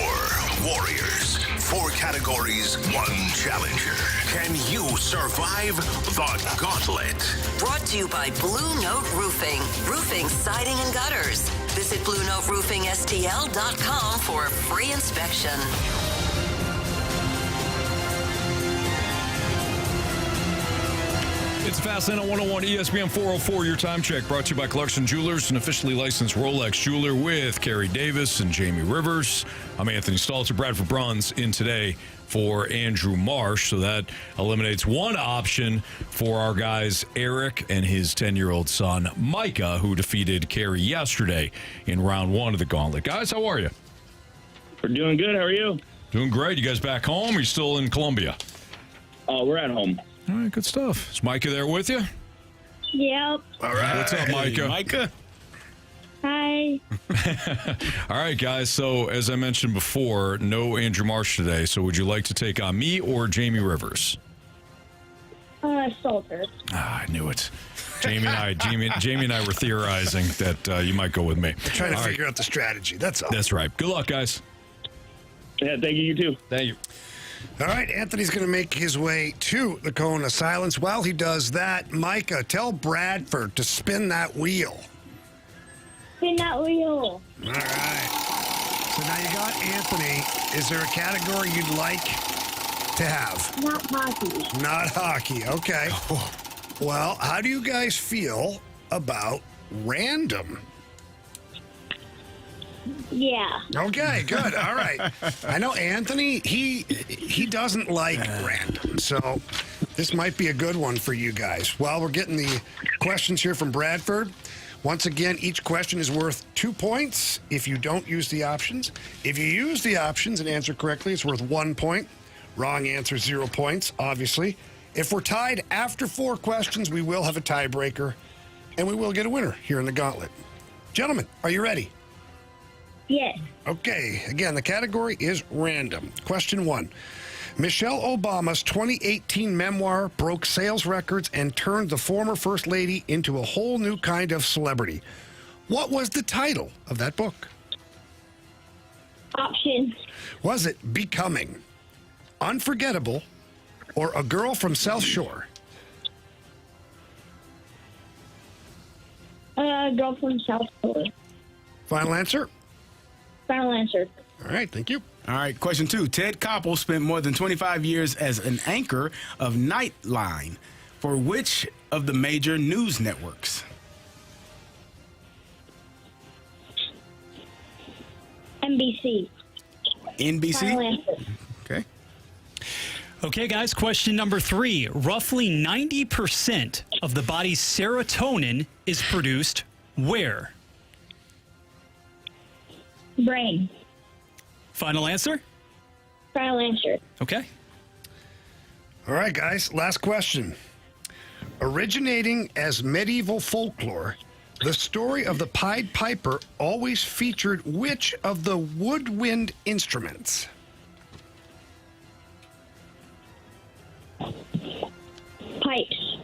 A: Warriors, 4 categories, 1 challenger. Can you survive the Gauntlet?
F: Brought to you by Blue Note Roofing. Roofing, siding, and gutters. Visit BlueNoteRoofingSTL.com for a free inspection.
B: It's Fast Lane on 101 ESPN 404. Your time check brought to you by Clarkson Jewelers, an officially licensed Rolex jeweler with Carey Davis and Jamie Rivers. I'm Anthony Stalter. Bradford Bruns in today for Andrew Marsh. So that eliminates one option for our guys, Eric and his 10-year-old son, Micah, who defeated Carey yesterday in round 1 of the Gauntlet. Guys, how are you?
K: We're doing good. How are you?
B: Doing great. You guys back home or are you still in Columbia?
K: We're at home.
B: All right, good stuff. Is Micah there with you?
M: Yep.
B: All right. What's up, Micah?
D: Micah.
M: Hi.
B: All right, guys. So, as I mentioned before, no Andrew Marsh today. So, would you like to take on me or Jamie Rivers?
M: Stalter.
B: I knew it. Jamie and I were theorizing that you might go with me.
C: We're trying to figure out the strategy. That's all.
B: That's right. Good luck, guys.
K: Yeah, thank you. You too.
B: Thank you.
C: All right, Anthony's going to make his way to the cone of silence. While he does that, Micah, tell Bradford to spin that wheel.
M: Spin that wheel.
C: All right. So now you got Anthony. Is there a category you'd like to have?
M: Not hockey.
C: Not hockey. Okay. Well, how do you guys feel about random?
M: Yeah.
C: Okay, good. All right. I know Anthony, he doesn't like random, so this might be a good one for you guys. Well, we're getting the questions here from Bradford. Once again, each question is worth 2 points if you don't use the options. If you use the options and answer correctly, it's worth 1 point. Wrong answer, 0 points, obviously. If we're tied after 4 questions, we will have a tiebreaker, and we will get a winner here in the Gauntlet. Gentlemen, are you ready?
M: Yes.
C: Okay, again, the category is random. Question 1. Michelle Obama's 2018 memoir broke sales records and turned the former First Lady into a whole new kind of celebrity. What was the title of that book?
M: Options.
C: Was it Becoming, Unforgettable, or A Girl from South Shore?
M: Girl from South Shore.
C: Final answer?
M: Final answer.
C: All right, thank you.
D: All right, question 2. Ted Koppel spent more than 25 years as an anchor of Nightline for which of the major news networks?
M: NBC.
D: NBC?
M: Final answer.
D: Okay.
E: Okay, guys, question number 3. Roughly 90% of the body's serotonin is produced where?
M: Brain.
E: Final answer?
M: Final answer.
E: Okay.
C: All right, guys, last question. Originating as medieval folklore, the story of the Pied Piper always featured which of the woodwind instruments?
M: Pipes.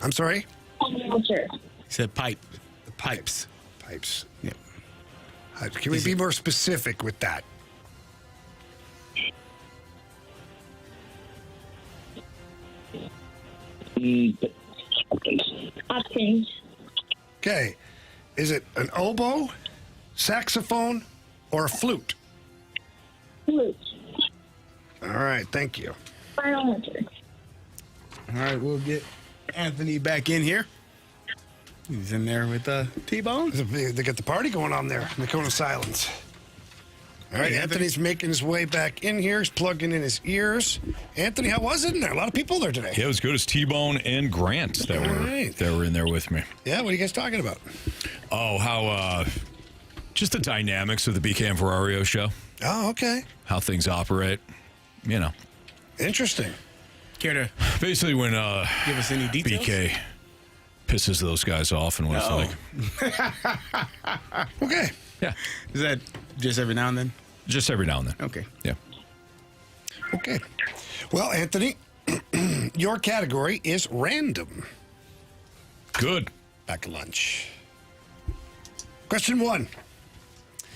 C: I'm sorry?
M: Final answer.
D: He said pipe. The pipes.
C: Pipes.
D: Yep.
C: Can we be more specific with that?
M: Options.
C: Okay. Is it an oboe, saxophone, or a flute?
M: Flute.
C: All right, thank you.
M: Final answer.
D: All right, we'll get Anthony back in here. He's in there with T-Bone.
C: They got the party going on there in the cone of silence. All right, Anthony's making his way back in here. He's plugging in his ears. Anthony, how was it in there? A lot of people there today.
B: Yeah, it was good as T-Bone and Grant that were in there with me.
C: Yeah, what are you guys talking about?
B: Oh, how just the dynamics of the BK and Ferrario show.
C: Oh, okay.
B: How things operate, you know.
C: Interesting.
D: Care to
B: basically when
D: give us any details?
B: BK pisses those guys off and what it's like.
C: Okay.
B: Yeah.
D: Is that just every now and then?
B: Just every now and then.
D: Okay.
B: Yeah.
C: Okay. Well, Anthony, your category is random.
B: Good.
C: Back at lunch. Question 1.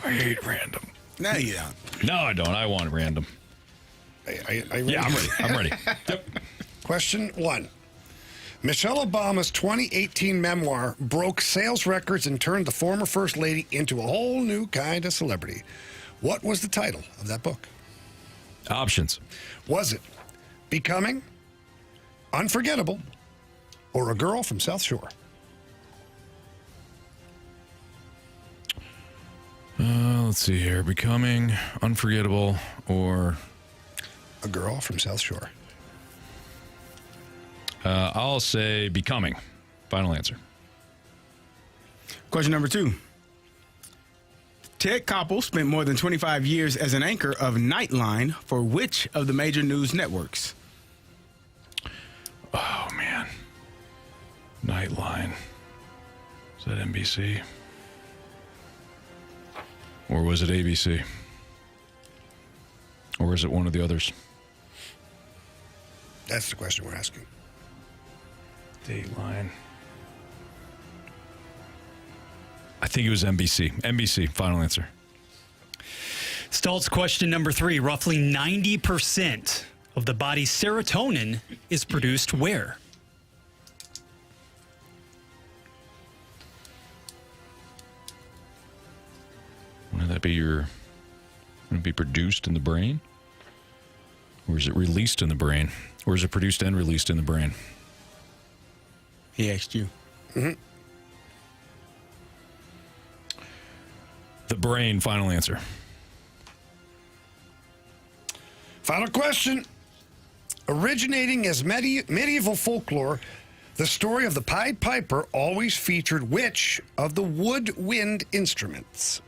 B: I hate random.
D: No, you don't.
B: No, I don't. I want random. Yeah, I'm ready. I'm ready. Yep.
C: Question 1. Michelle Obama's 2018 memoir broke sales records and turned the former First Lady into a whole new kind of celebrity. What was the title of that book?
B: Options.
C: Was it Becoming, Unforgettable, or A Girl from South Shore?
B: Let's see here. Becoming, Unforgettable, or
C: A Girl from South Shore.
B: I'll say Becoming. Final answer.
D: Question number 2. Ted Koppel spent more than 25 years as an anchor of Nightline for which of the major news networks?
B: Oh, man. Nightline. Is that NBC? Or was it ABC? Or is it one of the others?
C: That's the question we're asking.
B: Dateline. I think it was NBC. NBC, final answer.
E: Stalt's question number 3. Roughly 90% of the body's serotonin is produced where?
B: Would that be would it be produced in the brain? Or is it released in the brain? Or is it produced and released in the brain?
D: He asked you.
C: Mm-hmm.
B: The brain, final answer.
C: Final question. Originating as medieval folklore, the story of the Pied Piper always featured which of the woodwind instruments?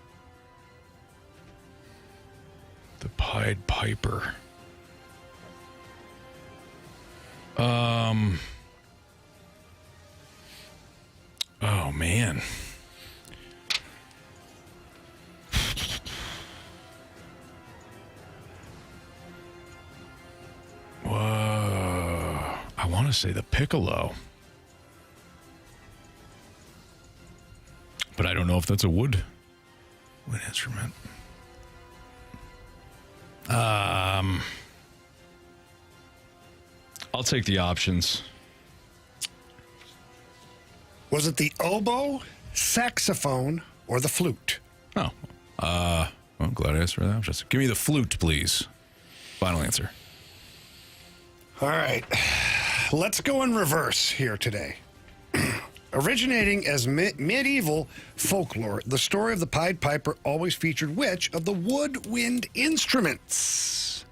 B: The Pied Piper. Oh, man. Whoa. I want to say the piccolo. But I don't know if that's a wood instrument. I'll take the options.
C: Was it the oboe, saxophone, or the flute?
B: Oh. I'm glad I asked for that. Just give me the flute, please. Final answer.
C: All right. Let's go in reverse here today. Originating as medieval folklore, the story of the Pied Piper always featured which of the woodwind instruments?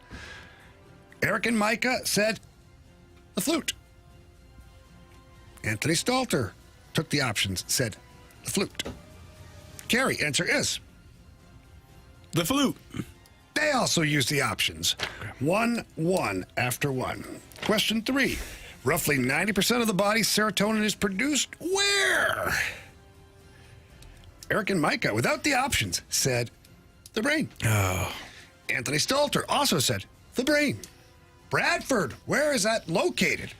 C: Eric and Micah said the flute. Anthony Stalter took the options, said the flute. Carey, answer is
D: the flute.
C: They also used the options. 1-1 after 1. Question 3. Roughly 90% of the body's serotonin is produced where? Eric and Micah, without the options, said the brain.
B: Oh.
C: Anthony Stalter also said the brain. Bradford, where is that located?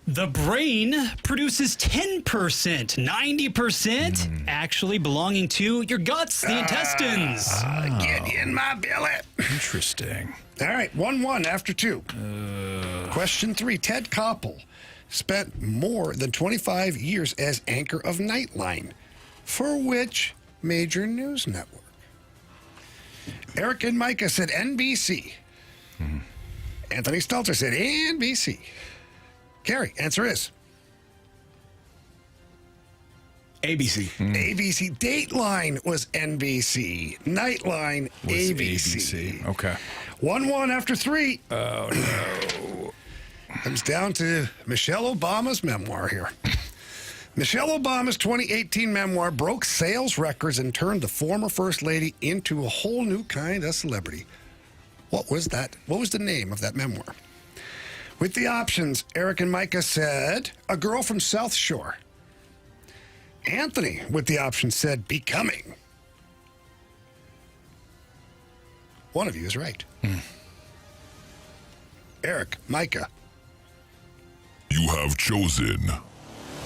E: The brain produces 10%, 90% actually belonging to your guts, the intestines.
C: Get in my belly.
B: Interesting.
C: All right, 1-1 after 2. Question 3. Ted Koppel spent more than 25 years as anchor of Nightline. For which major news network? Eric and Micah said NBC. Anthony Stalter said NBC. Carey, answer is
D: ABC.
C: ABC. Dateline was NBC. Nightline,
B: Was
C: ABC.
B: Okay.
C: 1-1 after 3.
B: Oh, no.
C: Comes down to Michelle Obama's memoir here. Michelle Obama's 2018 memoir broke sales records and turned the former First Lady into a whole new kind of celebrity. What was that? What was the name of that memoir? With the options, Eric and Micah said, A Girl from South Shore. Anthony, with the option, said, Becoming. One of you is right. Eric, Micah.
R: You have chosen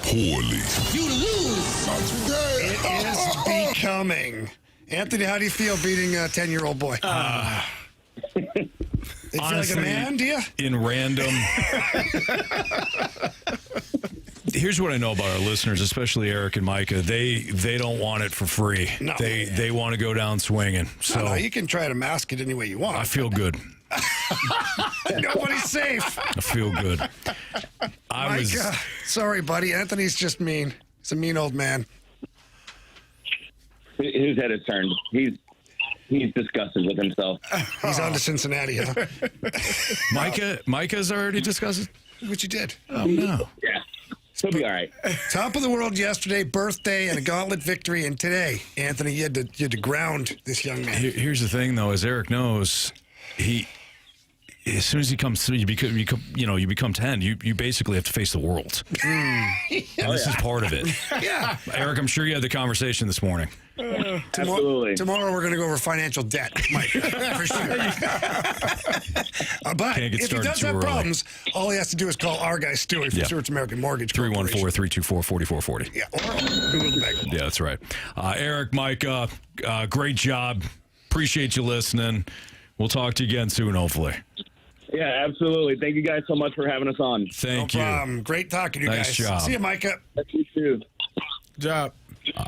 R: poorly.
L: You lose.
C: Not today. It is Becoming. Anthony, how do you feel beating a 10-year-old boy? You feel
B: Honestly,
C: like a man, do you?
B: In random. Here's what I know about our listeners, especially Eric and Micah. They don't want it for free.
C: No.
B: They want to go down swinging. So
C: No, you can try to mask it any way you want.
B: I feel good.
C: Nobody's safe.
B: I feel good.
C: Micah, sorry, buddy. Anthony's just mean. He's a mean old man.
K: His head is turned. He's disgusted with himself.
C: He's on to Cincinnati, huh?
B: Micah's already discussed
C: what you did.
B: Oh, no.
K: Yeah. He'll be all right.
C: Top of the world yesterday, birthday, and a gauntlet victory. And today, Anthony, you had to ground this young man.
B: Here's the thing, though, as Eric knows, as soon as he comes through, you become 10. You basically have to face the world. And this is part of it.
C: Yeah.
B: Eric, I'm sure you had the conversation this morning.
K: Absolutely.
C: Tomorrow we're going to go over financial debt, Mike, for sure. But
B: Can't get
C: if he
B: started
C: does
B: too
C: have
B: early.
C: problems, all he has to do is call our guy Stewie from Stewart's American Mortgage Corporation.
B: 314-324-4440.
C: Yeah, or Google the bagel.
B: Yeah, that's right. Eric, Mike, great job. Appreciate you listening. We'll talk to you again soon, hopefully.
K: Yeah, absolutely. Thank you guys so much for having us on.
B: Thank you.
C: No problem. Great talking to you
B: Nice
C: guys.
B: job.
C: See you, Micah.
K: You too.
D: Good job.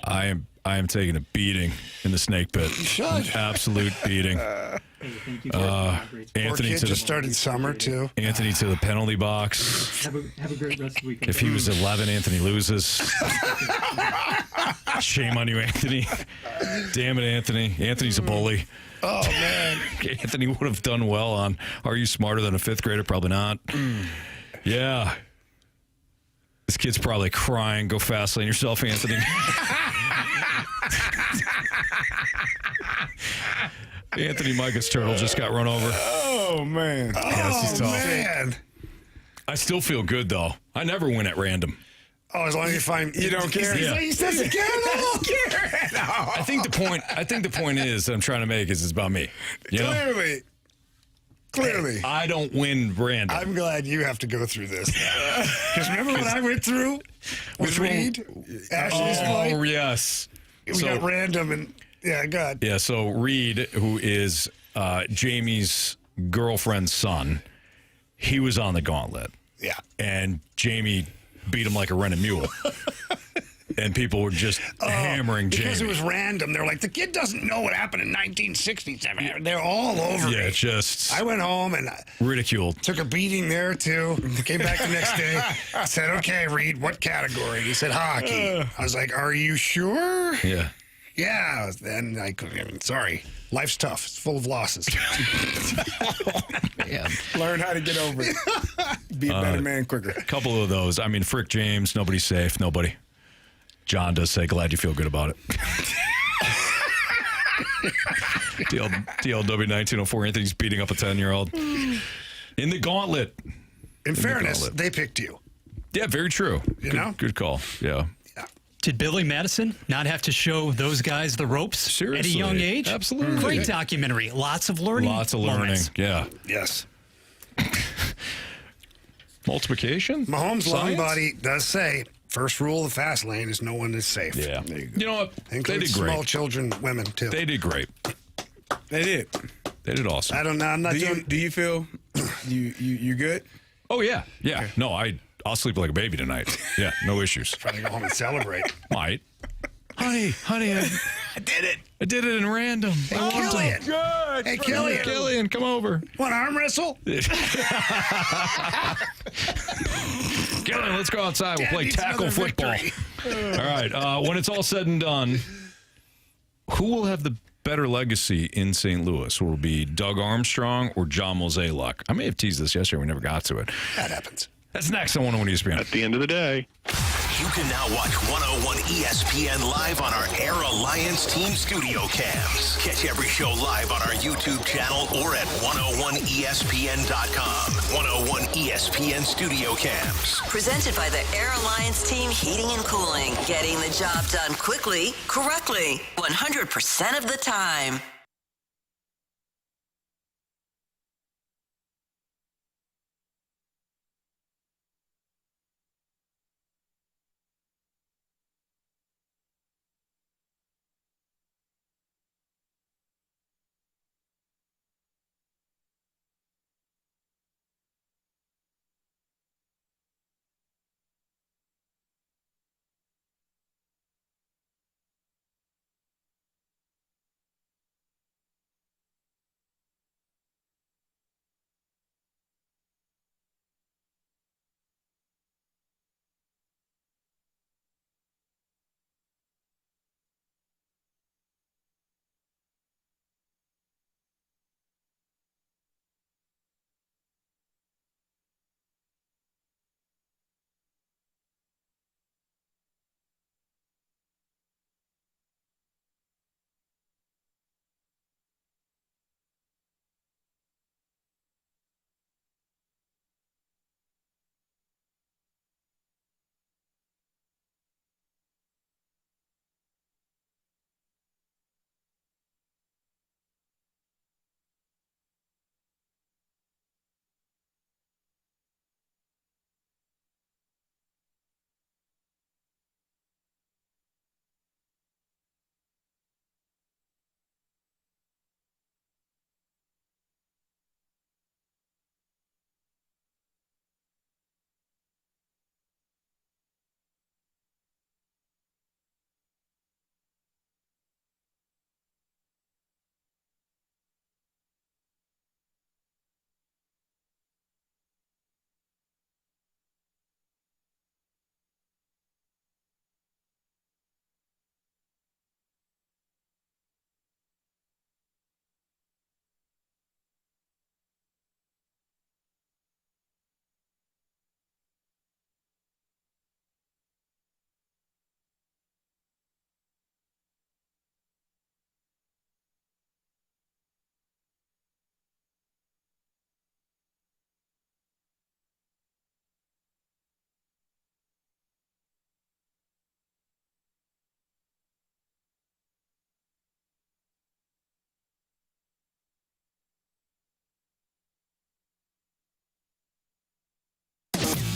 B: I am taking a beating in the snake pit.
C: You should.
B: An absolute beating.
C: Poor
B: Anthony
C: kid
B: to
C: just
B: the
C: started summer, too.
B: Anthony to the penalty box.
O: Have a great rest of the weekend.
B: If he was 11, Anthony loses. Shame on you, Anthony. Damn it, Anthony. Anthony's a bully.
C: Oh, man.
B: Anthony would have done well on Are You Smarter Than a Fifth Grader? Probably not. Yeah. This kid's probably crying. Go fast lane yourself, Anthony. Anthony Micah's turtle just got run over.
D: Oh, man.
B: Yeah, this is tough.
C: Man.
B: I still feel good, though. I never win at random.
C: Oh, as long as you find...
D: You don't care?
B: Yeah.
C: He says again.
B: I think the point is that I'm trying to make is it's about me. You know?
C: Clearly.
B: I don't win random.
C: I'm glad you have to go through this. Because remember what I went through with Reed? Ashley's flight?
B: Oh, yes.
C: We got random and... Yeah, God.
B: Yeah, so Reed, who is Jamie's girlfriend's son, he was on the gauntlet.
C: Yeah.
B: And Jamie beat him like a rented mule. And people were just hammering Jamie.
C: Because it was random. They're like, the kid doesn't know what happened in 1967. They're all over me.
B: Yeah, just...
C: I went home and
B: ridiculed.
C: Took a beating there, too. Came back the next day. Said, okay, Reed, what category? He said, hockey. I was like, are you sure?
B: Yeah.
C: Yeah. Then I couldn't. Sorry. Life's tough. It's full of losses.
B: Yeah.
D: Learn how to get over it. Be a better man quicker.
B: A couple of those. I mean, Frick James, nobody's safe. Nobody. John does say, glad you feel good about it. DLW 1904, Anthony's beating up a 10-year-old. In the gauntlet.
C: In fairness, they picked you.
B: Yeah, very true. Good call. Yeah.
E: Did Billy Madison not have to show those guys the ropes
B: Seriously.
E: at a young age?
B: Absolutely.
E: Great documentary. Lots of learning. Moments.
B: Yeah.
C: Yes.
B: Multiplication?
C: Mahomes' long
B: Science?
C: body does say, first rule of the fast lane is no one is safe.
B: Yeah. You know what?
C: Includes
B: They did great.
C: small children, women, too.
B: They did great.
D: They did.
B: They did awesome.
C: I don't know. I'm not doing...
D: Do you feel you good?
B: Oh, yeah. Yeah. Okay. No, I'll sleep like a baby tonight. Yeah, no issues.
C: Trying to go home and celebrate.
B: Might. Honey,
C: I did it.
B: I did it in random.
C: Hey, Killian.
D: Good.
C: Hey, Killian.
B: Killian, come over.
C: Want to arm wrestle?
B: Killian, let's go outside. We'll
C: Dad
B: play
C: needs
B: tackle
C: another
B: football.
C: victory.
B: All right. When it's all said and done, who will have the better legacy in St. Louis? Will it be Doug Armstrong or John Mozeliak? I may have teased this yesterday. We never got to it.
C: That happens.
B: That's next on 101 ESPN.
H: At the end of the day.
A: You can now watch 101 ESPN live on our Air Alliance team studio cams. Catch every show live on our YouTube channel or at 101ESPN.com. 101 ESPN studio cams.
F: Presented by the Air Alliance Team Heating and Cooling. Getting the job done quickly, correctly, 100% of the time.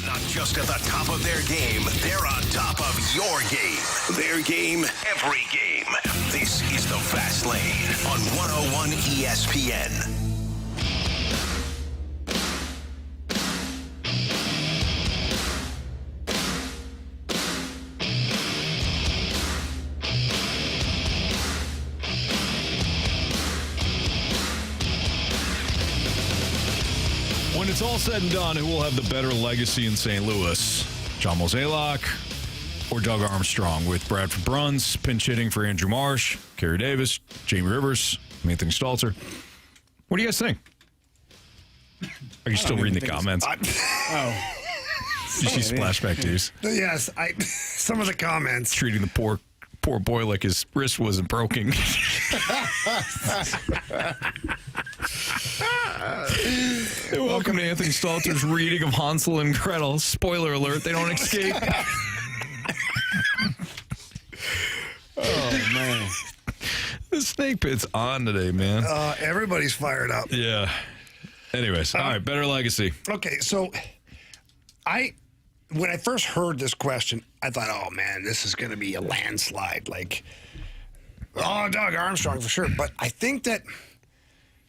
A: Not just at the top of their game, they're on top of your game. Their game, every game. This is the Fast Lane on 101 ESPN.
B: When it's all said and done, who will have the better legacy in St. Louis? John Mozeliak or Doug Armstrong? With Bradford Bruns pinch hitting for Andrew Marsh, Carey Davis, Jamie Rivers, Anthony Stalter. What do you guys think? Are you still reading the comments?
C: Oh.
B: You see splashback dudes.
C: Yes, some of the comments.
B: Treating the poor boy like his wrist wasn't broken. Welcome to Anthony Stalter's reading of Hansel and Gretel. Spoiler alert, they don't escape.
D: Oh, man.
B: The snake pit's on today, man.
C: Everybody's fired up.
B: Yeah. Anyways, all right, better legacy.
C: Okay, so when I first heard this question, I thought, oh, man, this is going to be a landslide. Like, oh, Doug Armstrong for sure. But I think that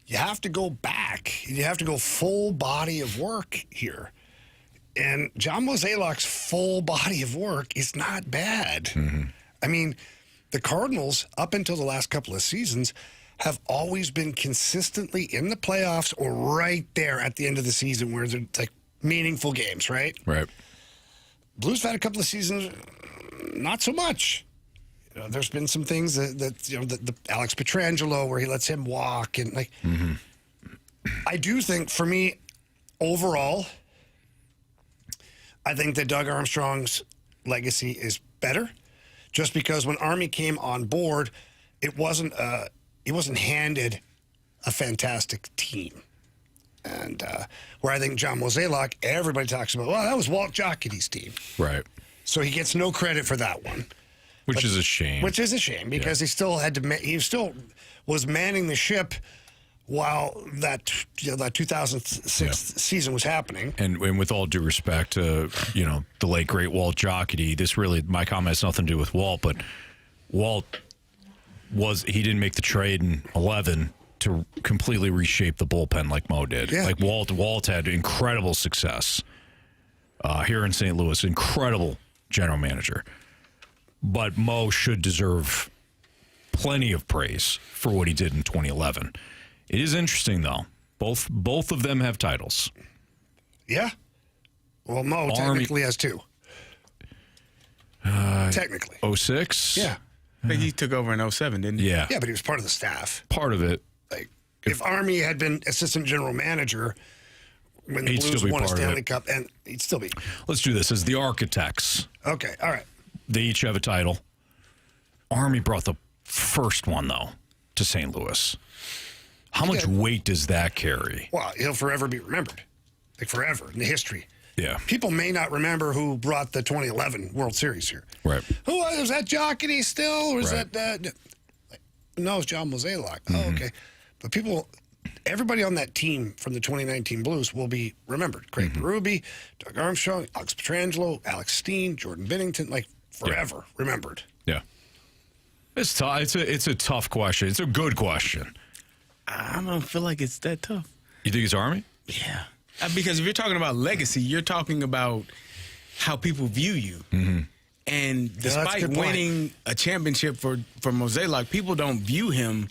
C: you have to go back. You have to go full body of work here. And John Mozeliak's full body of work is not bad. Mm-hmm. I mean, the Cardinals, up until the last couple of seasons, have always been consistently in the playoffs or right there at the end of the season where they're like meaningful games, right?
B: Right.
C: Blues have had a couple of seasons, not so much. You know, there's been some things that you know, the Alex Pietrangelo where he lets him walk and like.
B: Mm-hmm.
C: I do think, for me, overall, I think that Doug Armstrong's legacy is better, just because when Army came on board, he wasn't handed a fantastic team. And where I think John Mozeliak, everybody talks about, well, that was Walt Jocketty's team.
B: Right.
C: So he gets no credit for that one.
B: Which is a shame.
C: Which is a shame, because he still had to, he still was manning the ship while that 2006 season was happening.
B: And with all due respect to, the late, great Walt Jocketty, my comment has nothing to do with Walt, but Walt he didn't make the trade in 11 to completely reshape the bullpen like Mo did.
C: Yeah.
B: Like Walt had incredible success here in St. Louis, incredible general manager. But Mo should deserve plenty of praise for what he did in 2011. It is interesting, though. Both of them have titles.
C: Yeah. Well, Mo technically has two. Technically.
B: 06?
C: Yeah.
D: I think he took over in 07, didn't he?
B: Yeah.
C: Yeah, but he was part of the staff.
B: Part of it.
C: Like, if Army had been assistant general manager when the
B: He'd
C: Blues
B: still be
C: won a
B: part of
C: Stanley
B: it.
C: Cup, and he'd still be.
B: Let's do this as the architects.
C: Okay, all right.
B: They each have a title. Army brought the first one, though, to St. Louis. How much weight does that carry?
C: Well, he'll forever be remembered. Like, forever in the history.
B: Yeah.
C: People may not remember who brought the 2011 World Series here.
B: Right.
C: Who was that? Jocketty still? Or was
B: Right.
C: that... no, it's John Mozeliak. Oh,
B: Mm-hmm.
C: okay. But everybody on that team from the 2019 Blues will be remembered. Craig Berube, Doug Armstrong, Alex Pietrangelo, Alex Steen, Jordan Binnington, like forever remembered.
B: Yeah. It's tough. It's a tough question. It's a good question.
D: I don't feel like it's that tough.
B: You think it's Army?
D: Yeah. Because if you're talking about legacy, you're talking about how people view you.
B: Mm-hmm.
D: And
C: that's a
D: despite
C: good point.
D: winning a championship for Mozeliak, people don't view him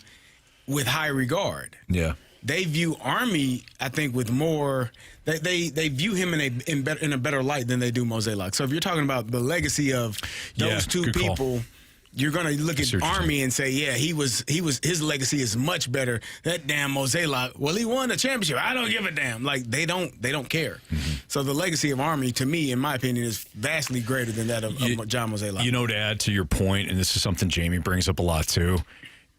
D: with high regard.
B: Yeah.
D: They view Army, I think, with more. They view him in a better light than they do Mozeliak. So if you're talking about the legacy of those two
B: good call.
D: people, you're going to look at Army and say, yeah, his legacy is much better. That damn Mozeliak, well, he won a championship. I don't give a damn. Like they don't care.
B: Mm-hmm.
D: So the legacy of Army, to me, in my opinion, is vastly greater than that of John Mozeliak.
B: To add to your point, and this is something Jamie brings up a lot too.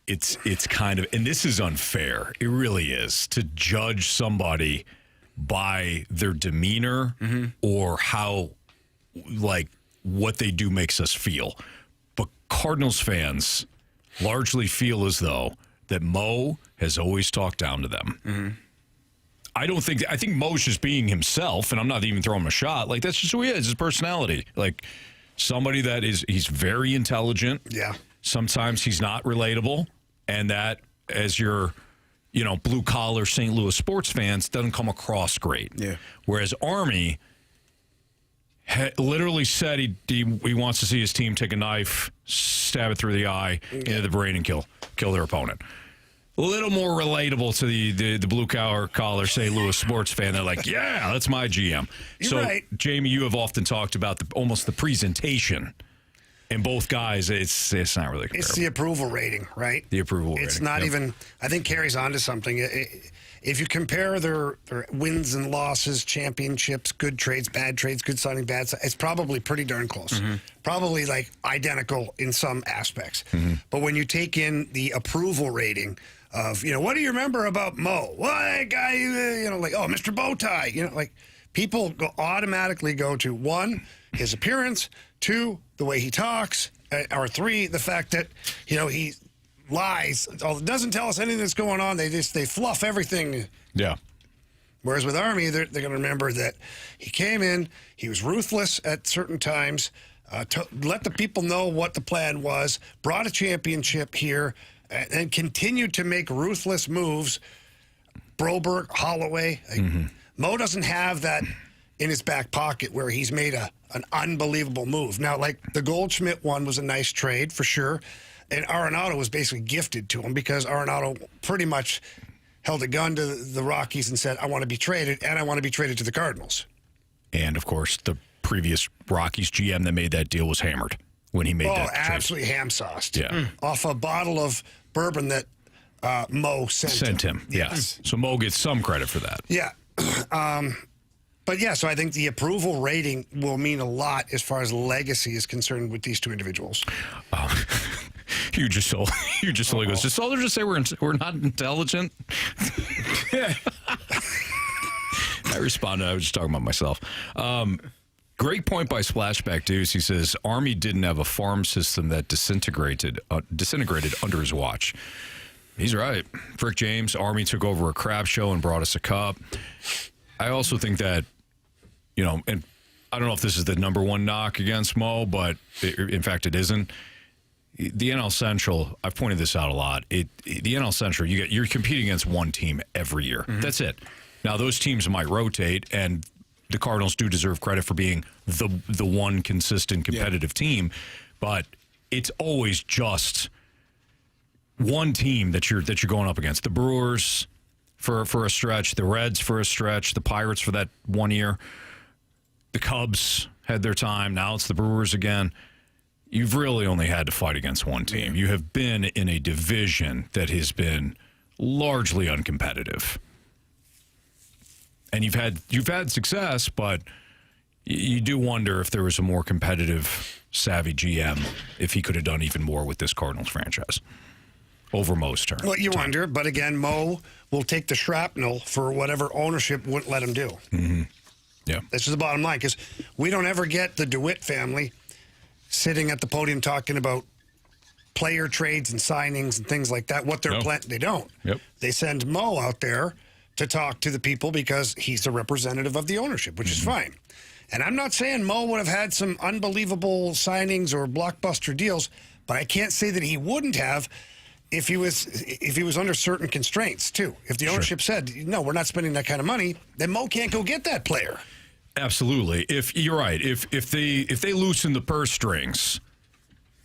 B: It's kind of, and this is unfair. It really is, to judge somebody by their demeanor or how, like, what they do makes us feel. But Cardinals fans largely feel as though that Mo has always talked down to them.
D: Mm-hmm.
B: I think Mo's just being himself, and I'm not even throwing him a shot. Like, that's just who he is, his personality. Like, somebody that he's very intelligent.
C: Yeah.
B: Sometimes he's not relatable, and that, as your, blue-collar St. Louis sports fans, doesn't come across great.
D: Yeah.
B: Whereas Army literally said he wants to see his team take a knife, stab it through the eye, into the brain, and kill their opponent. A little more relatable to the blue-collar St. Louis sports fan. They're like, yeah, that's my GM.
C: You're right.
B: Jamie, you have often talked about almost the presentation. And both guys, it's not really comparable.
C: It's the approval rating, right?
B: The approval rating.
C: It's not even, I think Carey's onto something. If you compare their wins and losses, championships, good trades, bad trades, good signing, bad signing, it's probably pretty darn close.
B: Mm-hmm.
C: Probably like identical in some aspects.
B: Mm-hmm.
C: But when you take in the approval rating of, what do you remember about Mo? Well, that guy, like, oh, Mr. Bowtie. Like, people automatically go to, 1, his appearance, 2, the way he talks, or 3, the fact that, he lies. Doesn't tell us anything that's going on. They fluff everything.
B: Yeah.
C: Whereas with Army, they're going to remember that he came in, he was ruthless at certain times, to let the people know what the plan was, brought a championship here, and continued to make ruthless moves. Broberg, Holloway. Mo doesn't have that in his back pocket where he's made an unbelievable move. Now, like the Goldschmidt one was a nice trade for sure. And Arenado was basically gifted to him because Arenado pretty much held a gun to the Rockies and said, I want to be traded, and I want to be traded to the Cardinals.
B: And, of course, the previous Rockies GM that made that deal was hammered when he made that trade.
C: Absolutely ham-sauced.
B: Yeah.
C: Off a bottle of bourbon that Mo sent him.
B: Yes. So Mo gets some credit for that.
C: Yeah. But yeah, so I think the approval rating will mean a lot as far as legacy is concerned with these two individuals.
B: You just goes, just Stalter just say we're not intelligent? I responded, I was just talking about myself. Great point by Splashback Deuce. He says, Army didn't have a farm system that disintegrated under his watch. He's right. Frick James, Army took over a crap show and brought us a cup. I also think that, and I don't know if this is the number one knock against Mo, but in fact it isn't. The NL Central, I've pointed this out a lot. The NL Central, you're competing against one team every year. Mm-hmm. That's it. Now those teams might rotate, and the Cardinals do deserve credit for being the one consistent competitive team, but it's always just one team that you're going up against. The Brewers for a stretch, the Reds for a stretch, the Pirates for that 1 year. The Cubs had their time. Now it's the Brewers again. You've really only had to fight against one team. You have been in a division that has been largely uncompetitive. And you've had success, but you do wonder if there was a more competitive, savvy GM, if he could have done even more with this Cardinals franchise over Mo's term.
C: Well, you wonder, but again, Mo will take the shrapnel for whatever ownership wouldn't let him do.
B: Mm-hmm. Yeah.
C: That's just the bottom line, because we don't ever get the DeWitt family sitting at the podium talking about player trades and signings and things like that. What they're planning, they don't.
B: Yep.
C: They send Mo out there to talk to the people because he's a representative of the ownership, which is fine. And I'm not saying Mo would have had some unbelievable signings or blockbuster deals, but I can't say that he wouldn't have if he was under certain constraints too. If the ownership said, no, we're not spending that kind of money, then Mo can't go get that player.
B: Absolutely. If you're right, if they loosen the purse strings,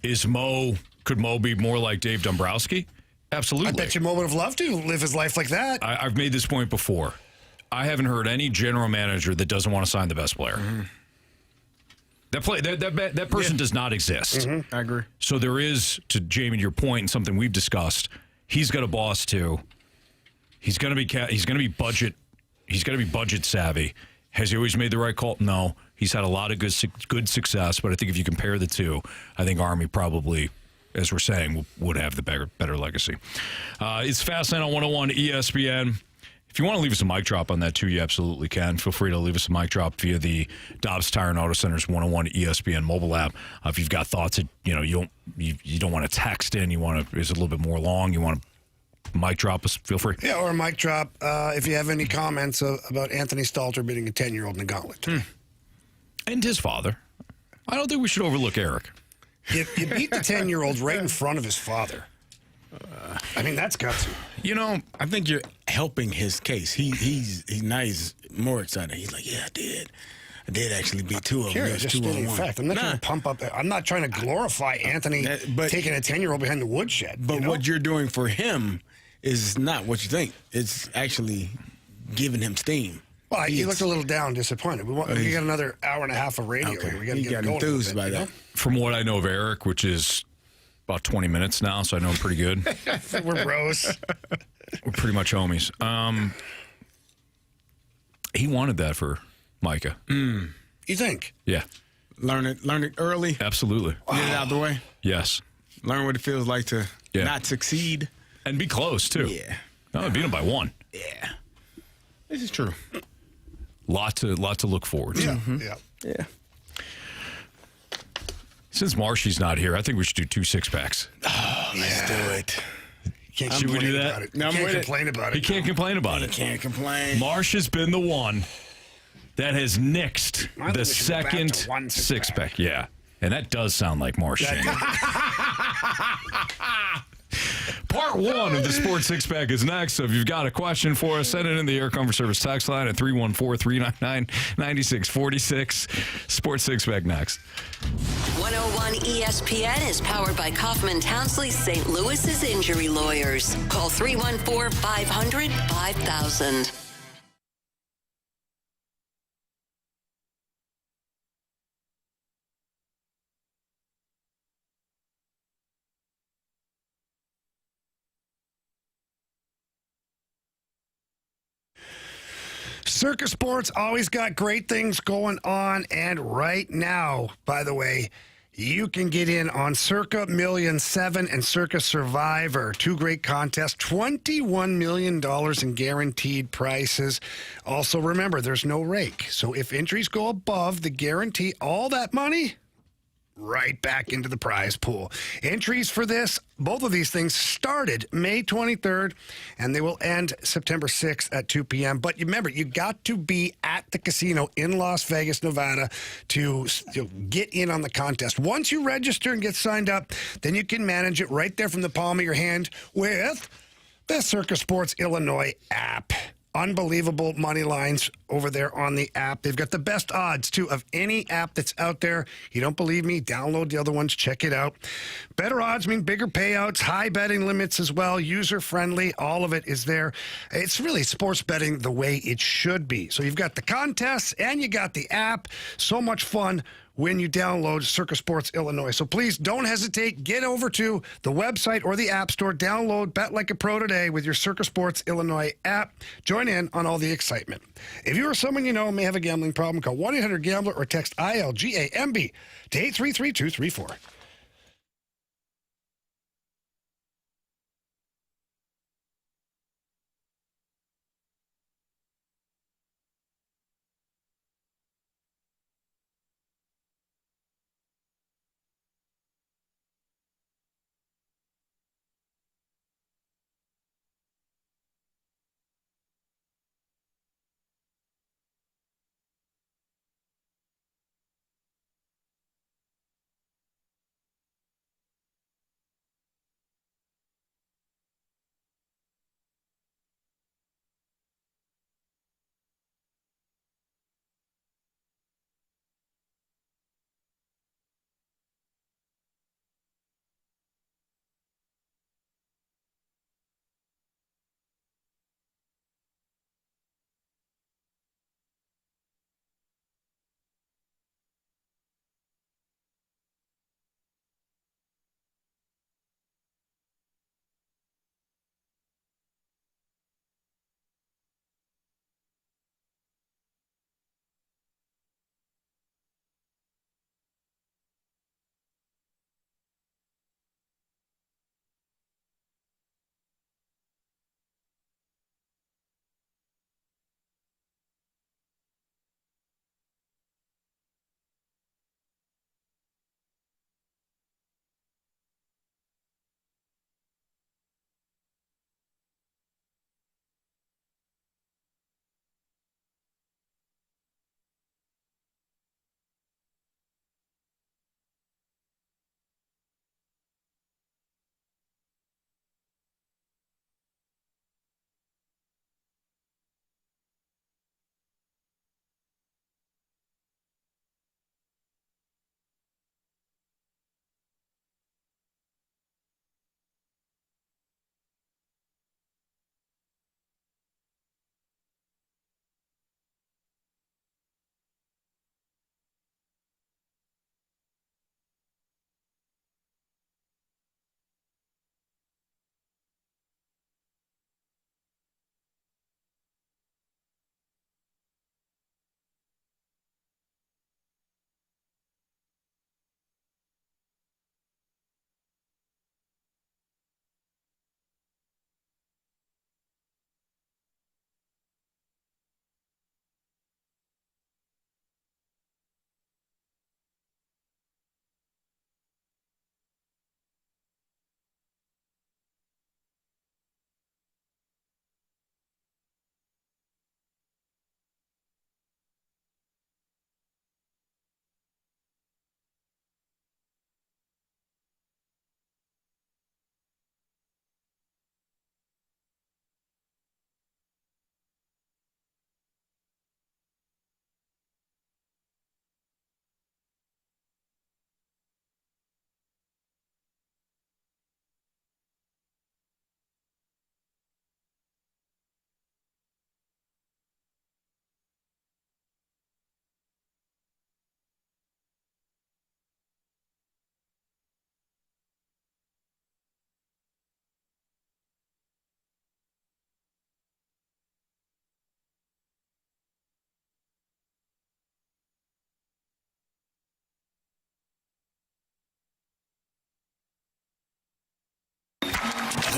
B: could Mo be more like Dave Dombrowski? Absolutely.
C: I bet you Mo would have loved to live his life like that.
B: I've made this point before. I haven't heard any general manager that doesn't want to sign the best player. Mm-hmm. That person does not exist.
C: Mm-hmm.
D: I agree.
B: So there is, to Jamie, your point, and something we've discussed. He's got a boss too. He's going to be budget savvy. Has he always made the right call? No. He's had a lot of good success, but I think if you compare the two, I think Army probably, as we're saying, would have the better legacy. It's Fastlane on 101 ESPN. If you want to leave us a mic drop on that too, you absolutely can. Feel free to leave us a mic drop via the Dobbs Tire and Auto Center's 101 ESPN mobile app. If you've got thoughts that you don't want to text in, is a little bit more long, you want to mic drop us, feel free.
C: Yeah, or a mic drop if you have any comments about Anthony Stalter beating a 10-year-old in the Gauntlet.
B: And his father. I don't think we should overlook Eric.
C: You beat the 10-year-old right in front of his father. I mean, that's gutsy.
D: I think you're helping his case. He's nice, more excited. He's like, yeah, I did actually beat two of them.
C: It's just stating fact. I'm not trying to pump up. I'm not trying to glorify Anthony taking a 10-year-old behind the woodshed.
D: But what you're doing for him is not what you think. It's actually giving him steam.
C: Well, he looked a little down, disappointed. We got another hour and a half of radio here. We got to get going
D: enthused by that.
B: From what I know of Eric, which is about 20 minutes now, so I know him pretty good.
C: We're bros.
B: We're pretty much homies. He wanted that for Micah.
C: You think?
B: Yeah.
D: Learn it early.
B: Absolutely.
D: Get it out of the way.
B: Yes.
D: Learn what it feels like to not succeed.
B: And be close, too.
D: Yeah.
B: No, beat him by one.
D: Yeah. This is true.
B: Lot to look forward to.
C: Yeah.
D: Mm-hmm.
C: Yeah.
B: Since Marshy's not here, I think we should do 2 6-packs.
D: Oh, let's do it.
B: Should we do that?
C: No, he can't complain about it.
B: He can't complain about it.
D: He can't complain.
B: Marsh has been the one that has nixed the second 6-pack. Yeah. And that does sound like Marsh. Part 1 of the Sports Six Pack is next. So if you've got a question for us, send it in the Air Comfort Service text line at 314-399-9646. Sports Six Pack next.
F: 101 ESPN is powered by Kaufman Townsley St. Louis's injury lawyers. Call 314-500-5000.
C: Circus Sports always got great things going on, and right now, by the way, you can get in on Circa Million 7 and Circa Survivor. 2 great contests, $21 million in guaranteed prizes. Also, remember, there's no rake. So if entries go above the guarantee, all that money, right back into the prize pool. Entries for this, both of these things started May 23rd, and they will end September 6th at 2 p.m. But remember, you got to be at the casino in Las Vegas, Nevada to get in on the contest. Once you register and get signed up, then you can manage it right there from the palm of your hand with the Circus Sports Illinois app. Unbelievable money lines over there on the app. They've got the best odds, too, of any app that's out there. You don't believe me? Download the other ones. Check it out. Better odds mean bigger payouts, high betting limits as well, user-friendly. All of it is there. It's really sports betting the way it should be. So you've got the contests and you got the app. So much fun when you download Circus Sports Illinois. So please don't hesitate. Get over to the website or the App Store. Download Bet Like a Pro today with your Circus Sports Illinois app. Join in on all the excitement. If you or someone you know may have a gambling problem, call 1-800-GAMBLER or text ILGAMB to 833-234.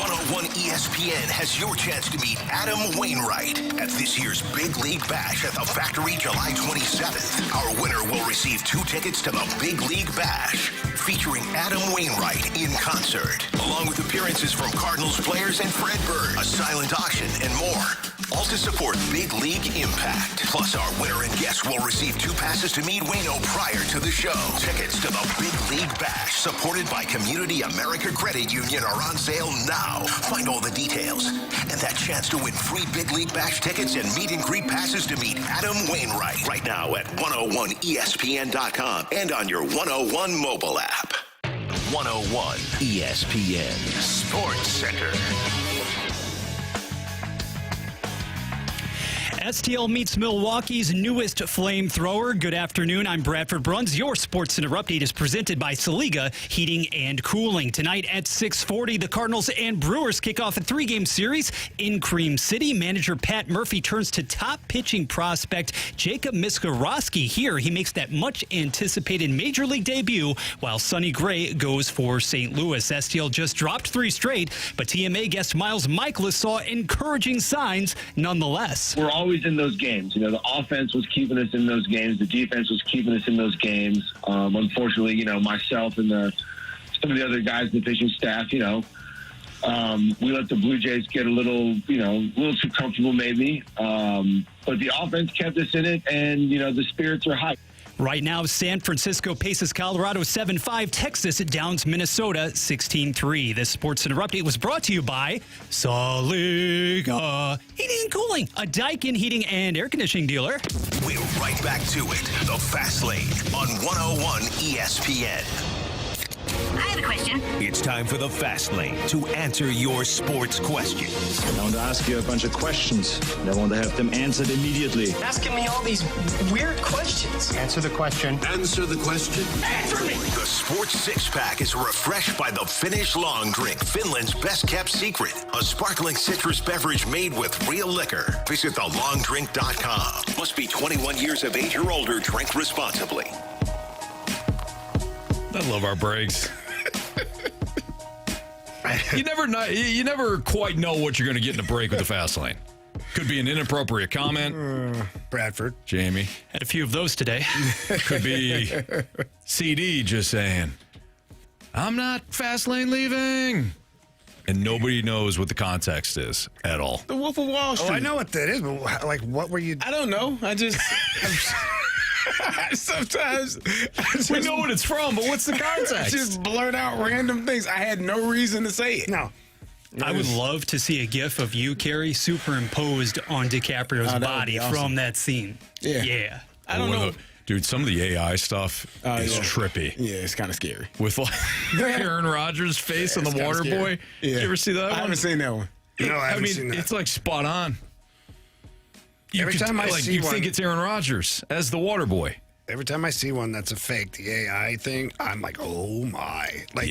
A: 101 ESPN has your chance to meet Adam Wainwright at this year's Big League Bash at the Factory July 27th. Our winner will receive 2 tickets to the Big League Bash, featuring Adam Wainwright in concert, along with appearances from Cardinals players and Fred Bird, a silent auction, and more. All to support Big League Impact. Plus, our winner and guest will receive 2 passes to meet Waino prior to the show. Tickets to the Big League Bash, supported by Community America Credit Union, are on sale now. Find all the details and that chance to win free Big League Bash tickets and meet and greet passes to meet Adam Wainwright right now at 101ESPN.com and on your 101 mobile app. 101 ESPN Sports Center.
E: STL meets Milwaukee's newest flamethrower. Good afternoon. I'm Bradford Bruns. Your Sports Center update is presented by Saliga Heating and Cooling. Tonight at 6:40, the Cardinals and Brewers kick off a 3-game series in Cream City. Manager Pat Murphy turns to top pitching prospect Jacob Miskowski. Here, he makes that much-anticipated Major League debut, while Sonny Gray goes for St. Louis. STL just dropped 3 straight, but TMA guest Miles Mikolas saw encouraging signs nonetheless.
U: We're always in those games. You know, the offense was keeping us in those games. The defense was keeping us in those games. Unfortunately, you know, myself and some of the other guys in the pitching staff, you know, we let the Blue Jays get a little too comfortable maybe. But the offense kept us in it, and, you know, the spirits are high.
E: Right now, San Francisco paces Colorado 7-5. Texas downs Minnesota 16-3. This Sports Center update was brought to you by Saliga Heating and Cooling, a Daikin heating and air conditioning dealer.
A: We're right back to it. The Fast Lane on 101 ESPN.
O: I have a question.
A: It's time for the Fast Lane to answer your sports questions.
Q: I want to ask you a bunch of questions, and I want to have them answered immediately.
O: Asking me all these weird questions.
L: Answer the question.
A: Answer the question.
O: Answer me!
A: The Sports Six-Pack is refreshed by the Finnish Long Drink, Finland's best-kept secret. A sparkling citrus beverage made with real liquor. Visit thelongdrink.com. Must be 21 years of age or older. Drink responsibly.
B: I love our breaks. You never quite know what you're going to get in a break with the Fast Lane. Could be an inappropriate comment.
C: Bradford.
B: Jamie.
E: Had a few of those today.
B: Could be CD just saying, I'm not Fast Lane leaving. And nobody knows what the context is at all.
D: The Wolf of Wall Street.
C: Oh, I know what that is, but like, what were you?
D: I don't know. Sometimes
B: we know what it's from, but what's the context?
D: I just blurt out random things. I had no reason to say it.
C: No.
E: I would love to see a gif of you, Carey, superimposed on DiCaprio's body awesome. From that scene. Yeah.
D: I don't know.
B: Dude, some of the AI stuff is trippy.
D: Yeah, it's kind of scary.
B: With like Aaron Rodgers' face on the water boy. Yeah. You ever see that one?
D: I haven't seen that one.
C: No, I haven't seen that.
B: It's like spot on.
C: Every time I see
B: you
C: one,
B: think it's Aaron Rodgers as the water boy.
C: Every time I see one that's a fake, the AI thing, I'm like, oh my. Like,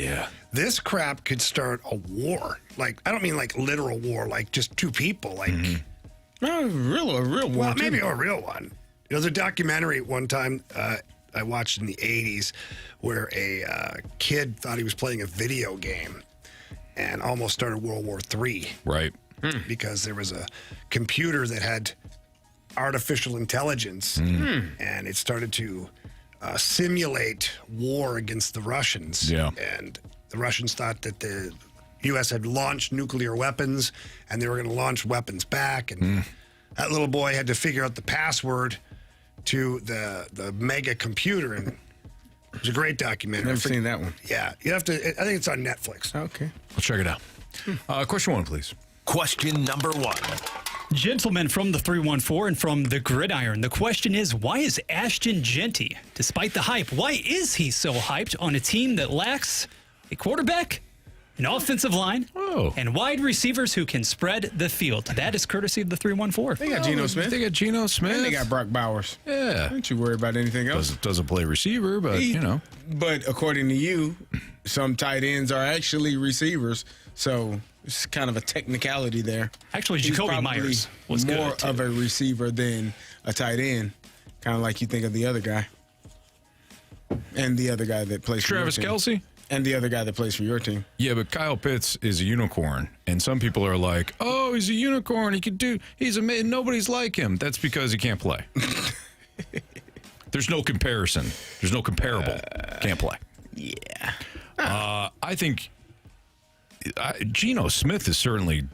C: this crap could start a war. Like, I don't mean like literal war, like just 2 people. Like,
D: a real war.
C: Well, maybe a real one. There's a documentary one time I watched in the 80s where a kid thought he was playing a video game and almost started World War III.
B: Right.
C: Because there was a computer that had artificial intelligence, and it started to simulate war against the Russians.
B: Yeah.
C: And the Russians thought that the U.S. had launched nuclear weapons, and they were going to launch weapons back. And that little boy had to figure out the password to the mega computer, and it was a great documentary.
D: Never seen that one.
C: Yeah. You have to. I think it's on Netflix.
D: Okay.
B: I'll check it out. Question 1, please.
A: Question number 1.
E: Gentlemen from the 314 and from the Gridiron. The question is, why is Ashton Genty, despite the hype, why is he so hyped on a team that lacks a quarterback, an offensive line, and wide receivers who can spread the field? That is courtesy of the 314.
D: They got Geno Smith.
B: They got Geno Smith.
D: And they got Brock Bowers.
B: Yeah.
D: Don't you worry about anything else.
B: Doesn't play receiver, but,
D: But according to you, some tight ends are actually receivers, so it's kind of a technicality there.
E: Actually, Jacoby Myers was
D: more
E: good,
D: of a receiver than a tight end, kind of like you think of the other guy. And the other guy that plays
B: Travis Kelce?
D: And the other guy that plays for your team.
B: Yeah, but Kyle Pitts is a unicorn, and some people are like, "Oh, he's a unicorn. He's amazing. Nobody's like him." That's because he can't play. There's no comparison. There's no comparable. Can't play.
D: Yeah.
B: I think Geno Smith is certainly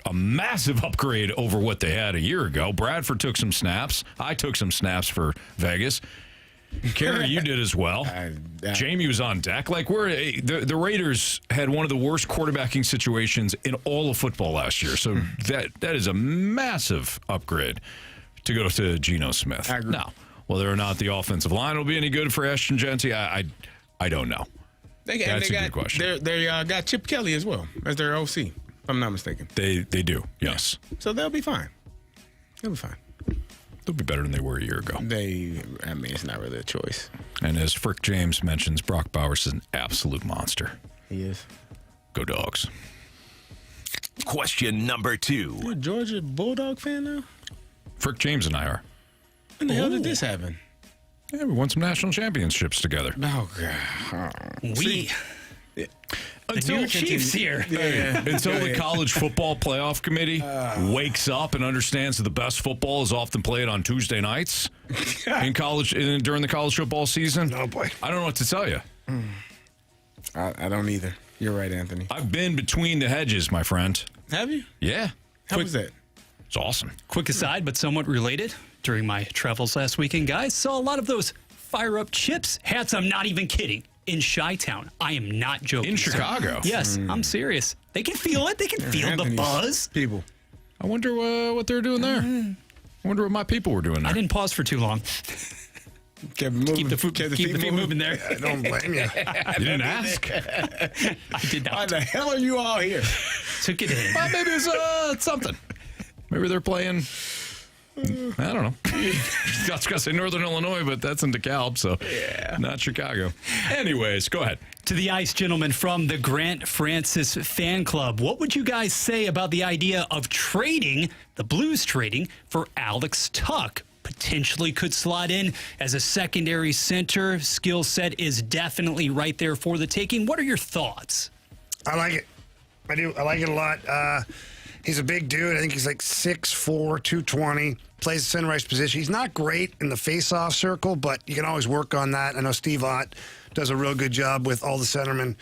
B: a massive upgrade over what they had a year ago. Bradford took some snaps. I took some snaps for Vegas. Carey, you did as well. Jamie was on deck. Like the Raiders had one of the worst quarterbacking situations in all of football last year. So that is a massive upgrade to go to Geno Smith. Now, whether or not the offensive line will be any good for Ashton Genty, I don't know. That's a good question.
D: They got Chip Kelly as well as their OC, if I'm not mistaken.
B: They do, yes.
D: So they'll be fine. They'll be fine.
B: They'll be better than they were a year ago.
D: It's not really a choice.
B: And as Frick James mentions, Brock Bowers is an absolute monster.
D: He is.
B: Go Dogs.
A: Question number 2.
D: You're a Georgia Bulldog fan now?
B: Frick James and I are.
D: When the hell did this happen?
B: Yeah, we won some national championships together.
D: Oh, God.
B: Until
E: new Chiefs here.
B: Until the college football playoff committee wakes up and understands that the best football is often played on Tuesday nights in college during the college football season.
C: Oh boy,
B: I don't know what to tell you.
D: I don't either. You're right, Anthony.
B: I've been between the hedges, my friend.
D: Have you?
B: Yeah.
D: How was that?
B: It's awesome.
E: Quick aside, but somewhat related. During my travels last weekend, guys, saw a lot of those fire-up chips hats. I'm not even kidding. In Chi-Town. I am not joking.
B: In Chicago?
E: Yes, I'm serious. They can feel it. They can feel the buzz.
D: People.
B: I wonder what they're doing there. I wonder what my people were doing there.
E: I didn't pause for too long.
D: Kept moving.
E: Keep the feet moving there.
C: I don't blame you.
B: You didn't ask.
E: I did not.
D: Why the hell are you all here?
E: Took it in.
B: Well, maybe it was something. Maybe they're playing. I don't know. I was going to say Northern Illinois, but that's in DeKalb, so not Chicago. Anyways, go ahead.
E: To the ice, gentlemen, from the Grant Francis fan club, what would you guys say about the idea of trading, the Blues trading, for Alex Tuck? Potentially could slot in as a secondary center. Skill set is definitely right there for the taking. What are your thoughts?
C: I like it. I do. I like it a lot. He's a big dude. I think he's like 6'4", 220. Plays the center ice position. He's not great in the face-off circle, but you can always work on that. I know Steve Ott does a real good job with all the centermen,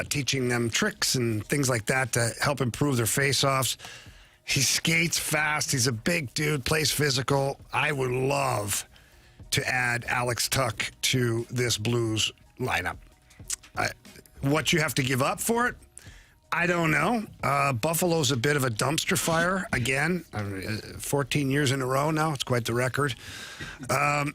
C: teaching them tricks and things like that to help improve their face-offs. He skates fast. He's a big dude, plays physical. I would love to add Alex Tuck to this Blues lineup. What you have to give up for it, I don't know. Buffalo's a bit of a dumpster fire again. 14 years in a row now. It's quite the record. But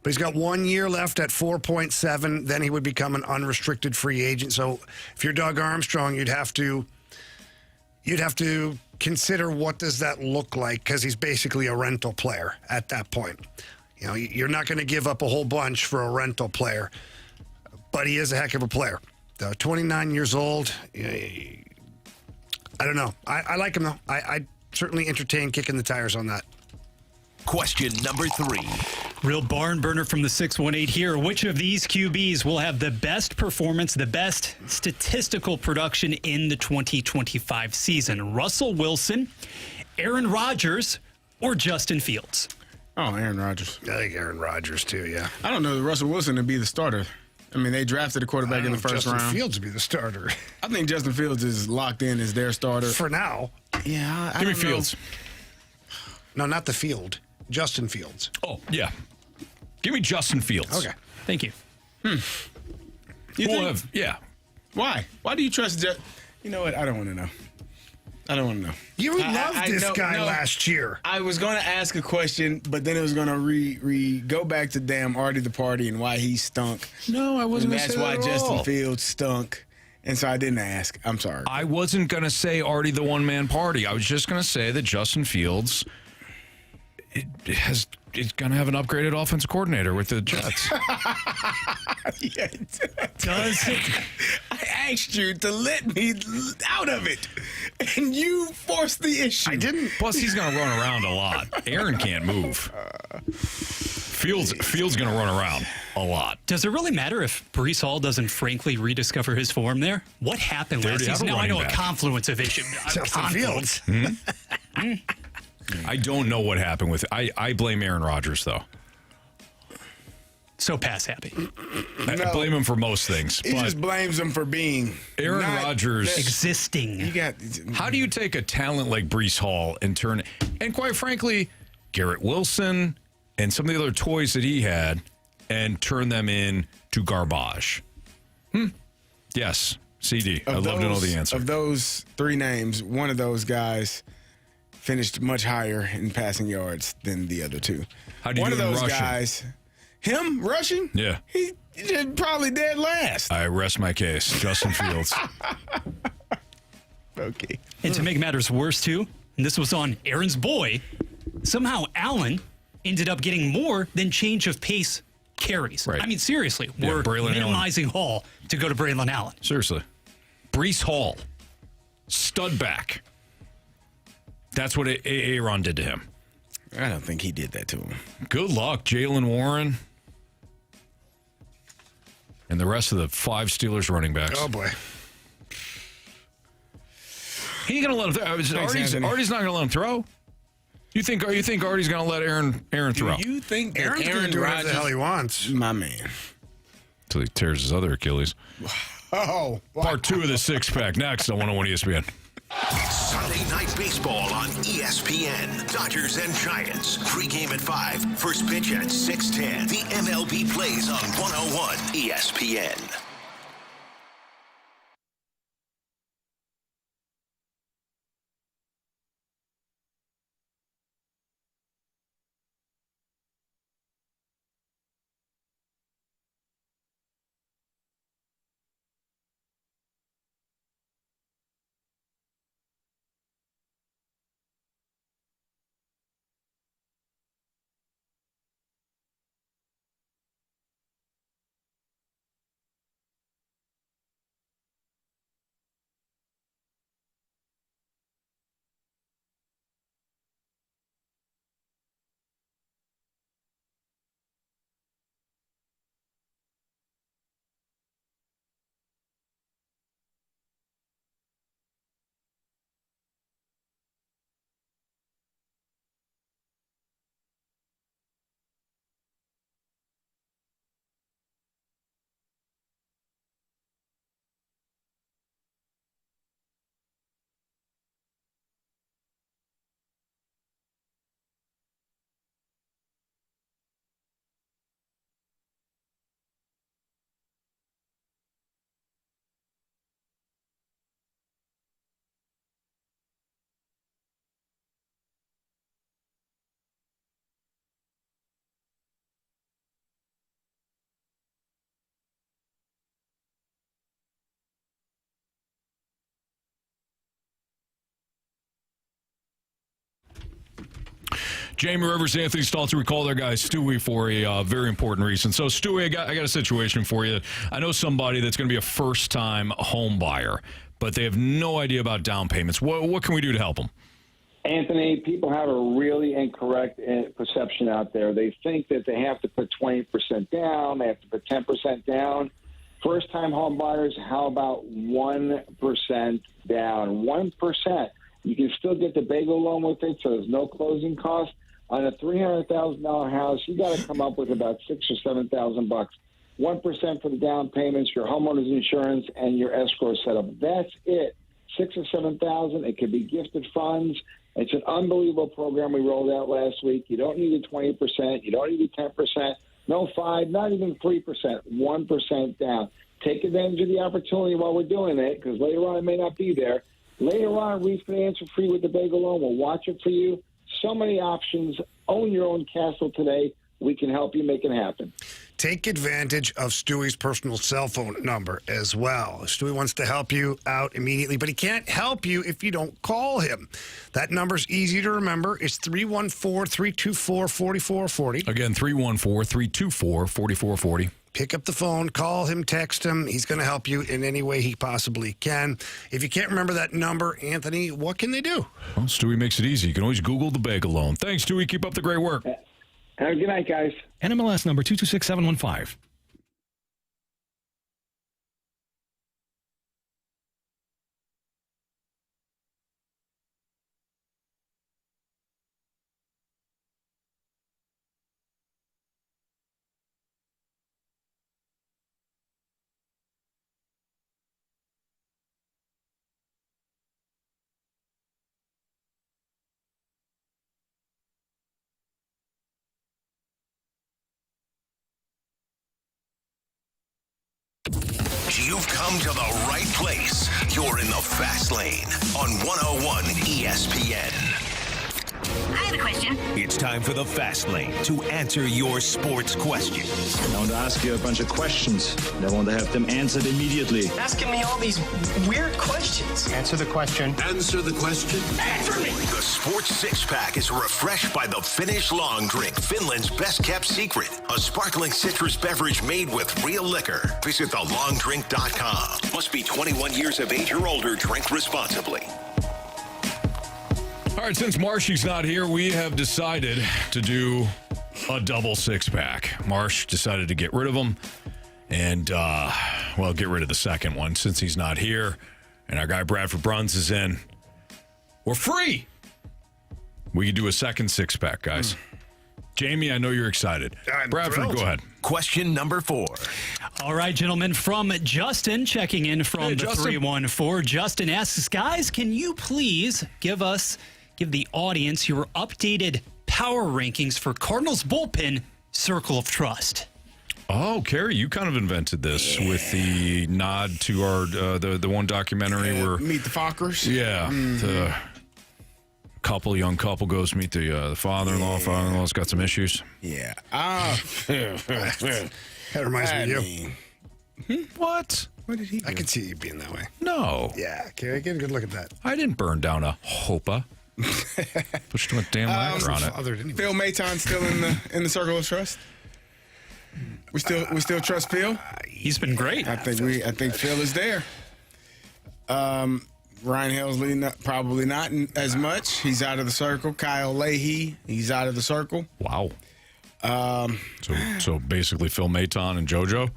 C: he's got 1 year left at 4.7. Then he would become an unrestricted free agent. So if you're Doug Armstrong, you'd have to consider what does that look like, because he's basically a rental player at that point. You know, you're not going to give up a whole bunch for a rental player, but he is a heck of a player. 29 years old. I don't know. I like him, though. I certainly entertain kicking the tires on that.
A: Question number 3.
E: Real barn burner from the 618 here. Which of these QBs will have the best performance, the best statistical production in the 2025 season? Russell Wilson, Aaron Rodgers, or Justin Fields?
D: Oh, Aaron Rodgers.
C: I think Aaron Rodgers, too, yeah.
D: I don't know Russell Wilson to be the starter. I mean, they drafted a quarterback in the first round.
C: Justin Fields would be the starter.
D: I think Justin Fields is locked in as their starter.
C: For now.
D: Yeah,
B: Give me Fields.
C: No, not the field. Justin Fields.
B: Oh, yeah. Give me Justin Fields.
C: Okay.
E: Thank you.
B: Yeah.
D: Why? Why do you trust You know what? I don't want to know.
C: You loved this guy last year.
D: I was going to ask a question, but then it was going to go back to damn Artie the Party and why he stunk.
B: No, I wasn't going to say that
D: That's why
B: at
D: Justin
B: all.
D: Fields stunk. And so I didn't ask. I'm sorry.
B: I wasn't going to say Artie the one-man party. I was just going to say that Justin Fields is going to have an upgraded offensive coordinator with the Jets.
D: Yeah, does it? I asked you to let me out of it, and you forced the issue.
C: I didn't.
B: Plus, he's going to run around a lot. Aaron can't move. Fields going to run around. a lot.
E: Does it really matter if Breece Hall doesn't frankly rediscover his form there? What happened last season? Now I know a confluence of issues.
C: Justin Fields.
B: I don't know what happened with it. I blame Aaron Rodgers, though.
E: So pass happy.
B: I blame him for most things.
D: He just blames him for being
B: Aaron Rodgers
E: existing.
B: How do you take a talent like Breece Hall and turn, and quite frankly, Garrett Wilson and some of the other toys that he had, and turn them into garbage? Yes, CD. I'd love to know the answer.
D: Of those three names, one of those guys finished much higher in passing yards than the other two.
B: How do you
D: one
B: do
D: of
B: in
D: those
B: rushing?
D: guys, him rushing?
B: Yeah.
D: He did probably dead last.
B: I rest my case. Justin Fields.
D: Okay.
E: And to make matters worse, too, and this was on Aaron's boy, somehow Allen ended up getting more than change of pace carries.
B: Right.
E: I mean, seriously,
B: Yeah,
E: we're
B: Braylon
E: minimizing Hall to go to Braylon Allen.
B: Seriously. Breece Hall. Stud back. That's what Aaron did to him.
D: I don't think he did that to him.
B: Good luck, Jalen Warren. And the rest of the 5 Steelers running backs.
C: Oh, boy.
B: He ain't going to let him throw. Artie's not going to let him throw? You think Artie's going to let Aaron throw?
D: Do you think that
C: Aaron's going to do whatever the hell he wants.
D: My man.
B: Until he tears his other Achilles.
D: Oh. Wow.
B: Part 2 of the 6-pack next on 101 ESPN.
A: It's Sunday Night Baseball on ESPN. Dodgers and Giants. Pregame at 5. First pitch at 6:10. The MLB plays on 101 ESPN.
B: Jamie Rivers, Anthony Stalter, we call their guy Stewie for a very important reason. So, Stewie, I got a situation for you. I know somebody that's going to be a first-time home buyer, but they have no idea about down payments. What can we do to help them?
U: Anthony, people have a really incorrect perception out there. They think that they have to put 20% down, they have to put 10% down. First-time home buyers, how about 1% down? 1%. You can still get the bagel loan with it, so there's no closing cost. On a $300,000 house, you got to come up with about $6,000 or $7,000. 1% for the down payments, your homeowner's insurance, and your escrow setup. That's it. $6,000 or $7,000. It could be gifted funds. It's an unbelievable program we rolled out last week. You don't need a 20%. You don't need a 10%. No 5%, not even 3%. 1% down. Take advantage of the opportunity while we're doing it, because later on it may not be there. Later on, refinance for free with the bagel loan. We'll watch it for you. So many options. Own your own castle today. We can help you make it happen.
C: Take advantage of Stewie's personal cell phone number as well. Stewie wants to help you out immediately, but he can't help you if you don't call him. That number's easy to remember. It's 314-324-4440.
B: Again, 314-324-4440.
C: Pick up the phone, call him, text him. He's going to help you in any way he possibly can. If you can't remember that number, Anthony, what can they do?
B: Well, Stewie makes it easy. You can always Google the bagel loan. Thanks, Stewie. Keep up the great work.
U: Have a good night, guys.
I: NMLS number 226715.
A: You've come to the right place. You're in the Fast Lane on 101 ESPN.
O: I have a question.
A: It's time for the Fast Lane to answer your sports questions.
Q: I want to ask you a bunch of questions. I want to have them answered immediately.
O: Asking me all these weird questions.
L: Answer the question.
R: Answer the question.
O: Answer me!
A: The Sports Six-Pack is refreshed by the Finnish Long Drink, Finland's best-kept secret. A sparkling citrus beverage made with real liquor. Visit thelongdrink.com. Must be 21 years of age or older. Drink responsibly.
B: All right, since Marshy's not here, we have decided to do a double six-pack. Marsh decided to get rid of him and, get rid of the second one since he's not here. And our guy Bradford Bruns is in. We're free. We can do a second six-pack, guys. Jamie, I know you're excited. Bradford,
C: thrilled.
B: go ahead.
A: Question number 4.
E: All right, gentlemen, from Justin checking in from the 314. Justin asks, guys, can you please give the audience your updated power rankings for Cardinals bullpen Circle of Trust?
B: Oh, Carey, you kind of invented this with the nod to our the one documentary where
D: Meet the Fockers.
B: Yeah, the young couple goes meet the father-in-law. Father-in-law's got some issues.
D: Yeah.
C: That reminds me of you.
B: What?
D: What did he do?
C: I can see you being that way.
B: No.
C: Yeah, Carey, get a good look at that.
B: I didn't burn down a Hopa. Put too much damn lacquer on it.
D: Phil Maton still in the Circle of Trust. We still trust Phil.
E: He's been great.
D: I think Phil is there. Ryan Helsley, probably not as much. He's out of the circle. Kyle Leahy, he's out of the circle.
B: Wow. So basically Phil Maton and JoJo?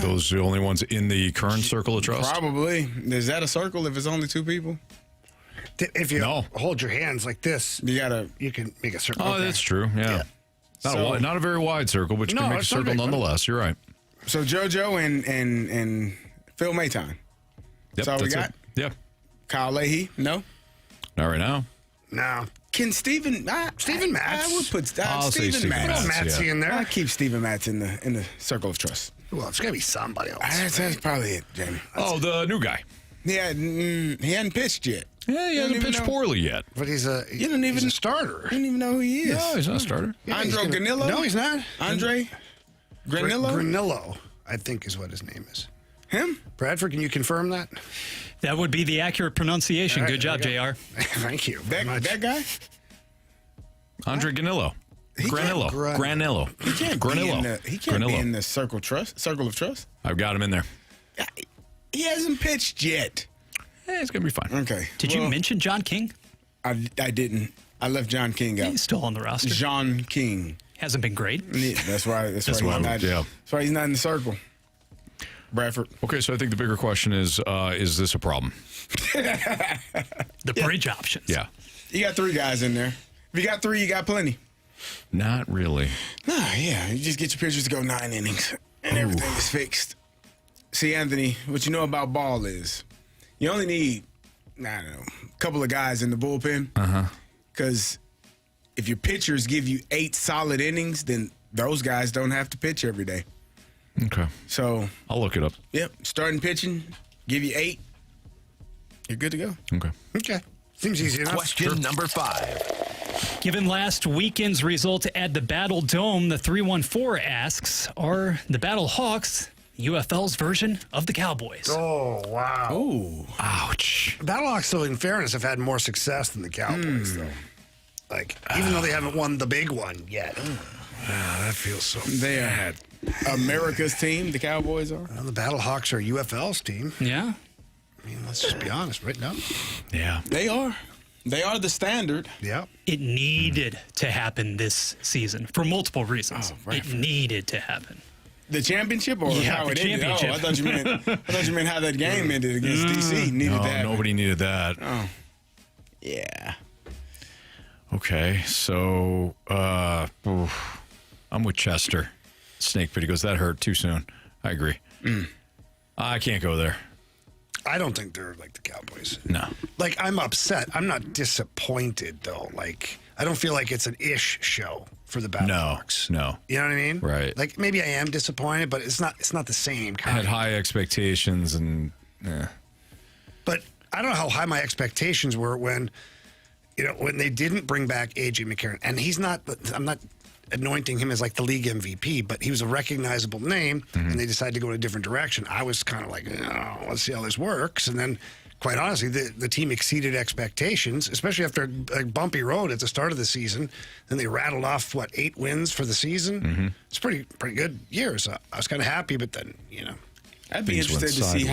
B: Those are the only ones in the current Circle of Trust?
D: Probably. Is that a circle if it's only 2 people?
C: If you hold your hands like this, you can make a circle.
B: Oh, that's true. Yeah. Not a very wide circle, but you can make a circle nonetheless. You're right.
D: So JoJo and Phil Maton.
B: Yep,
D: that's all we got?
B: Yeah.
D: Kyle Leahy? No?
B: Not right now.
C: No.
D: Can Steven
C: Matz?
D: I would put
B: I'll say
D: Steven Matz.
C: Matzy in there.
D: I keep Steven Matz in the Circle of Trust.
C: Well, it's got to be somebody else.
D: That's probably it, Jamie.
B: The new guy.
D: Yeah, he hadn't pitched yet.
B: Yeah, he hasn't pitched poorly yet.
C: But he's a starter.
D: You don't even know who he is.
B: No, he's not a starter.
C: Yeah,
D: Andre Granillo?
C: No, he's not.
D: Andre Granillo?
C: Granillo, I think is what his name is.
D: Him?
C: Bradford, can you confirm that?
E: That would be the accurate pronunciation.
C: Right,
E: good job, JR.
C: Thank you.
D: That guy?
B: Andre Granillo. Granillo.
D: He can't be in the Circle of Trust.
B: I've got him in there.
D: He hasn't pitched yet.
B: It's going to be fine.
D: Okay.
E: Did you mention John King?
D: I didn't. I left John King out.
E: He's still on the roster.
D: John King.
E: Hasn't been great.
D: Yeah, that's why he's not in the circle. Bradford.
B: Okay, so I think the bigger question is this a problem?
E: The bridge options.
B: Yeah.
D: You got 3 guys in there. If you got 3, you got plenty.
B: Not really.
D: Yeah. You just get your pitchers to go 9 innings, and everything is fixed. See, Anthony, what you know about ball is you only need, a couple of guys in the bullpen. Because if your pitchers give you 8 solid innings, then those guys don't have to pitch every day.
B: Okay.
D: So
B: I'll look it up.
D: Yep. Starting pitching, give you 8. You're good to go.
C: Okay. Seems easy enough.
A: Question number 5.
E: Given last weekend's result at the Battle Dome, the 314 asks, are the Battle Hawks UFL's version of the Cowboys?
C: Oh, wow.
D: Oh,
B: ouch.
C: Battlehawks, though, in fairness, have had more success than the Cowboys, though. Even though they haven't won the big one yet. That feels so bad.
D: America's team, the Cowboys are.
C: Well, the Battlehawks are UFL's team.
E: Yeah.
C: I mean, let's just be honest right now.
B: Yeah.
D: They are. They are the standard.
C: Yeah.
E: It needed to happen this season for multiple reasons. It needed to happen.
D: The championship or how it ended? Oh, I thought you meant how that game ended against DC. Needed to happen.
B: Nobody needed that.
D: Oh. Yeah.
B: Okay, so I'm with Chester. Snake pit. He goes, that hurt too soon. I agree. I can't go there.
C: I don't think they're like the Cowboys.
B: No.
C: Like, I'm upset. I'm not disappointed, though. Like, I don't feel like it's an ish show for the Battlehawks.
B: No.
C: You know what I mean?
B: Right.
C: Like, maybe I am disappointed, but it's not the same
B: I
C: kind.
B: had high expectations and
C: But I don't know how high my expectations were when they didn't bring back A.J. McCarron. And I'm not anointing him as like the league MVP, but he was a recognizable name, and they decided to go in a different direction. I was kind of like, let's see how this works. And then, quite honestly, the team exceeded expectations, especially after a bumpy road at the start of the season. Then they rattled off, 8 wins for the season? It's pretty good year. So I was kind of happy, but then,
D: I'd be interested to see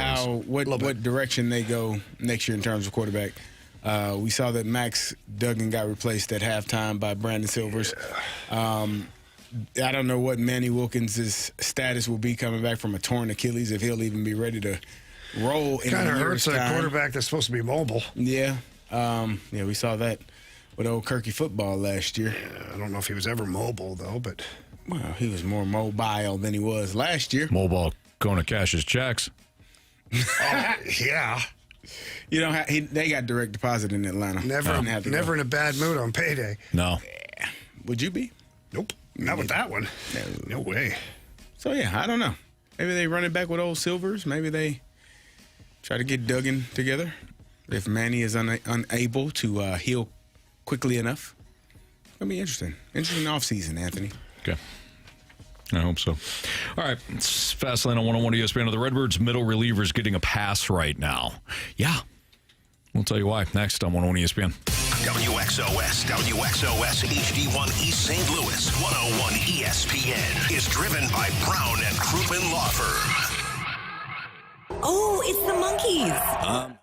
D: what direction they go next year in terms of quarterback. We saw that Max Duggan got replaced at halftime by Brandon Silvers. I don't know what Manny Wilkins' status will be coming back from a torn Achilles, if he'll even be ready to roll in
C: kind of
D: a
C: hurts a
D: time.
C: quarterback that's supposed to be mobile.
D: Yeah. We saw that with old Kirky football last year.
C: I don't know if he was ever mobile, though, but...
D: Well, he was more mobile than he was last year.
B: Mobile going to cash his checks.
C: Yeah.
D: They got direct deposit in Atlanta.
C: Never in a bad mood on payday.
B: No.
D: Yeah. Would you be?
C: Nope. Not with that one. No way.
D: So, I don't know. Maybe they run it back with old Silvers. Maybe they try to get Duggan together. If Manny is unable to heal quickly enough. It's going to be interesting. Interesting offseason, Anthony.
B: Okay. I hope so. All right. It's Fastlane on 101 ESPN. The Redbirds middle relievers getting a pass right now. Yeah. We'll tell you why next on 101 ESPN.
A: WXOS HD1 East St. Louis 101 ESPN is driven by Brown and Crouppen Law Firm.
F: Oh, it's the Monkees.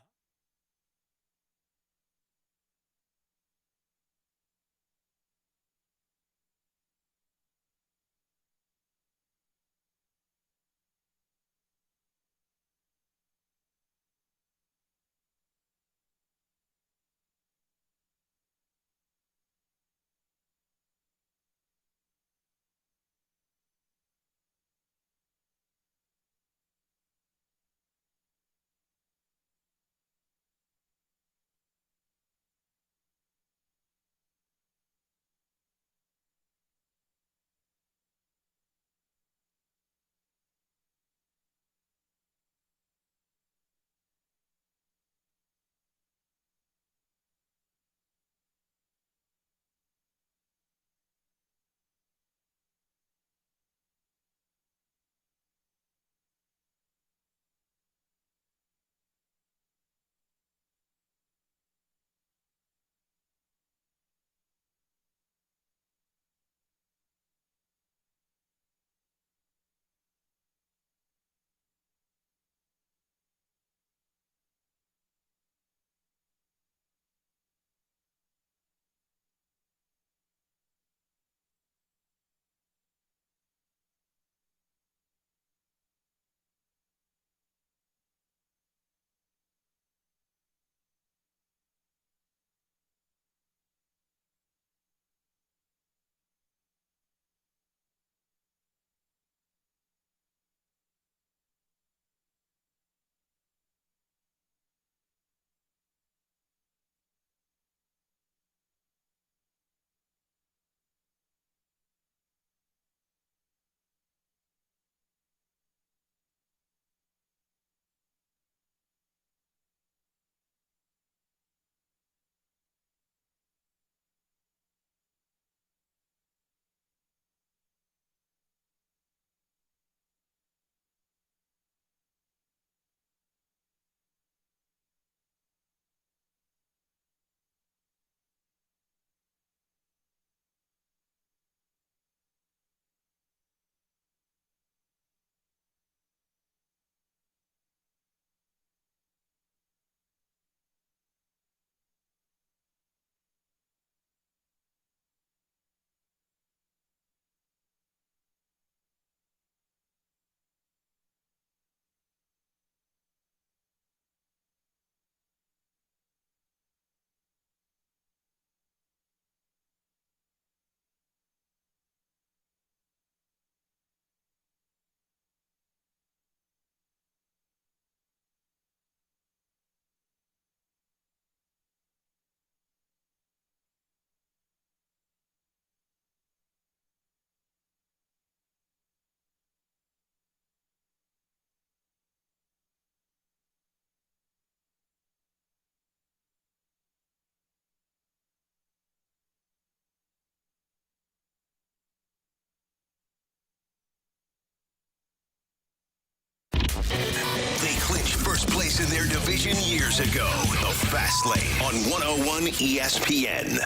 A: first place in their division years ago. The Fast Lane on 101 ESPN.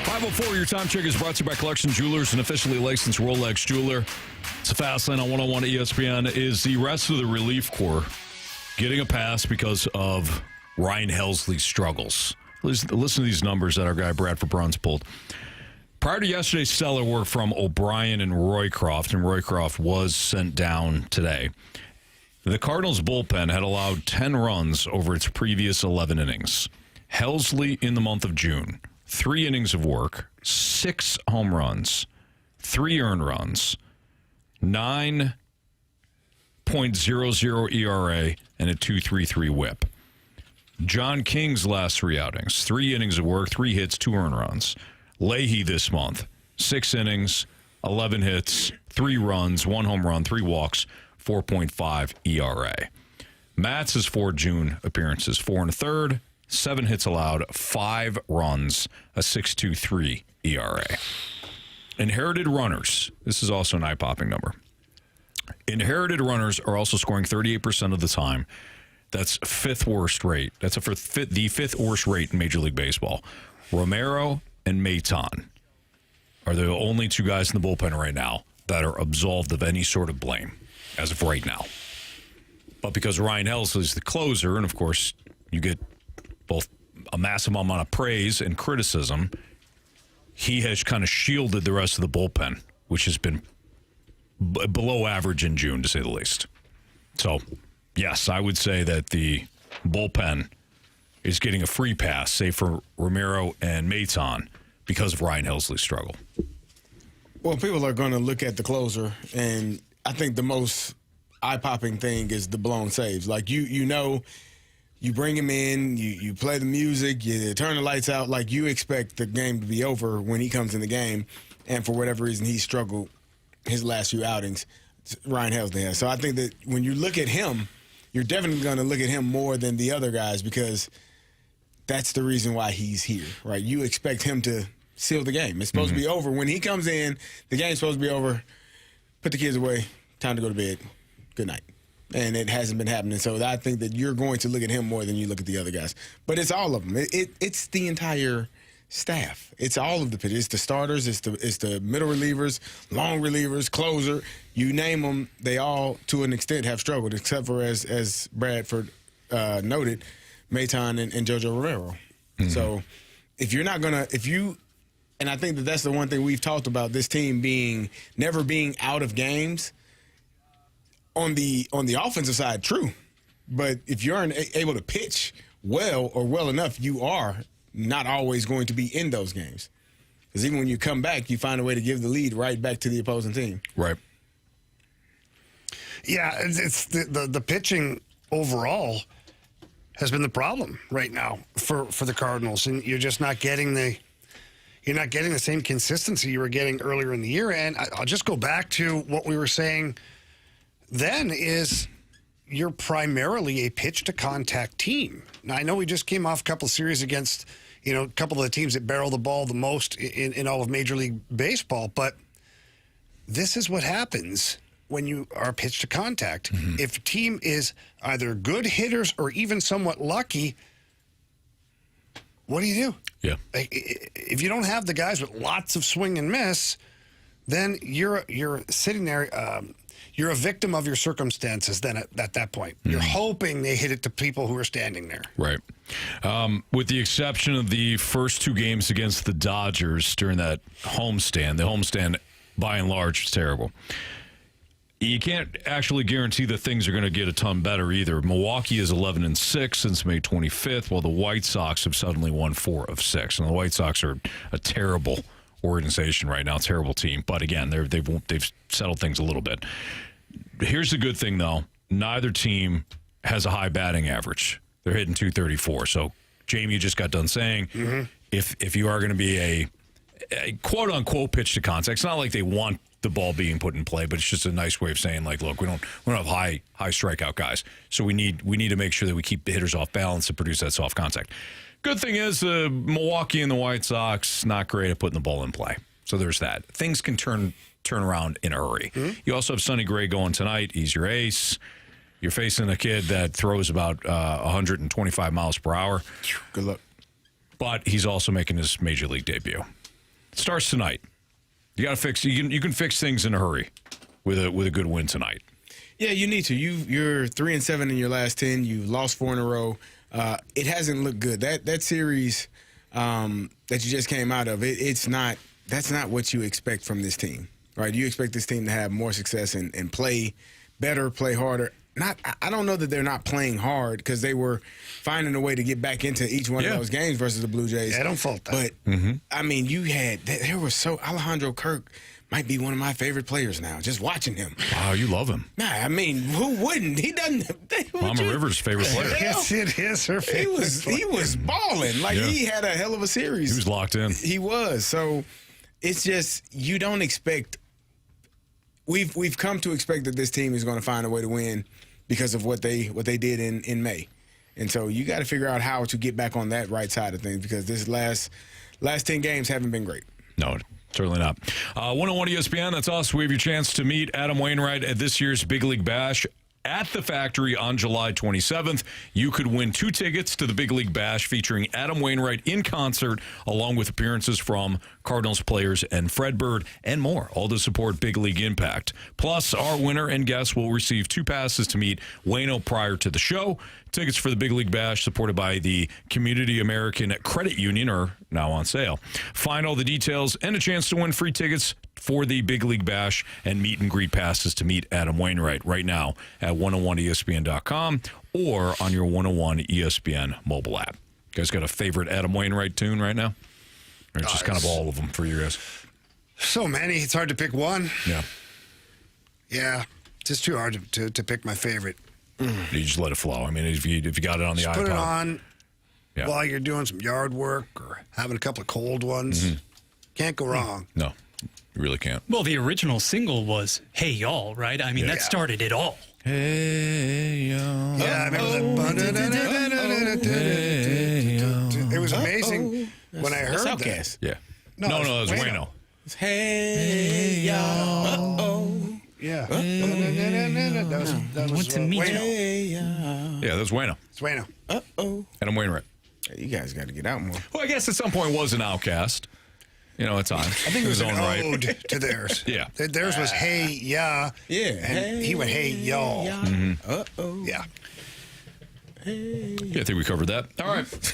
B: 504, your time check is brought to you by Collection Jewelers, an officially licensed Rolex jeweler. It's a Fast Lane on 101 ESPN. Is the rest of the relief corps getting a pass because of Ryan Helsley's struggles? Listen to these numbers that our guy Bradford Bruns pulled. Prior to yesterday's stellar work from O'Brien and Roycroft, and Roycroft was sent down today, the Cardinals bullpen had allowed 10 runs over its previous 11 innings. Helsley in the month of June, 3 innings of work, 6 home runs, 3 earned runs, 9.00 ERA, and a 2.33 whip. John King's last 3 outings, 3 innings of work, 3 hits, 2 earned runs. Leahy this month, 6 innings, 11 hits, 3 runs, 1 home run, 3 walks, 4.5 ERA. Matz's 4 June appearances, 4 1/3, 7 hits allowed, 5 runs, a 6.23 ERA. Inherited runners, this is also an eye-popping number. Inherited runners are also scoring 38% of the time. That's 5th worst rate. That's the 5th worst rate in Major League Baseball. Romero and Maton are the only 2 guys in the bullpen right now that are absolved of any sort of blame as of right now. But because Ryan Helsley is the closer, and of course you get both a massive amount of praise and criticism, he has kind of shielded the rest of the bullpen, which has been below average in June, to say the least. So, yes, I would say that the bullpen is getting a free pass, say for Romero and Maton, because of Ryan Helsley's struggle.
D: Well, people are going to look at the closer, and I think the most eye-popping thing is the blown saves. Like, you know, you bring him in, you play the music, you turn the lights out, like you expect the game to be over when he comes in the game, and for whatever reason he struggled his last few outings, Ryan Helsley has. So I think that when you look at him, you're definitely going to look at him more than the other guys because that's the reason why he's here, right? You expect him to seal the game. It's supposed to be over. When he comes in, the game's supposed to be over. Put the kids away. Time to go to bed. Good night. And it hasn't been happening. So I think that you're going to look at him more than you look at the other guys. But it's all of them. It's the entire staff. It's all of the pitchers. It's the starters. It's the middle relievers, long relievers, closer. You name them, they all, to an extent, have struggled, except for, as Bradford noted, Maton and JoJo Romero. So if you're not going to – and I think that that's the one thing we've talked about, this team never being out of games. On the offensive side, true. But if you aren't able to pitch well or well enough, you are not always going to be in those games. Because even when you come back, you find a way to give the lead right back to the opposing team.
B: Right.
C: Yeah, it's the pitching overall has been the problem right now for the Cardinals, and you're just not getting the same consistency you were getting earlier in the year. And I'll just go back to what we were saying then is you're primarily a pitch-to-contact team. Now, I know we just came off a couple of series against, a couple of the teams that barrel the ball the most in all of Major League Baseball, but this is what happens when you are pitch-to-contact. If a team is either good hitters or even somewhat lucky, what do you do?
B: Yeah.
C: If you don't have the guys with lots of swing and miss, then you're sitting there. You're a victim of your circumstances then at that point. You're hoping they hit it to people who are standing there.
B: Right. With the exception of the first 2 games against the Dodgers during that homestand, the homestand by and large was terrible. You can't actually guarantee that things are going to get a ton better either. Milwaukee is 11-6 since May 25th, while the White Sox have suddenly won 4 of 6. And the White Sox are a terrible organization right now, terrible team. But again, they've settled things a little bit. Here's the good thing, though. Neither team has a high batting average. They're hitting .234. So, Jamie, you just got done saying, if you are going to be a quote-unquote pitch to contact, it's not like they want the ball being put in play, but it's just a nice way of saying, like, look, we don't have high strikeout guys. So we need to make sure that we keep the hitters off balance and produce that soft contact. Good thing is Milwaukee and the White Sox not great at putting the ball in play. So there's that. Things can turn around in a hurry. You also have Sonny Gray going tonight. He's your ace. You're facing a kid that throws about 125 miles per hour.
D: Good luck.
B: But he's also making his major league debut. Starts tonight. You got to fix. You can fix things in a hurry with a good win tonight.
D: Yeah, you need to. You're 3-7 in your last 10. You've lost 4 in a row. It hasn't looked good. That series that you just came out of, it's not. That's not what you expect from this team, right? You expect this team to have more success and play better, play harder. I don't know that they're not playing hard because they were finding a way to get back into each one of those games versus the Blue Jays.
C: Yeah, don't fault that.
D: But I mean, there was Alejandro Kirk might be one of my favorite players now. Just watching him.
B: Wow, you love him.
D: Nah, I mean, who wouldn't? He doesn't.
B: Mama Rivers' favorite player.
C: Yes, it is her favorite.
D: He was balling. Like he had a hell of a series.
B: He was locked in.
D: He was. So it's just you don't expect. We've come to expect that this team is going to find a way to win because of what they did in May. And so you got to figure out how to get back on that right side of things because this last 10 games haven't been great.
B: No, certainly not. 101 ESPN, that's us. We have your chance to meet Adam Wainwright at this year's Big League Bash at the Factory on July 27th. You could win 2 tickets to the Big League Bash featuring Adam Wainwright in concert, along with appearances from Cardinals players and Fred Bird and more, all to support Big League Impact. Plus, our winner and guest will receive 2 passes to meet Waino prior to the show. Tickets for the Big League Bash, supported by the Community American Credit Union, are now on sale. Find all the details and a chance to win free tickets for the Big League Bash and meet and greet passes to meet Adam Wainwright right now at 101ESPN.com or on your 101 ESPN mobile app. You guys got a favorite Adam Wainwright tune right now? Or it's just kind of all of them for you guys?
C: So many. It's hard to pick one.
B: Yeah.
C: Yeah. It's just too hard to pick my favorite.
B: You just let it flow. I mean, if you got it on the iPod.
C: Put it on while you're doing some yard work or having a couple of cold ones. Can't go wrong.
B: No, you really can't.
E: Well, the original single was "Hey Y'all," right? I mean, that started it all.
B: Hey y'all.
C: Yeah, I remember that. It was amazing when I heard that.
B: Yeah. No, it was Waino.
D: Hey y'all.
C: Yeah. That was Waino.
B: Yeah, that was Waino.
C: It's Waino.
B: Adam Wainwright.
D: You guys got to get out more.
B: Well, I guess at some point was an outcast. At times.
C: I think it was an ode to theirs.
B: Yeah.
C: Theirs was hey, yeah.
D: Yeah.
C: And he went, hey, y'all.
D: Uh-oh.
C: Yeah.
B: Yeah, I think we covered that. All right.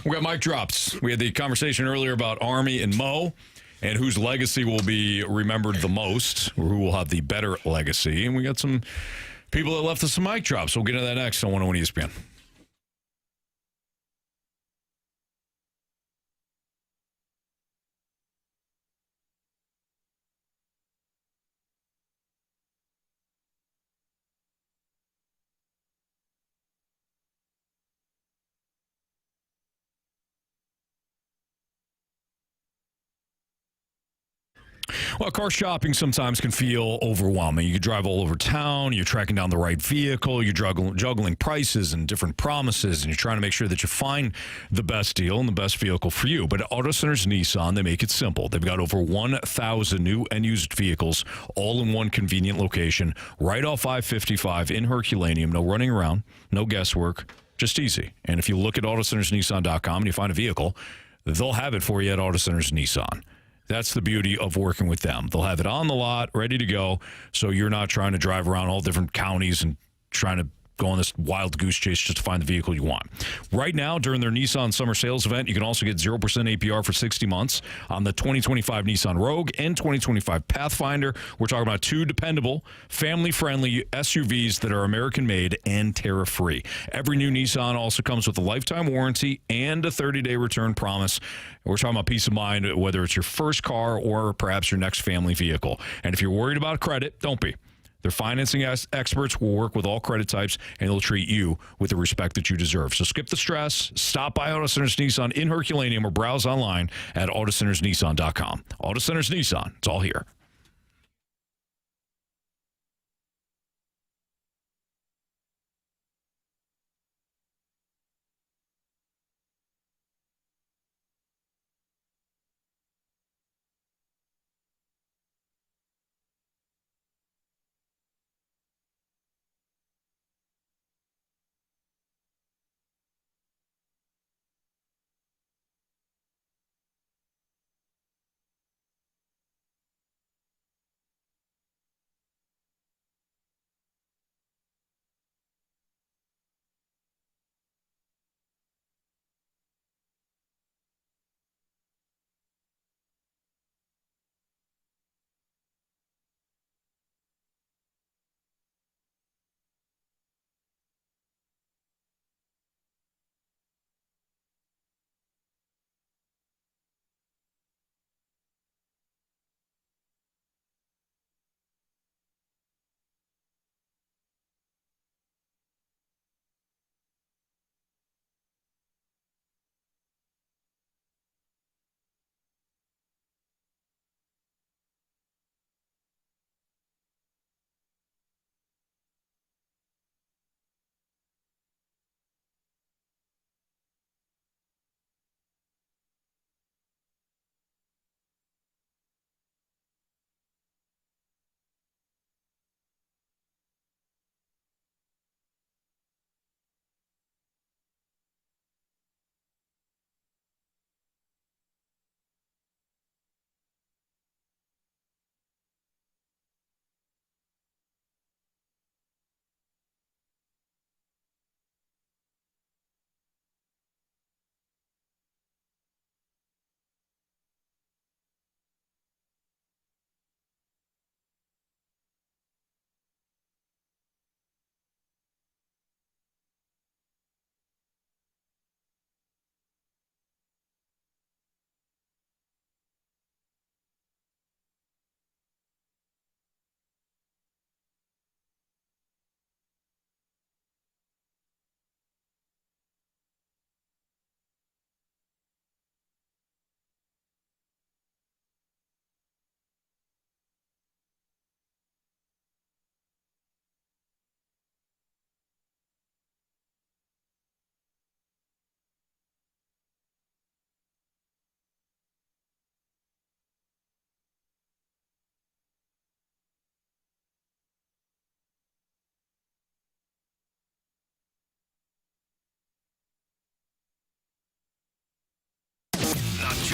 B: We got mic drops. We had the conversation earlier about Army and Mo and whose legacy will be remembered the most, or who will have the better legacy. And we got some people that left us some mic drops. We'll get into that next on 101 ESPN. Well, car shopping sometimes can feel overwhelming. You drive all over town, you're tracking down the right vehicle, you're juggling prices and different promises, and you're trying to make sure that you find the best deal and the best vehicle for you. But at Auto Centers Nissan, they make it simple. They've got over 1,000 new and used vehicles, all in one convenient location, right off I-55 in Herculaneum. No running around, no guesswork, just easy. And if you look at AutoCentersNissan.com and you find a vehicle, they'll have it for you at Auto Centers Nissan. That's the beauty of working with them. They'll have it on the lot, ready to go, so you're not trying to drive around all different counties and trying to go on this wild goose chase just to find the vehicle you want. Right now, during their Nissan Summer Sales Event, you can also get 0% APR for 60 months on the 2025 Nissan Rogue and 2025 Pathfinder. We're talking about 2 dependable, family-friendly SUVs that are American-made and tariff-free. Every new Nissan also comes with a lifetime warranty and a 30-day return promise. We're talking about peace of mind, whether it's your first car or perhaps your next family vehicle. And if you're worried about credit, don't be. Their financing experts will work with all credit types, and they'll treat you with the respect that you deserve. So skip the stress. Stop by Auto Centers Nissan in Herculaneum or browse online at AutoCentersNissan.com. Auto Centers Nissan. It's all here.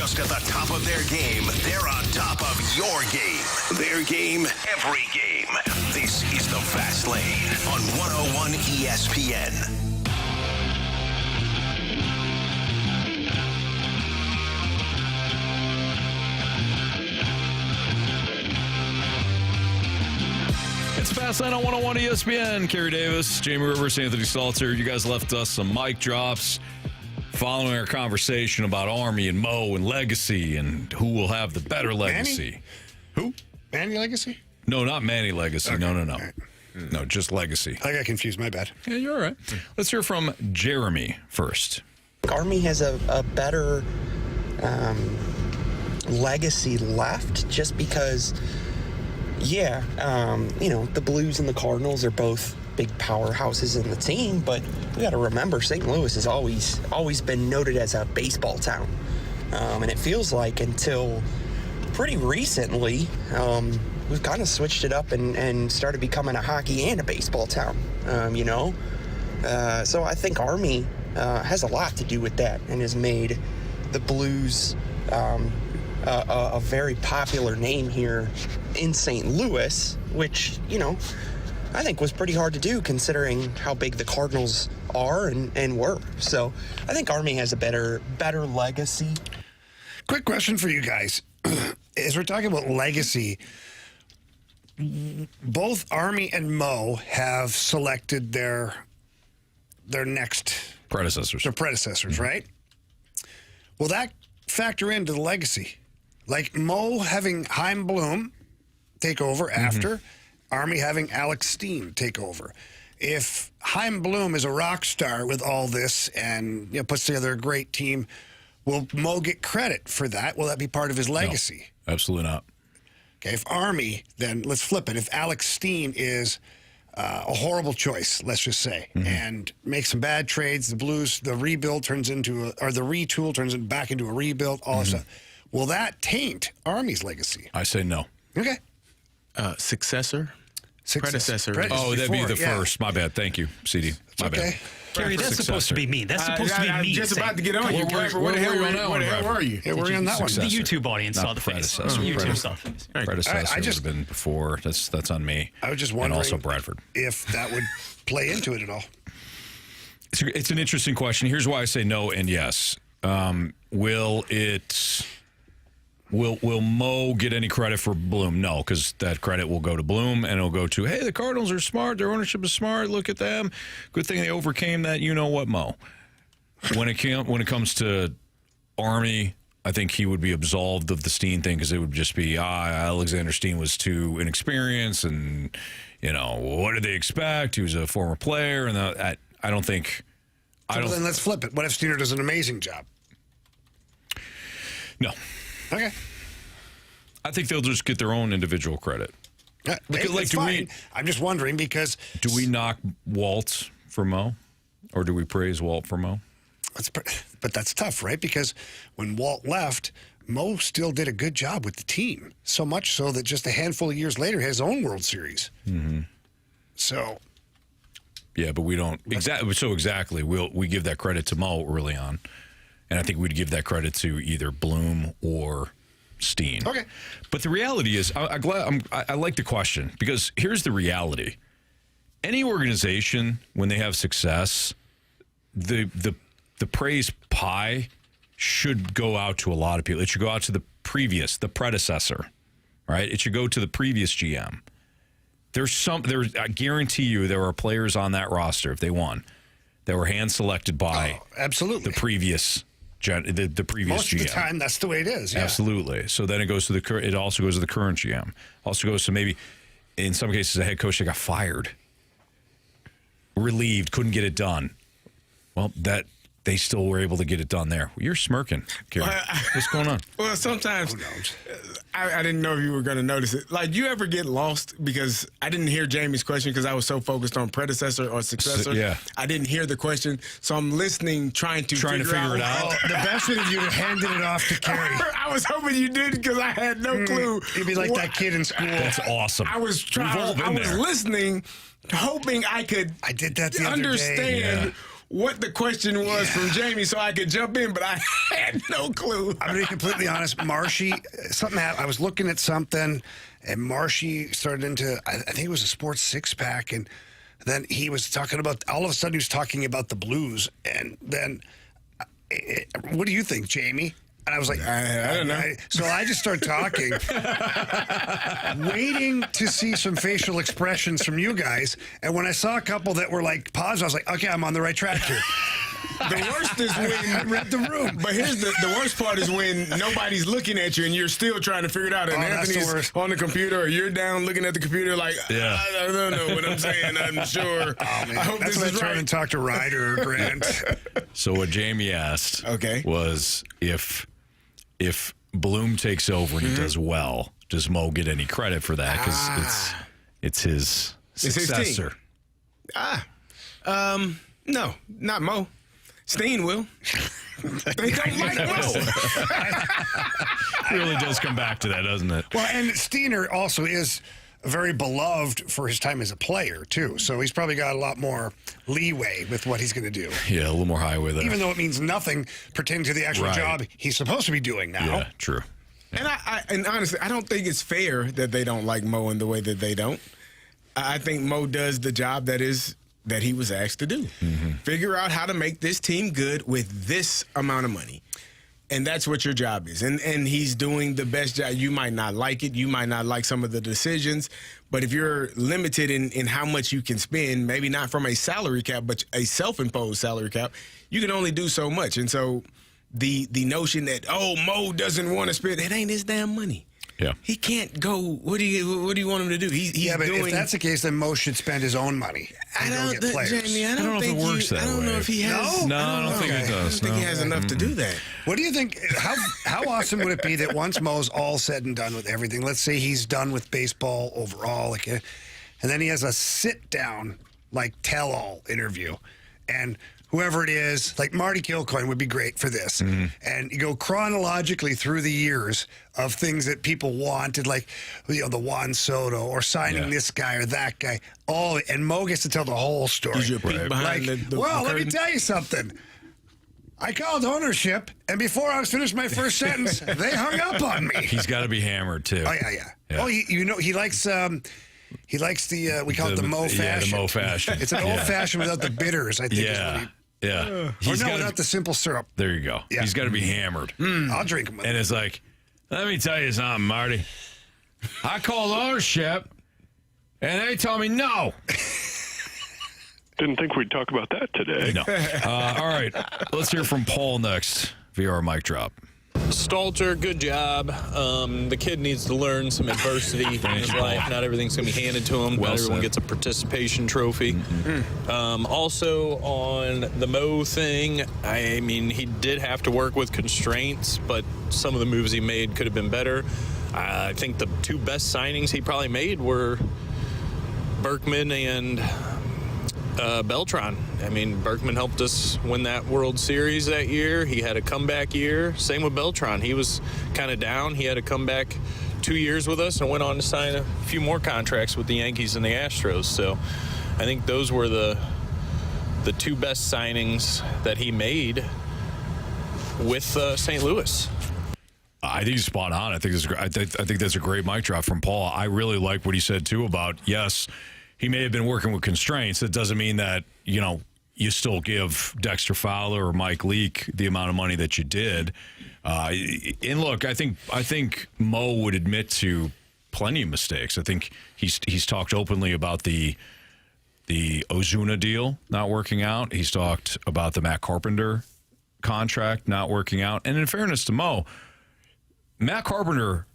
A: just at the top of their game, they're on top of your game. Their game, every game. This is the Fast Lane on 101 ESPN.
B: It's Fast Lane on 101 ESPN. Carey Davis, Jamie Rivers, Anthony Stalter. You guys left us some mic drops following our conversation about Army and Mo and legacy and who will have the better legacy.
C: Manny?
B: Who?
C: Manny legacy?
B: No, not Manny legacy.
C: Okay.
B: No.
C: Right.
B: No, just legacy.
C: I got confused. My bad.
B: Yeah, you're all right. Let's hear from Jeremy first.
S: Army has a better legacy left just because, the Blues and the Cardinals are both big powerhouses in the team, but we got to remember St. Louis has always been noted as a baseball town. And it feels like until pretty recently, we've kind of switched it up and started becoming a hockey and a baseball town, So I think Army has a lot to do with that and has made the Blues a very popular name here in St. Louis, which, I think was pretty hard to do considering how big the Cardinals are and were. So I think Army has a better legacy.
C: Quick question for you guys. As we're talking about legacy, both Army and Mo have selected their next
B: predecessors.
C: Their predecessors, right? Will that factor into the legacy? Like Mo having Chaim Bloom take over after, Army having Alex Steen take over. If Chaim Bloom is a rock star with all this and puts together a great team, will Mo get credit for that? Will that be part of his legacy?
B: No, absolutely not.
C: Okay, if Army, then let's flip it. If Alex Steen is a horrible choice, let's just say, and makes some bad trades, the Blues, the rebuild turns into the retool turns back into a rebuild, all that stuff. Will that taint Army's legacy?
B: I say no.
C: Okay.
D: Successor? Predecessor.
B: Oh, that'd be the first. My bad. Thank you, CD. My bad.
E: Carey, that's supposed to be me. That's supposed to be me.
D: I'm just about to get on you. Where the hell were you?
C: Yeah, we're on that one.
E: The YouTube audience saw the face. YouTube saw the face.
B: Predecessor would have been before. That's on me.
C: I was just wondering.
B: And also Bradford.
C: If that would play into it at all.
B: It's an interesting question. Here's why I say no and yes. Will Mo get any credit for Bloom? No, because that credit will go to Bloom, and it'll go to, hey, the Cardinals are smart. Their ownership is smart. Look at them. Good thing they overcame that. You know what, Mo? When it comes to Army, I think he would be absolved of the Steen thing because it would just be, Alexander Steen was too inexperienced, and what did they expect? He was a former player, and I don't think.
C: Then let's flip it. What if Steener does an amazing job?
B: No.
C: Okay.
B: I think they'll just get their own individual credit.
C: I'm just wondering because...
B: Do we knock Walt for Mo? Or do we praise Walt for Mo?
C: But that's tough, right? Because when Walt left, Mo still did a good job with the team. So much so that just a handful of years later, his own World Series. So...
B: Yeah, but we don't... Exactly. We give that credit to Mo early on. And I think we'd give that credit to either Bloom or Steen.
C: Okay.
B: But the reality is, I like the question because here's the reality. Any organization, when they have success, the praise pie should go out to a lot of people. It should go out to the predecessor, right? It should go to the previous GM. I guarantee you there are players on that roster, if they won, that were hand-selected by
C: absolutely
B: the previous the previous
C: Most
B: GM.
C: of the time, that's the way it is. Yeah.
B: Absolutely. So then it goes to it also goes to the current GM. Also goes to maybe, in some cases, a head coach that got fired, relieved, couldn't get it done. Well, they still were able to get it done there. You're smirking, Carey. What's going on?
D: Well, sometimes I didn't know if you were going to notice it. Like, you ever get lost? Because I didn't hear Jamie's question because I was so focused on predecessor or successor.
B: Yeah.
D: I didn't hear the question, so I'm listening, trying to figure it out.
C: The best would have you handed it off to Carey.
D: I was hoping you did because I had no clue.
C: You'd be like that kid in school.
B: That's awesome.
D: I was trying. I was listening, hoping I could.
C: I did that the
D: understand
C: other day.
D: what the question was from Jamie so I could jump in, but I had no clue.
C: I'm going to be completely honest. Marshy, something happened. I was looking at something, and Marshy started into, I think it was a sports six-pack, and then he was talking about, all of a sudden he was talking about the Blues, and then, what do you think, Jamie? And I was like,
D: I don't know.
C: So I just started talking, waiting to see some facial expressions from you guys. And when I saw a couple that were like paused, I was like, okay, I'm on the right track here.
D: The worst is when
C: I read the room.
D: But here's the worst part is when nobody's looking at you and you're still trying to figure it out. And Anthony's on the computer or you're down looking at the computer like, I don't know what I'm saying. I'm sure.
C: Oh, man.
D: I hope
C: That's
D: this
C: when
D: is
C: I turn
D: right.
C: and talk to Ryder or Grant.
B: So what Jamie asked was if Bloom takes over and he does well, does Mo get any credit for that? Because it's his successor.
D: No, not Mo. Steen will. They don't like Mo.
B: Really does come back to that, doesn't it?
C: Well, and Steiner also is very beloved for his time as a player, too. So he's probably got a lot more leeway with what he's going to do.
B: Yeah, a little more highway there.
C: Even though it means nothing pertaining to the actual job he's supposed to be doing now.
B: Yeah, true.
D: And honestly, I don't think it's fair that they don't like Mo in the way that they don't. I think Mo does the job that he was asked to do. Figure out how to make this team good with this amount of money. And that's what your job is. And he's doing the best job. You might not like it. You might not like some of the decisions. But if you're limited in how much you can spend, maybe not from a salary cap, but a self-imposed salary cap, you can only do so much. And so the notion that, Mo doesn't want to spend, it ain't his damn money.
B: Yeah.
D: He can't go. What do you want him to do? He's
C: but
D: doing.
C: if that's the case, then Mo should spend his own money and go get players.
D: Jamie, I don't know if it works that way. I don't know if he has.
B: No, I don't think he does.
D: I don't think he has enough to do that.
C: What do you think? How awesome would it be that once Mo's all said and done with everything, let's say he's done with baseball overall, and then he has a sit-down, tell-all interview, and whoever it is, like Marty Kilcoyne would be great for this. And you go chronologically through the years of things that people wanted, like the Juan Soto or signing this guy or that guy. And Mo gets to tell the whole story.
D: Gives you a peek behind the
C: let me
D: curtain.
C: tell you something. I called ownership, and before I was finished my first sentence, they hung up on me.
B: He's got to be hammered, too.
C: Oh, yeah. Oh, he likes... He likes we call it the Mo fashion.
B: Yeah, the Mo fashion.
C: It's an old fashioned without the bitters, I think.
B: Yeah.
C: Without the simple syrup.
B: There you go.
C: Yeah.
B: He's got to be hammered.
C: I'll drink him with
B: And it's like, let me tell you something, Marty. I called ownership, and they told me no.
N: Didn't think we'd talk about that today.
B: No. All right. Let's hear from Paul next via our mic drop.
T: Stalter, good job. The kid needs to learn some adversity in his life. Not everything's going to be handed to him. Not everyone gets a participation trophy. Also, on the Mo thing, I mean, he did have to work with constraints, but some of the moves he made could have been better. I think the two best signings he probably made were Berkman and Beltran. I mean, Berkman helped us win that World Series that year. He had a comeback year. Same with Beltran. He was kind of down. He had a comeback 2 years with us and went on to sign a few more contracts with the Yankees and the Astros. So I think those were the two best signings that he made with St. Louis.
B: I think he's spot on. I think that's a great mic drop from Paul. I really like what he said, too, about, yes, he may have been working with constraints. That doesn't mean that, you still give Dexter Fowler or Mike Leake the amount of money that you did. And look, I think Mo would admit to plenty of mistakes. I think he's talked openly about the Ozuna deal not working out. He's talked about the Matt Carpenter contract not working out. And in fairness to Mo, Matt Carpenter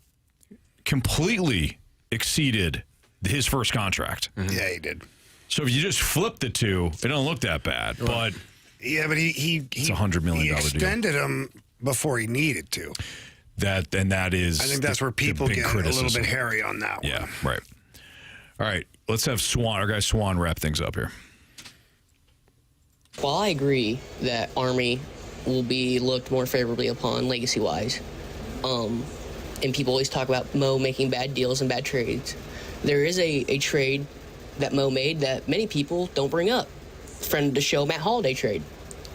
B: completely exceeded his first contract.
C: Yeah, he did.
B: So if you just flip the two, it don't look that bad. But
C: yeah, but it's
B: $100 million
C: he
B: deal.
C: extended him before he needed to.
B: That is.
C: I think that's where people get a little bit hairy on that one.
B: Yeah, right. All right, let's have our guy Swan wrap things up here.
W: While I agree that Army will be looked more favorably upon legacy-wise, and people always talk about Mo making bad deals and bad trades, there is a trade that Mo made that many people don't bring up, friend of the show, Matt Holliday trade.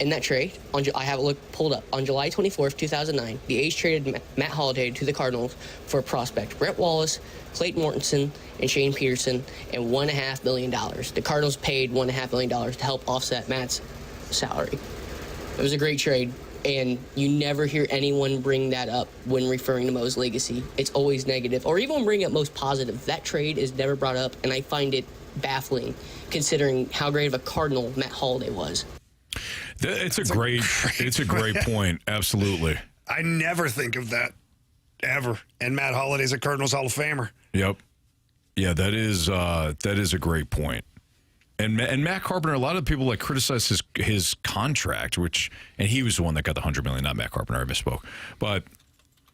W: In that trade, I have it pulled up. On July 24th, 2009, the A's traded Matt Holliday to the Cardinals for a prospect, Brett Wallace, Clayton Mortensen, and Shane Peterson, and $1.5 million. The Cardinals paid $1.5 million to help offset Matt's salary. It was a great trade, and you never hear anyone bring that up when referring to Mo's legacy. It's always negative, or even when bringing up Mo's positive. That trade is never brought up, and I find it baffling considering how great of a Cardinal Matt Holliday was.
B: It's a great point. Absolutely.
C: I never think of that ever. And Matt Holliday's a Cardinals Hall of Famer.
B: Yep. Yeah, that is a great point. And Matt Carpenter, a lot of people criticize his contract, and he was the one that got the $100 million, not Matt Carpenter. I misspoke. But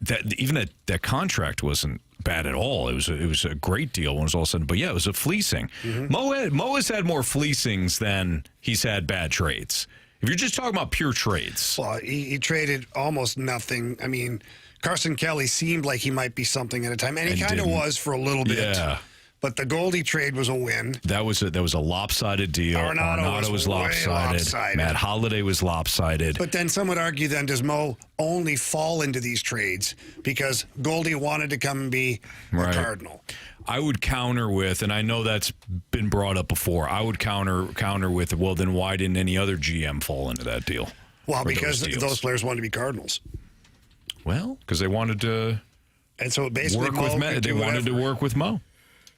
B: that contract wasn't bad at all. It was a great deal when it was all said. But yeah, it was a fleecing. Mm-hmm. Mo has had more fleecings than he's had bad trades. If you're just talking about pure trades.
C: Well, he traded almost nothing. I mean, Carson Kelly seemed like he might be something at a time, and he kind of was for a little bit. Yeah. But the Goldie trade was a win.
B: That was a lopsided deal. Arenado was lopsided. Matt Holliday was lopsided.
C: But then some would argue, does Mo only fall into these trades because Goldie wanted to come and be a Cardinal?
B: I would counter with, and I know that's been brought up before, I would counter with, well, then why didn't any other GM fall into that deal?
C: Well, because those players wanted to be Cardinals.
B: Well, because they wanted to
C: and so basically
B: work with Mo. They wanted to work with Mo.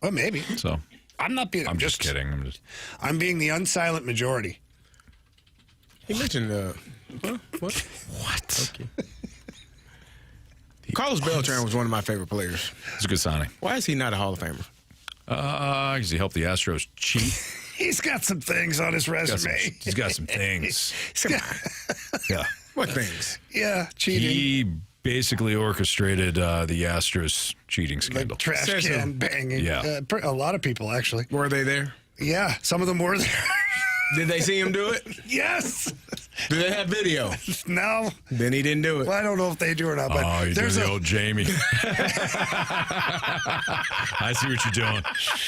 C: Well, maybe.
B: So
C: I'm not being.
B: I'm just kidding.
C: I'm being the unsilent majority.
D: He mentioned what? Okay. Carlos Beltran was one of my favorite players.
B: It's a good signing.
D: Why is he not a Hall of Famer?
B: Because he helped the Astros cheat.
C: He's got some things on his resume.
B: He's got some things. Yeah.
D: What things?
C: Yeah, cheating.
B: He basically orchestrated the Astros cheating scandal.
C: The trash can banging.
B: Yeah.
C: A lot of people, actually.
D: Were they there?
C: Yeah, some of them were there.
D: Did they see him do it?
C: Yes.
D: Do they have video?
C: No.
D: Then he didn't do it.
C: Well, I don't know if they do or not. But
B: you're doing the old Jamie. I see what you're doing.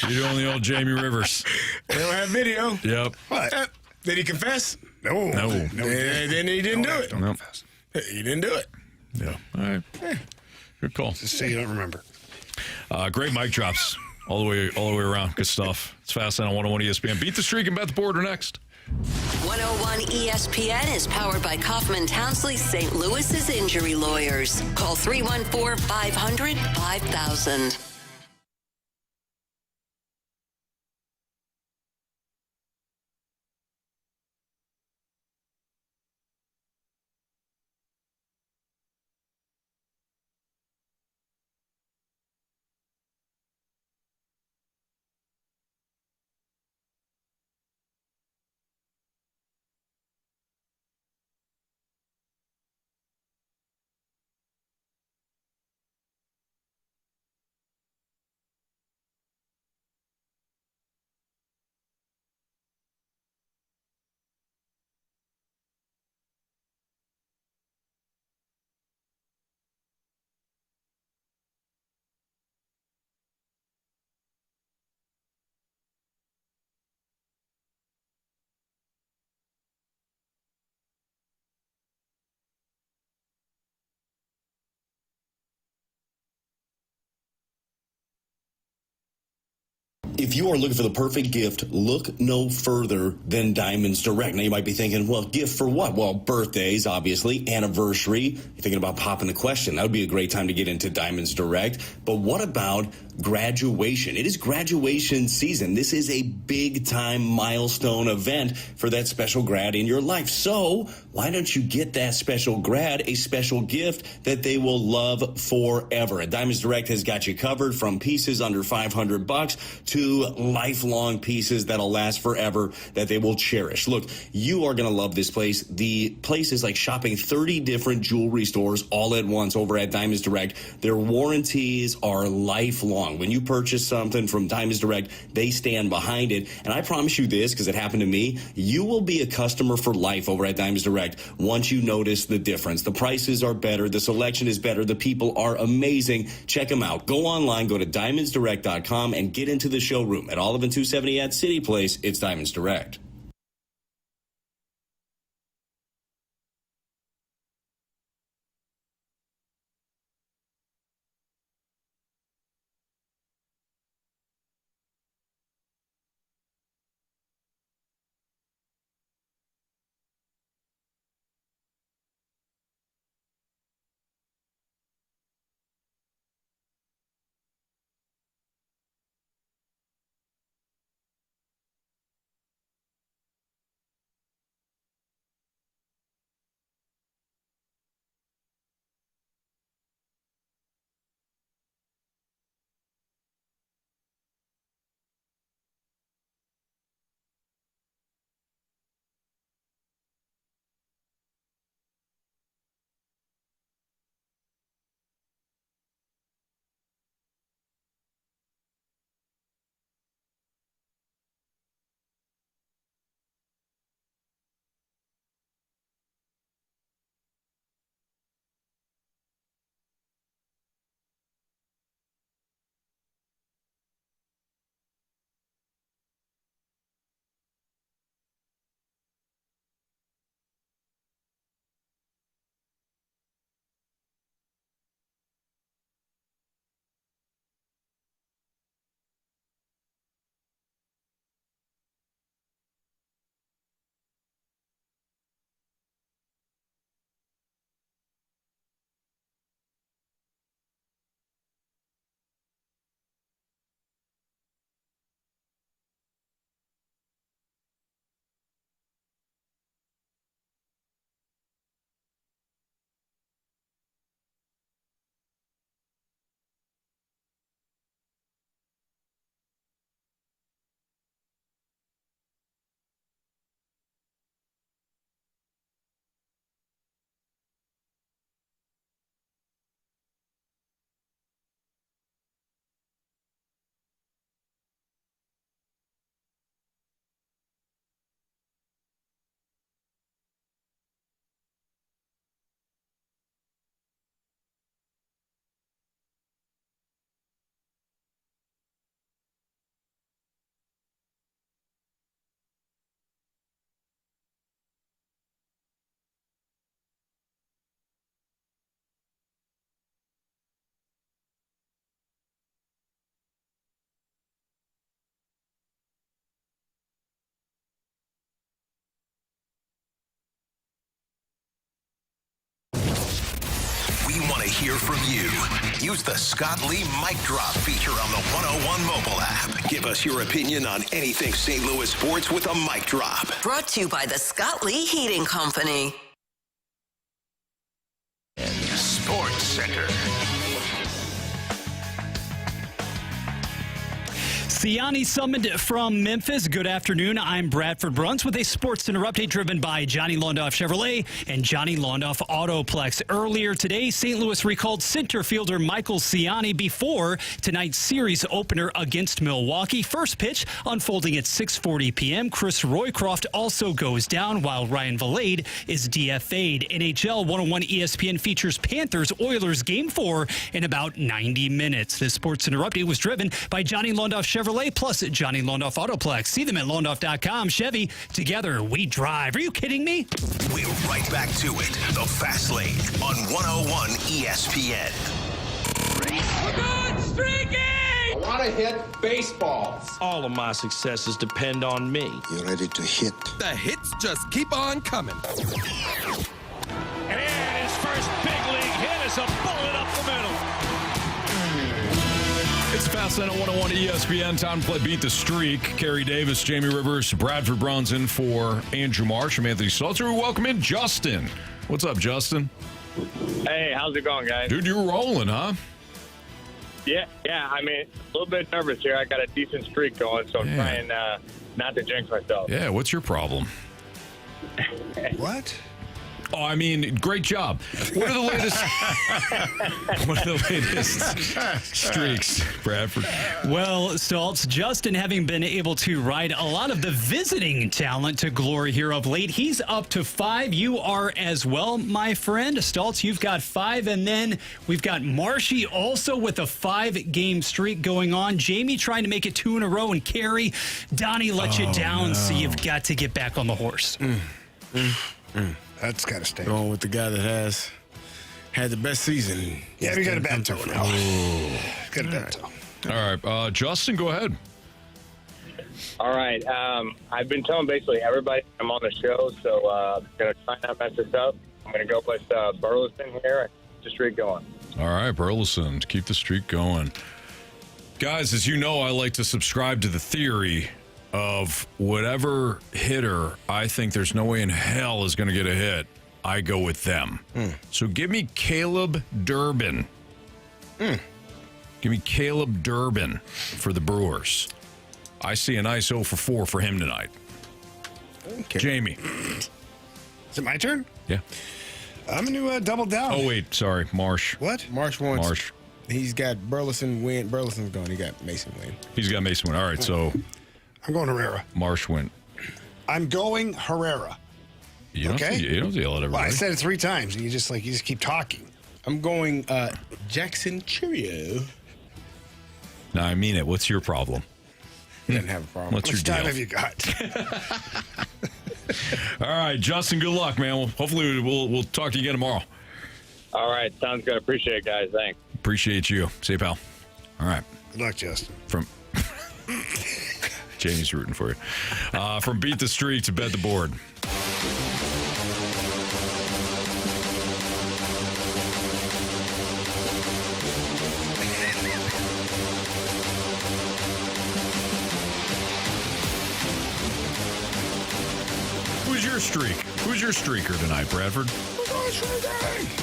B: You're doing the old Jamie Rivers.
D: They don't have video.
B: Yep.
C: What?
D: Did he confess?
C: No.
D: Then he didn't do it.
C: Don't confess.
D: He didn't do it.
B: Yeah. All right. Good call.
C: Just say you don't remember.
B: Great mic drops. All the way around. Good stuff. It's Fastlane on 101 ESPN. Beat the streak and bet the border next.
F: 101 ESPN is powered by Kaufman Townsley St. Louis's injury lawyers. Call 314-500-5000.
G: If you are looking for the perfect gift, look no further than Diamonds Direct. Now, you might be thinking, well, gift for what? Well, birthdays, obviously, anniversary. You're thinking about popping the question. That would be a great time to get into Diamonds Direct. But what about graduation? It is graduation season. This is a big-time milestone event for that special grad in your life. So why don't you get that special grad a special gift that they will love forever? And Diamonds Direct has got you covered from pieces under $500 to lifelong pieces that'll last forever that they will cherish. Look, you are going to love this place. The place is like shopping 30 different jewelry stores all at once over at Diamonds Direct. Their warranties are lifelong. When you purchase something from Diamonds Direct, they stand behind it. And I promise you this, because it happened to me, you will be a customer for life over at Diamonds Direct once you notice the difference. The prices are better. The selection is better. The people are amazing. Check them out. Go online, go to diamondsdirect.com and get into the showroom at Olive and 270 at City Place. It's Diamonds Direct.
A: hear from you. Use the Scott Lee Mic Drop feature on the 101 mobile app. Give us your opinion on anything St. Louis sports with a mic drop.
F: Brought to you by the Scott Lee Heating Company.
A: Sports Center.
E: Siani summoned from Memphis. Good afternoon. I'm Bradford Bruns with a Sports Center update driven by Johnny Londoff Chevrolet and Johnny Londoff Autoplex. Earlier today, St. Louis recalled center fielder Michael Siani before tonight's series opener against Milwaukee. First pitch unfolding at 6:40 p.m. Chris Roycroft also goes down while Ryan Valade is DFA'd. NHL 101 ESPN features Panthers-Oilers Game 4 in about 90 minutes. This Sports Center update was driven by Johnny Londoff Chevrolet plus Johnny Londoff Autoplex. See them at londoff.com. Chevy, together we drive. Are you kidding me?
A: We're right back to it. The Fast Lane on 101 ESPN.
J: We're good streaking! I want to hit baseballs.
P: All of my successes depend on me.
V: You ready to hit?
J: The hits just keep on coming.
R: And his first big league hit is a bullet up the middle.
B: It's Fast Lane on 101 ESPN. Time to play Beat the Streak. Carey Davis, Jamie Rivers, Bradford Bruns in for Andrew Marsh. I'm Anthony Stalter. We welcome in Justin. What's up, Justin?
X: Hey, how's it going, guys?
B: Dude, you're rolling, huh?
X: Yeah. I mean, a little bit nervous here. I got a decent streak going, so I'm trying not to jinx myself.
B: Yeah, what's your problem?
C: What?
B: Oh, I mean, great job. What are the latest streaks, Bradford?
E: Well, Stoltz, Justin, having been able to ride a lot of the visiting talent to glory here of late, he's up to 5. You are as well, my friend. Stoltz, you've got 5, and then we've got Marshy also with a 5-game streak going on. Jamie trying to make it 2 in a row, and Carey, Donnie let you down, so you've got to get back on the horse.
C: That's got to stay.
D: Going with the guy that has had the best season.
C: Yeah, we got a bad toe now. Got a bad toe.
B: All right, Justin, go ahead.
X: All right. I've been telling basically everybody I'm on the show, so I'm going to try not mess this up. I'm going to go with Burleson here and keep the streak going.
B: All right, Burleson, to keep the streak going. Guys, as you know, I like to subscribe to the theory of whatever hitter I think there's no way in hell is going to get a hit, I go with them. So give me Caleb Durbin. Give me Caleb Durbin for the Brewers. I see a nice 0 for 4 for him tonight. Okay. Jamie.
C: Is it my turn?
B: Yeah.
C: I'm going to double down.
B: Oh, wait. Sorry. Marsh.
C: What?
D: Marsh wants.
B: Marsh.
D: He's got Burleson win. Burleson's gone. He got Mason win.
B: He's got Mason win. All right, so
C: I'm going Herrera.
B: Marsh went.
C: I'm going Herrera.
B: You don't yell at everybody.
C: Well, I said it 3 times, and you just keep talking.
D: I'm going Jackson Cheerio.
B: No, I mean it. What's your problem?
D: He doesn't have a problem.
B: What's your deal?
C: How much time have you got?
B: All right, Justin, good luck, man. Well, hopefully we'll talk to you again tomorrow.
X: All right, sounds good. Appreciate it, guys. Thanks.
B: Appreciate you. See you, pal. All right.
C: Good luck, Justin.
B: From Jamie's rooting for you. From Beat the Street to Bet the Board. Who's your streak? Who's your streaker tonight, Bradford?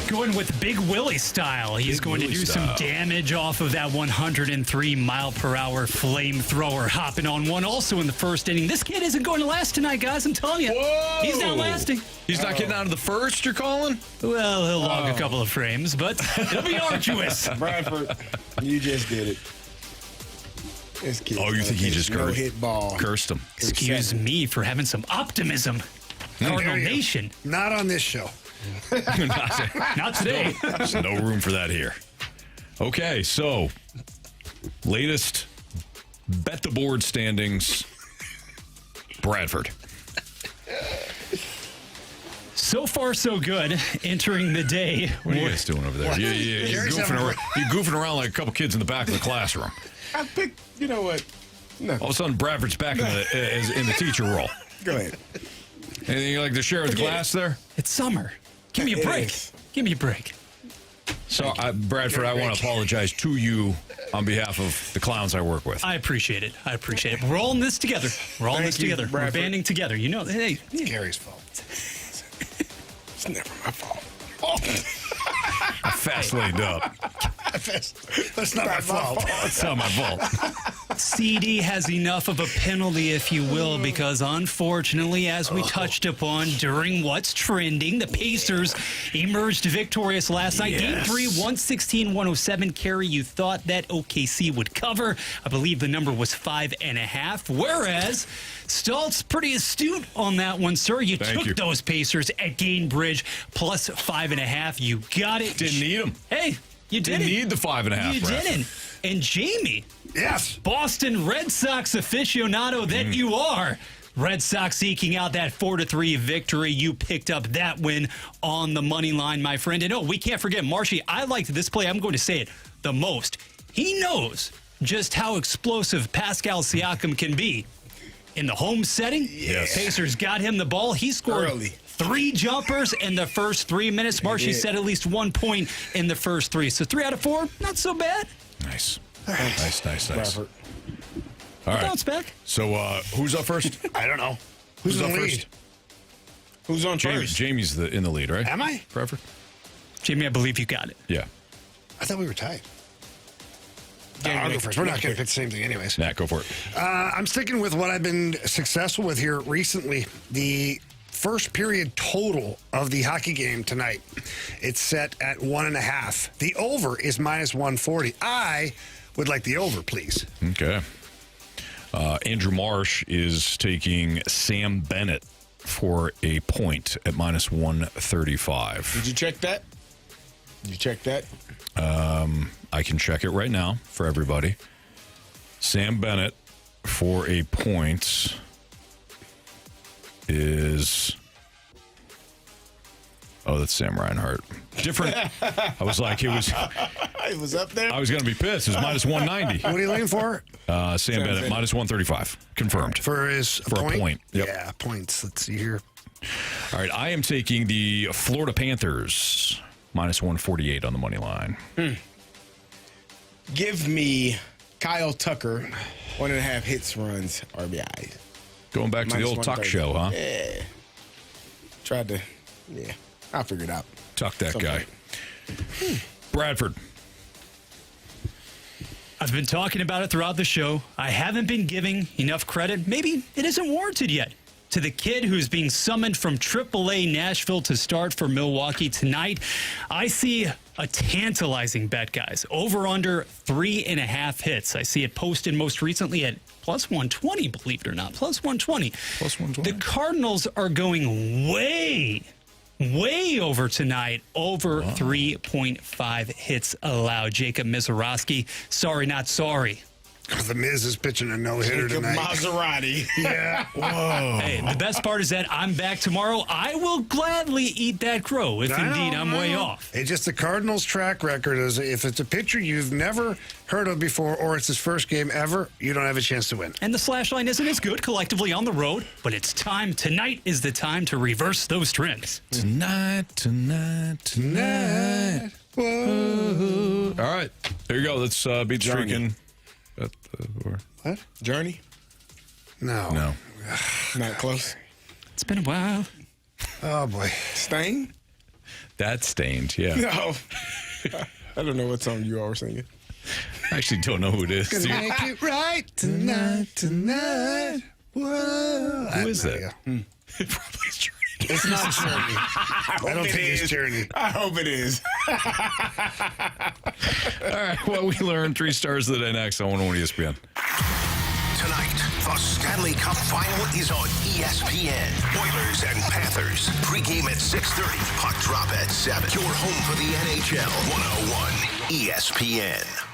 E: Going with Big Willie style. He's going to do some damage off of that 103-mile-per-hour flamethrower. Hopping on one also in the first inning. This kid isn't going to last tonight, guys. I'm telling you.
B: Whoa.
E: He's not lasting.
B: He's not getting out of the first, you're calling?
E: Well, he'll log a couple of frames, but it'll be arduous.
D: Bradford, you just did it. This kid
B: you think he just
D: cursed
B: him?
E: Excuse me for having some optimism. Cardinal Nation.
C: Not on this show.
E: Not today.
B: There's no room for that here. Okay, so latest Bet the Board standings. Bradford.
E: So far, so good. Entering the day.
B: What are you guys doing over there? You're goofing around like a couple kids in the back of the classroom.
D: I picked, you know what? No.
B: All of a sudden, Bradford's back in the teacher role.
D: Go ahead.
B: Anything you like to share with the class there?
E: It's summer. Give me a break. Give me a break.
B: So, Bradford, I want to apologize to you on behalf of the clowns I work with.
E: I appreciate it. We're all in this together. We're banding together. You know, hey.
C: It's Gary's fault.
D: It's never my fault.
B: I fast laid up.
C: That's not my fault.
B: That's not my fault.
E: CD has enough of a penalty, if you will, because unfortunately, as we touched upon during What's Trending, the Pacers emerged victorious last night. Game 3, 116-107. Carey, you thought that OKC would cover. I believe the number was 5.5. Whereas Stalt's pretty astute on that one, sir. You took those Pacers at Gainbridge plus 5.5. You got it.
B: Didn't need them.
E: Hey, you didn't
B: need the 5.5.
E: You didn't. And Jamie.
C: Yes.
E: Boston Red Sox aficionado that you are. Red Sox eking out that 4-3 victory. You picked up that win on the money line, my friend. And we can't forget Marshy. I liked this play. I'm going to say it the most. He knows just how explosive Pascal Siakam can be. In the home setting, Pacers got him the ball. He scored 3 jumpers in the first 3 minutes. Marshy said at least 1 point in the first 3. So 3 out of 4, not so bad.
B: Nice. Nice. All right.
E: Bounce back.
B: So who's up first?
C: I don't know.
B: Who's
C: up
B: up
C: lead?
B: first?
D: Who's on first?
B: Jamie's in the lead, right?
C: Am I?
B: Bradford?
E: Jamie, I believe you got it.
B: Yeah.
C: I thought we were tied. I'll go first. We're not going to pick the same thing anyways.
B: Nat, go for it.
C: I'm sticking with what I've been successful with here recently. The first period total of the hockey game tonight, it's set at 1.5. The over is minus 140. I would like the over, please.
B: Okay. Andrew Marsh is taking Sam Bennett for a point at minus 135.
D: Did you check that?
B: I can check it right now for everybody. Sam Bennett for a point is... Oh, that's Sam Reinhart. Different. I was like, it
D: was up there.
B: I was going to be pissed. It was minus 190.
C: What are you leaning for?
B: Sam Bennett, minus 135. Confirmed.
C: For a
B: point? Yep.
C: Yeah, points. Let's see here.
B: All right, I am taking the Florida Panthers, minus 148 on the money line.
D: Give me Kyle Tucker, 1.5 hits, runs, RBI.
B: Going back to the old Tuck show, huh?
D: Yeah. Tried to, I'll figure it out.
B: Tuck that guy. Bradford.
E: I've been talking about it throughout the show. I haven't been giving enough credit. Maybe it isn't warranted yet. To the kid who's being summoned from AAA Nashville to start for Milwaukee tonight. I see a tantalizing bet, guys. Over under 3.5 hits. I see it posted most recently at plus 120, believe it or not. Plus 120.
B: Plus 120.
E: The Cardinals are going way over tonight. Over 3.5 hits allowed. Jacob Mizorowski. Sorry, not sorry.
C: The Miz is pitching a no-hitter tonight.
D: Maserati.
C: Yeah. Whoa.
E: Hey, the best part is that I'm back tomorrow. I will gladly eat that crow if indeed I'm way off.
C: It's just the Cardinals' track record is if it's a pitcher you've never heard of before or it's his first game ever, you don't have a chance to win.
E: And the slash line isn't as good collectively on the road, but it's time. Tonight is the time to reverse those trends.
B: Tonight. Whoa. All right. There you go. Let's beat streaking.
C: What?
D: Journey?
C: No.
D: Not close.
E: It's been a while.
C: Oh, boy.
D: Stain?
B: That's Stained, yeah.
D: No. I don't know what song you all were singing.
B: I actually don't know who it is.
C: Gonna make it right tonight. Whoa.
B: Who is that?
C: Probably it's Journey. It's not Journey. I don't think it's Journey.
D: I hope it is.
B: All right, well, we learned 3 stars of the day next on 101 ESPN.
A: Tonight, the Stanley Cup Final is on ESPN. Oilers and Panthers. Pregame at 6:30. Puck drop at 7. Your home for the NHL. 101 ESPN.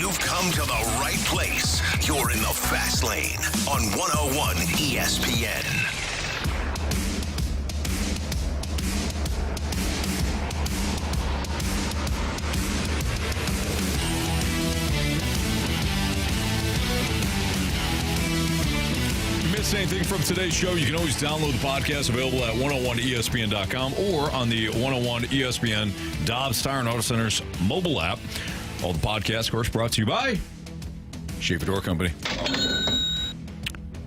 A: You've come to the right place. You're in the Fast Lane on 101 ESPN.
B: Anything from today's show, you can always download the podcast available at 101ESPN.com or on the 101 ESPN Dobbs Tire and Auto Center's mobile app. All the podcasts, of course, brought to you by Schaefer Door Company.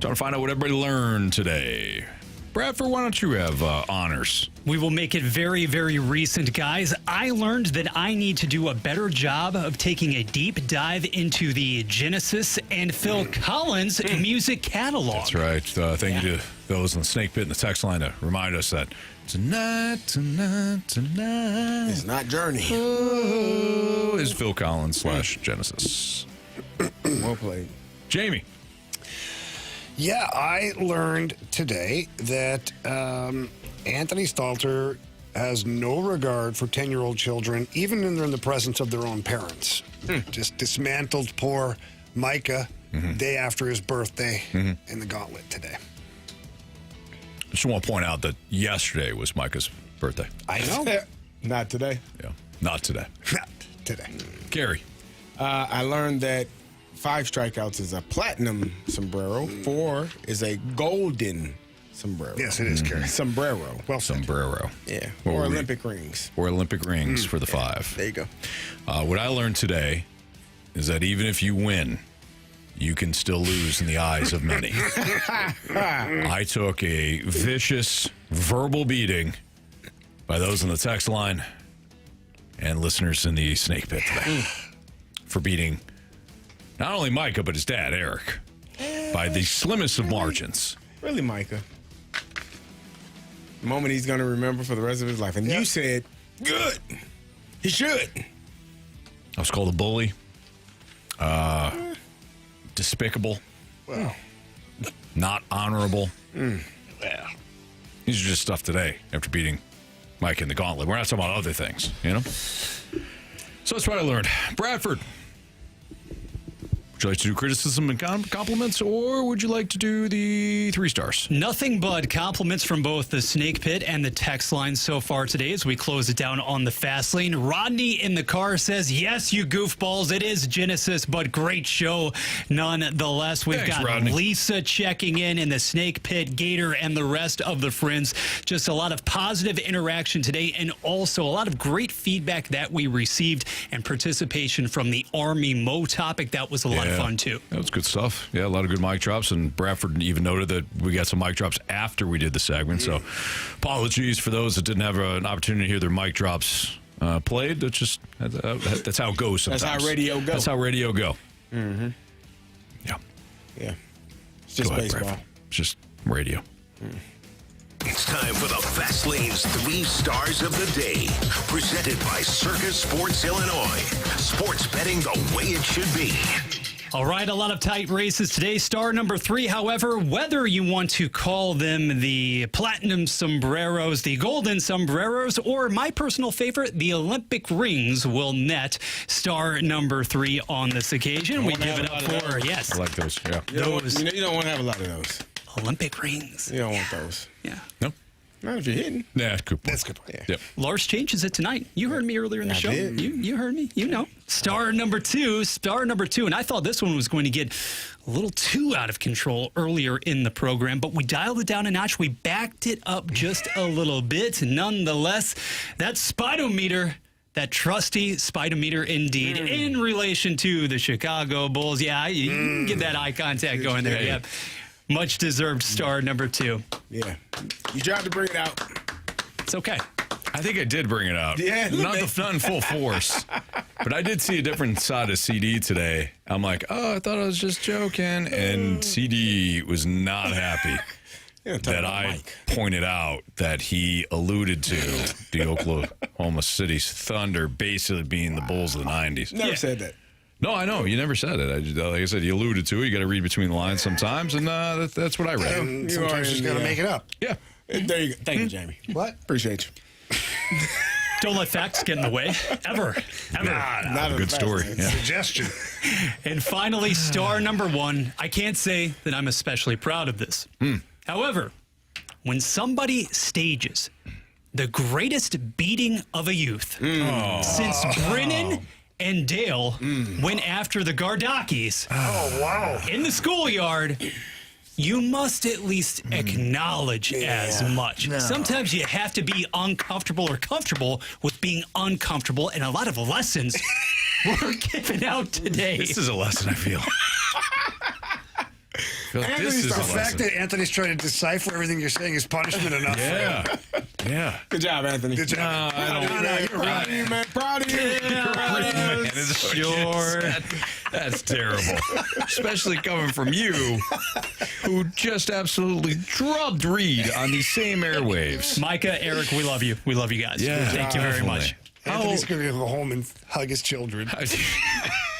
B: Trying to find out what everybody learned today. Bradford, why don't you have honors?
E: We will make it very, very recent, guys. I learned that I need to do a better job of taking a deep dive into the Genesis and Phil Collins music catalog.
B: That's right. Thank you to those in the Snake Pit and the text line to remind us that tonight.
D: It's not Journey.
B: Oh, is Phil Collins / Genesis.
D: Well played.
B: Jamie.
C: Yeah, I learned today that Anthony Stalter has no regard for 10-year-old children, even when they're in the presence of their own parents. Just dismantled poor Micah day after his birthday in the Gauntlet today.
B: I just want to point out that yesterday was Micah's birthday.
C: I know.
D: Not today.
B: Yeah, not today.
C: Not today.
B: Carey.
D: I learned that 5 strikeouts is a platinum sombrero. 4 is a golden sombrero.
C: Yes, it is, Carey.
D: Sombrero.
C: Well,
B: sombrero.
D: Yeah.
B: What
D: Or
B: were we-
D: Olympic rings.
B: Or Olympic rings for the 5.
D: There you go.
B: What I learned today is that even if you win, you can still lose in the eyes of many. I took a vicious verbal beating by those in the text line and listeners in the Snake Pit today for beating not only Micah, but his dad, Eric, by the slimmest of margins.
D: Really, Micah? The moment he's going to remember for the rest of his life. And you said, good. He should.
B: I was called a bully. Despicable.
C: Wow.
B: Not honorable. These are just stuff today after beating Mike in the Gauntlet. We're not talking about other things, you know? So that's what I learned. Bradford. Would you like to do criticism and compliments, or would you like to do the 3 stars?
E: Nothing but compliments from both the Snake Pit and the text line so far today as we close it down on the Fast Lane. Rodney in the car says, yes, you goofballs, it is Genesis, but great show nonetheless. We've got
B: Rodney.
E: Lisa checking in the Snake Pit, Gator, and the rest of the friends. Just a lot of positive interaction today, and also a lot of great feedback that we received and participation from the Army Mo topic. That was a lot of fun, too.
B: That was good stuff. Yeah, a lot of good mic drops, and Bradford even noted that we got some mic drops after we did the segment, so apologies for those that didn't have an opportunity to hear their mic drops played. That's just that's how it goes sometimes.
D: That's how radio goes.
B: That's how radio go.
D: Mm-hmm.
B: Yeah.
D: Yeah. It's just baseball.
B: Bradford. It's just radio.
A: It's time for the Fast Lane's 3 stars of the day. Presented by Circus Sports Illinois. Sports betting the way it should be.
E: All right, a lot of tight races today. Star number 3, however, whether you want to call them the platinum sombreros, the golden sombreros, or my personal favorite, the Olympic rings, will net star number 3 on this occasion. We give it up for, yes.
B: I like those, yeah.
D: You don't want to have a lot of those.
E: Olympic rings.
D: You don't want those.
E: Yeah.
B: No?
D: Not if you're hitting.
B: Yeah, good point.
C: That's a good point.
D: Yeah.
B: Yep.
E: Lars changes it tonight. You heard me earlier in the show.
D: did.
E: You heard me. You know. Star number 2. And I thought this one was going to get a little too out of control earlier in the program, but we dialed it down a notch. We backed it up just a little bit. Nonetheless, that spidometer, that trusty spidometer indeed, in relation to the Chicago Bulls. Yeah, you can get that eye contact going there. Yep. Much deserved star number 2.
D: Yeah. You tried to bring it out.
E: It's okay.
B: I think I did bring it out.
D: Yeah,
B: Not in full force. But I did see a different side of CD today. I'm like, oh, I thought I was just joking. And CD was not happy that I pointed out that he alluded to the Oklahoma City's Thunder basically being the Bulls of the 90s.
D: Never said that.
B: No, I know. You never said it. Like I said, you alluded to it. You got to read between the lines sometimes, and that's what I read.
C: And sometimes you just got to make it up.
B: Yeah.
D: There you go. Thank you, Jamie.
C: What?
D: Appreciate you.
E: Don't let facts get in the way. Ever.
B: Not a good story. Yeah.
C: Suggestion.
E: And finally, star number 1. I can't say that I'm especially proud of this. However, when somebody stages the greatest beating of a youth since Brennan and Dale went after the Gardakis in the schoolyard, you must at least acknowledge as much.
J: No.
E: Sometimes you have to be uncomfortable or comfortable with being uncomfortable, and a lot of lessons were given out today.
B: This is a lesson, I feel.
C: This is the fact that Anthony's trying to decipher everything you're saying is punishment enough.
B: Yeah.
D: Good job, Anthony.
C: Good job.
D: Proud of you, man. Proud of you.
B: Sure. That's terrible. Especially coming from you, who just absolutely drubbed Reed on these same airwaves.
E: Micah, Eric, we love you. We love you guys.
B: Yeah,
E: Thank you very much.
C: Anthony's going to go home and hug his children.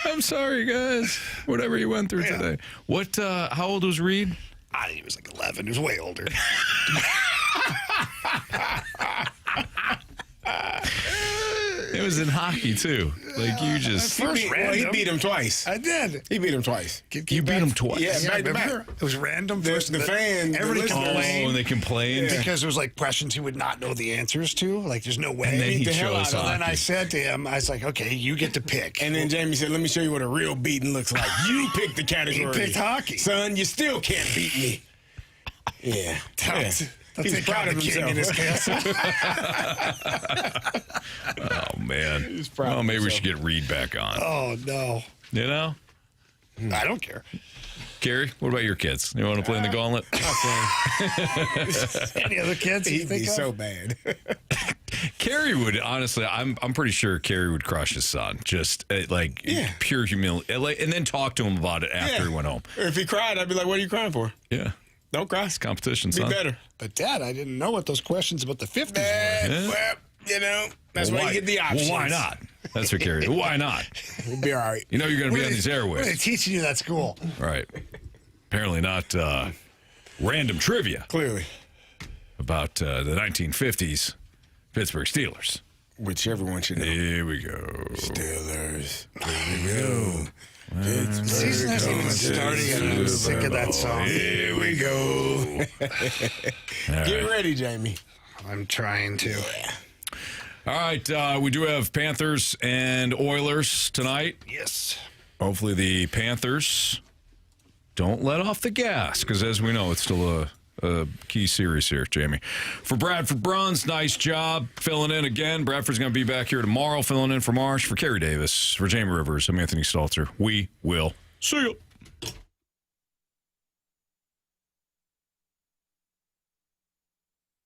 B: I'm sorry, guys. Whatever you went through today. What? How old was Reed?
C: I think he was like 11. He was way older.
B: It was in hockey too. Like you just
D: he beat him twice.
C: I did.
D: He beat him twice.
B: You beat him twice.
D: Yeah, back to back.
C: It was random.
D: There's the fan.
C: Everybody complained.
B: and they complained
C: because there was like questions he would not know the answers to. Like there's no way.
B: And then he
C: the hell
B: chose
C: out of it.
B: hockey.
C: And then I said to him, I was like, okay, you get to pick.
D: And then Jamie said, let me show you what a real beating looks like. You picked the category.
C: He picked hockey.
D: Son, you still can't beat me. Yeah. He's proud of himself.
C: In his castle.
B: Oh man.
D: He's proud
B: Well,
D: of
B: maybe we
D: himself.
B: should get Reed back on.
C: Oh no.
B: You know?
C: I don't care.
B: Carey, what about your kids? You want to play in the Gauntlet?
C: Any other kids?
D: He'd be so bad.
B: Carey would honestly. I'm pretty sure Carey would crush his son. Just pure humility, and then talk to him about it after he went home.
D: If he cried, I'd be like, "What are you crying for?
B: Yeah,
D: don't cry.
B: It's competition,
D: Be
B: son.
D: better."
C: But Dad, I didn't know what those questions about the 50s were.
D: Well, you know, that's why you get the options.
B: Well, why not? That's what Carey. Why not?
D: We'll be all right.
B: You know you're going to be on these
C: What are they
B: airwaves,
C: teaching you at school?
B: right? Apparently not random trivia.
D: Clearly,
B: about the 1950s Pittsburgh Steelers.
D: Which everyone should know.
B: Here we go.
D: Steelers. Here we go.
C: The season hasn't even started yet, and I'm sick of that song.
B: Here we go.
D: Get ready, Jamie.
C: I'm trying to.
B: All right, we do have Panthers and Oilers tonight.
C: Yes.
B: Hopefully the Panthers don't let off the gas, because as we know, it's still a key series here, Jamie. For Bradford Bruns, nice job filling in again. Bradford's going to be back here tomorrow filling in for Marsh. For Carey Davis, for Jamie Rivers, I'm Anthony Stalter. We will see you.